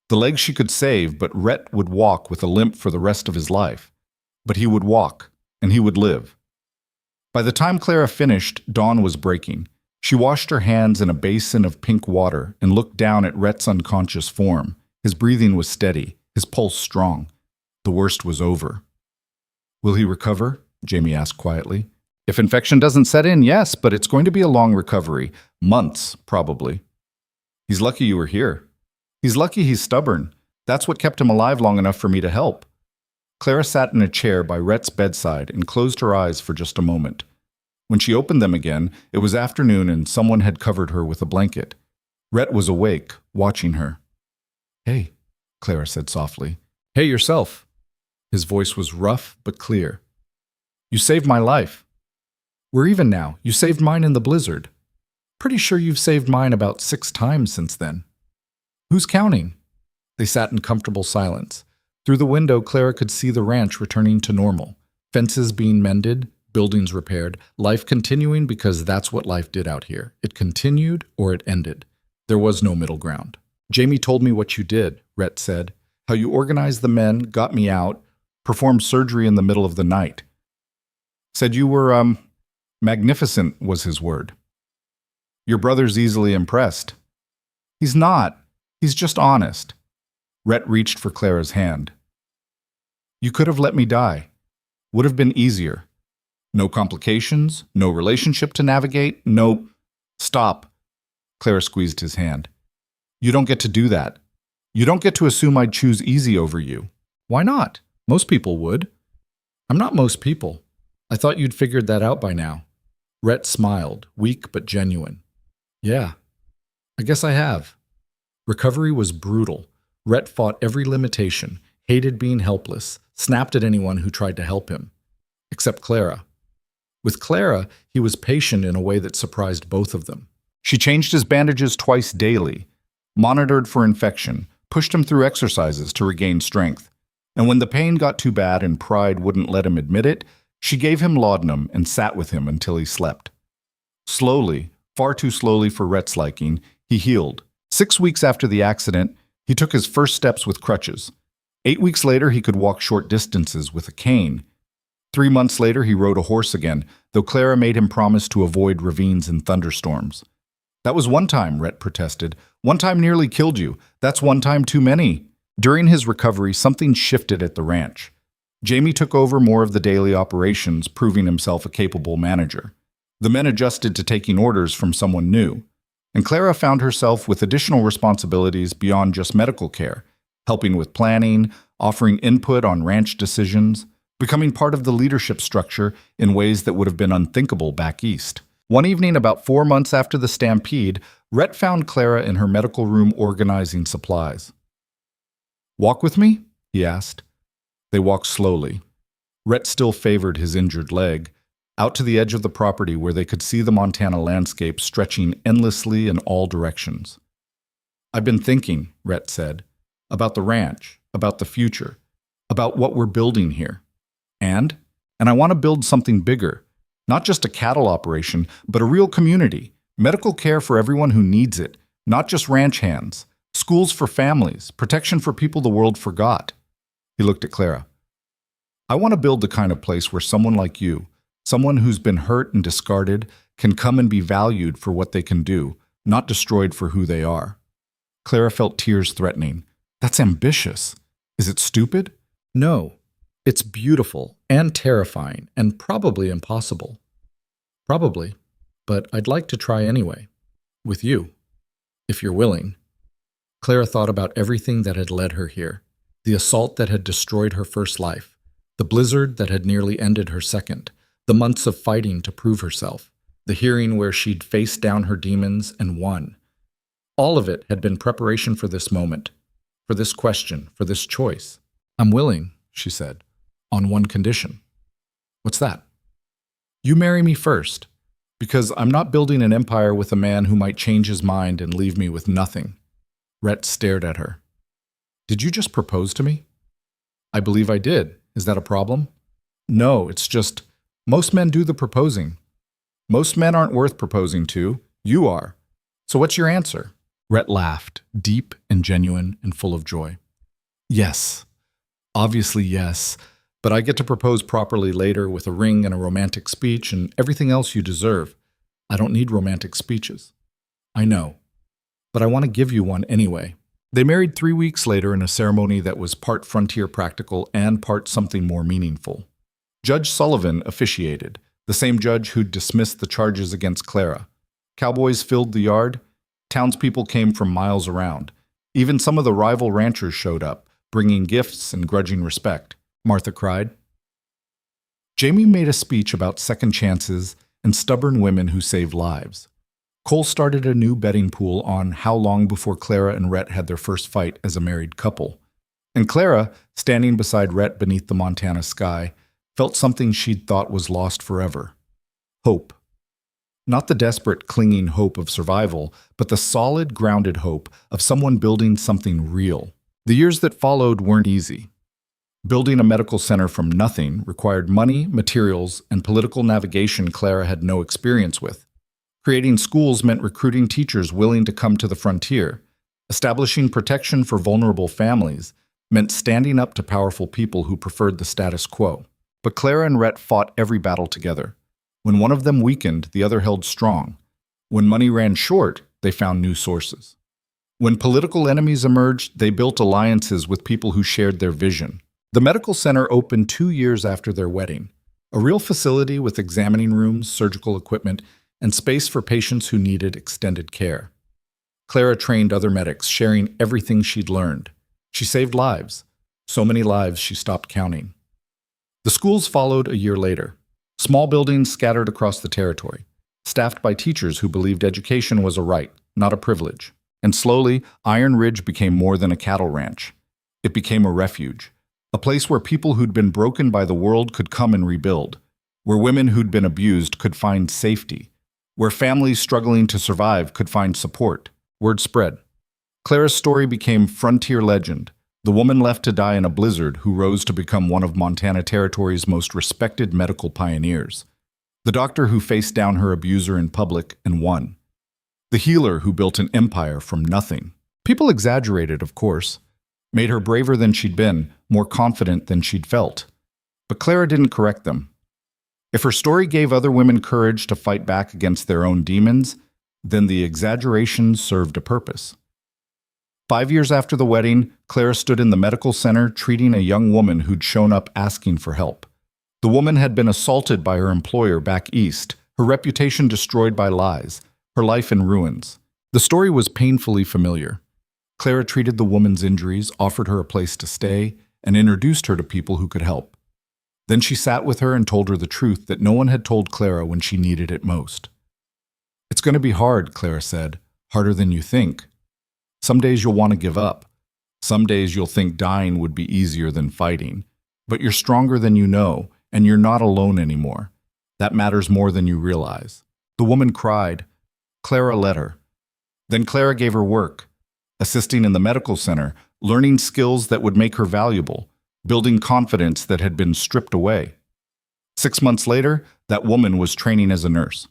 The legs she could save, but Rhett would walk with a limp for the rest of his life. But he would walk, and he would live. By the time Clara finished, dawn was breaking. She washed her hands in a basin of pink water and looked down at Rhett's unconscious form. His breathing was steady, his pulse strong. The worst was over. Will he recover? Jamie asked quietly. If infection doesn't set in, yes, but it's going to be a long recovery. Months, probably. He's lucky you were here. He's lucky he's stubborn. That's what kept him alive long enough for me to help. Clara sat in a chair by Rhett's bedside and closed her eyes for just a moment. When she opened them again, it was afternoon and someone had covered her with a blanket. Rhett was awake, watching her. Hey, Clara said softly. Hey, yourself. His voice was rough but clear. You saved my life. We're even now. You saved mine in the blizzard. Pretty sure you've saved mine about 6 times since then. Who's counting? They sat in comfortable silence. Through the window, Clara could see the ranch returning to normal. Fences being mended, buildings repaired, life continuing because that's what life did out here. It continued or it ended. There was no middle ground. Jamie told me what you did, Rhett said. How you organized the men, got me out, performed surgery in the middle of the night. Said you were, magnificent was his word. Your brother's easily impressed. He's not. He's just honest. Rhett reached for Clara's hand. You could have let me die. Would have been easier. No complications, no relationship to navigate, no... Stop. Clara squeezed his hand. You don't get to do that. You don't get to assume I'd choose easy over you. Why not? Most people would. I'm not most people. I thought you'd figured that out by now. Rhett smiled, weak but genuine. Yeah, I guess I have. Recovery was brutal. Rhett fought every limitation, hated being helpless, snapped at anyone who tried to help him. Except Clara. With Clara, he was patient in a way that surprised both of them. She changed his bandages twice daily, monitored for infection, pushed him through exercises to regain strength. And when the pain got too bad and pride wouldn't let him admit it, she gave him laudanum and sat with him until he slept. Slowly, far too slowly for Rhett's liking, he healed. 6 weeks after the accident, he took his first steps with crutches. 8 weeks later, he could walk short distances with a cane. 3 months later, he rode a horse again, though Clara made him promise to avoid ravines and thunderstorms. That was one time, Rhett protested. One time nearly killed you. That's one time too many. During his recovery, something shifted at the ranch. Jamie took over more of the daily operations, proving himself a capable manager. The men adjusted to taking orders from someone new, and Clara found herself with additional responsibilities beyond just medical care, helping with planning, offering input on ranch decisions, becoming part of the leadership structure in ways that would have been unthinkable back east. One evening, about 4 months after the stampede, Rhett found Clara in her medical room organizing supplies. "Walk with me?" he asked. They walked slowly. Rhett still favored his injured leg, out to the edge of the property where they could see the Montana landscape stretching endlessly in all directions. "I've been thinking," Rhett said, "about the ranch, about the future, about what we're building here. And I want to build something bigger, not just a cattle operation, but a real community, medical care for everyone who needs it, not just ranch hands, schools for families, protection for people the world forgot." He looked at Clara. "I want to build the kind of place where someone like you, someone who's been hurt and discarded, can come and be valued for what they can do, not destroyed for who they are." Clara felt tears threatening. "That's ambitious. Is it stupid?" "No. It's beautiful and terrifying and probably impossible." "Probably. But I'd like to try anyway. With you. If you're willing." Clara thought about everything that had led her here. The assault that had destroyed her first life. The blizzard that had nearly ended her second. The months of fighting to prove herself. The hearing where she'd faced down her demons and won. All of it had been preparation for this moment. For this question. For this choice. "I'm willing," she said. "On one condition." "What's that?" "You marry me first. Because I'm not building an empire with a man who might change his mind and leave me with nothing." Rhett stared at her. "Did you just propose to me?" "I believe I did. Is that a problem?" "No, it's just, most men do the proposing. Most men aren't worth proposing to. You are. So what's your answer?" Rhett laughed, deep and genuine and full of joy. "Yes. Obviously yes. But I get to propose properly later with a ring and a romantic speech and everything else you deserve. I don't need romantic speeches." "I know. But I want to give you one anyway." They married 3 weeks later in a ceremony that was part frontier practical and part something more meaningful. Judge Sullivan officiated, the same judge who'd dismissed the charges against Clara. Cowboys filled the yard. Townspeople came from miles around. Even some of the rival ranchers showed up, bringing gifts and grudging respect. Martha cried. Jamie made a speech about second chances and stubborn women who save lives. Cole started a new betting pool on how long before Clara and Rhett had their first fight as a married couple. And Clara, standing beside Rhett beneath the Montana sky, felt something she'd thought was lost forever. Hope. Not the desperate, clinging hope of survival, but the solid, grounded hope of someone building something real. The years that followed weren't easy. Building a medical center from nothing required money, materials, and political navigation Clara had no experience with. Creating schools meant recruiting teachers willing to come to the frontier. Establishing protection for vulnerable families meant standing up to powerful people who preferred the status quo. But Clara and Rhett fought every battle together. When one of them weakened, the other held strong. When money ran short, they found new sources. When political enemies emerged, they built alliances with people who shared their vision. The medical center opened 2 years after their wedding, a real facility with examining rooms, surgical equipment, and space for patients who needed extended care. Clara trained other medics, sharing everything she'd learned. She saved lives, so many lives she stopped counting. The schools followed a year later, small buildings scattered across the territory, staffed by teachers who believed education was a right, not a privilege. And slowly, Iron Ridge became more than a cattle ranch. It became a refuge, a place where people who'd been broken by the world could come and rebuild. where women who'd been abused could find safety, where families struggling to survive could find support. Word spread. Clara's story became frontier legend, the woman left to die in a blizzard who rose to become one of Montana Territory's most respected medical pioneers. The doctor who faced down her abuser in public and won. The healer who built an empire from nothing. People exaggerated, of course, made her braver than she'd been, more confident than she'd felt. But Clara didn't correct them. If her story gave other women courage to fight back against their own demons, then the exaggeration served a purpose. 5 years after the wedding, Clara stood in the medical center treating a young woman who'd shown up asking for help. The woman had been assaulted by her employer back east, her reputation destroyed by lies, her life in ruins. The story was painfully familiar. Clara treated the woman's injuries, offered her a place to stay, and introduced her to people who could help. Then she sat with her and told her the truth that no one had told Clara when she needed it most. "It's going to be hard," Clara said, "harder than you think. Some days you'll want to give up. Some days you'll think dying would be easier than fighting. But you're stronger than you know, and you're not alone anymore. That matters more than you realize." The woman cried. Clara let her. Then Clara gave her work, assisting in the medical center, learning skills that would make her valuable, building confidence that had been stripped away. 6 months later, that woman was training as a nurse.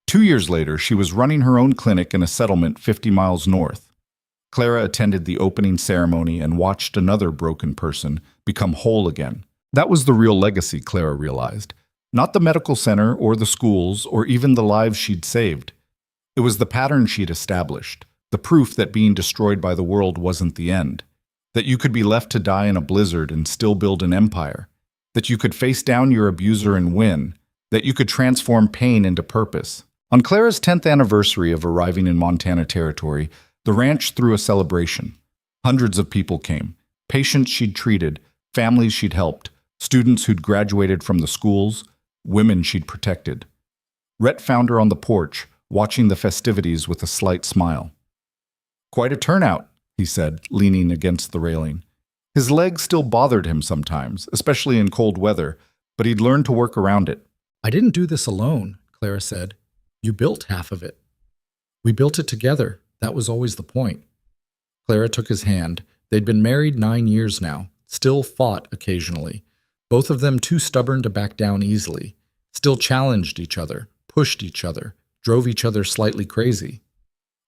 2 years later, she was running her own clinic in a settlement 50 miles north. Clara attended the opening ceremony and watched another broken person become whole again. That was the real legacy, Clara realized. Not the medical center or the schools or even the lives she'd saved. It was the pattern she'd established, the proof that being destroyed by the world wasn't the end, that you could be left to die in a blizzard and still build an empire, that you could face down your abuser and win, that you could transform pain into purpose. On Clara's 10th anniversary of arriving in Montana Territory, the ranch threw a celebration. Hundreds of people came, patients she'd treated, families she'd helped, students who'd graduated from the schools, women she'd protected. Rhett found her on the porch, watching the festivities with a slight smile. "Quite a turnout," he said, leaning against the railing. His legs still bothered him sometimes, especially in cold weather, but he'd learned to work around it. "I didn't do this alone," Clara said. "You built half of it. We built it together. That was always the point." Clara took his hand. They'd been married 9 years now, still fought occasionally. Both of them too stubborn to back down easily. Still challenged each other, pushed each other, drove each other slightly crazy.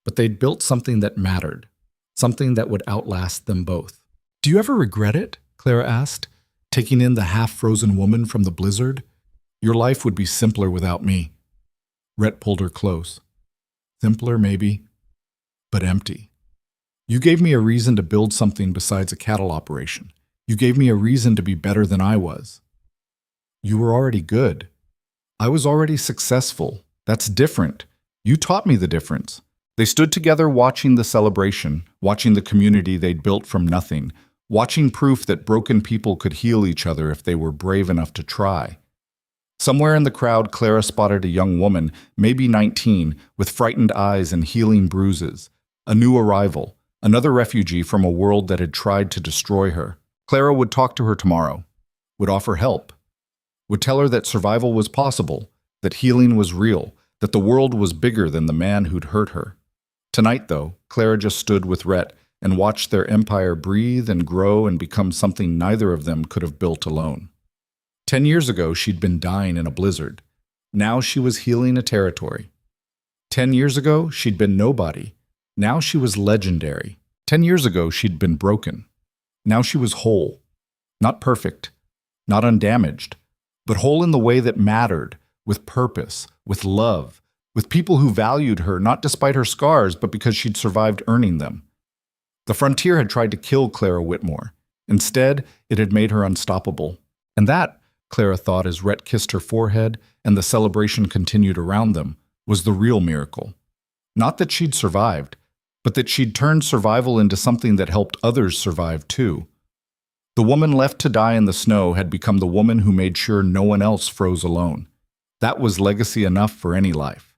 But they'd built something that mattered, something that would outlast them both. "Do you ever regret it?" Clara asked, "taking in the half-frozen woman from the blizzard? Your life would be simpler without me." Rhett pulled her close. "Simpler, maybe, but empty. You gave me a reason to build something besides a cattle operation. You gave me a reason to be better than I was. You were already good. I was already successful. That's different. You taught me the difference." They stood together watching the celebration, watching the community they'd built from nothing, watching proof that broken people could heal each other if they were brave enough to try. Somewhere in the crowd, Clara spotted a young woman, maybe 19, with frightened eyes and healing bruises. A new arrival, another refugee from a world that had tried to destroy her. Clara would talk to her tomorrow, would offer help, would tell her that survival was possible, that healing was real, that the world was bigger than the man who'd hurt her. Tonight, though, Clara just stood with Rhett and watched their empire breathe and grow and become something neither of them could have built alone. 10 years ago, she'd been dying in a blizzard. Now she was healing a territory. 10 years ago, she'd been nobody. Now she was legendary. 10 years ago, she'd been broken. Now she was whole. Not perfect, not undamaged, but whole in the way that mattered, with purpose, with love, with people who valued her not despite her scars, but because she'd survived earning them. The frontier had tried to kill Clara Whitmore. Instead, it had made her unstoppable. And that, Clara thought as Rhett kissed her forehead and the celebration continued around them, was the real miracle. Not that she'd survived, but that she'd turned survival into something that helped others survive too. The woman left to die in the snow had become the woman who made sure no one else froze alone. That was legacy enough for any life.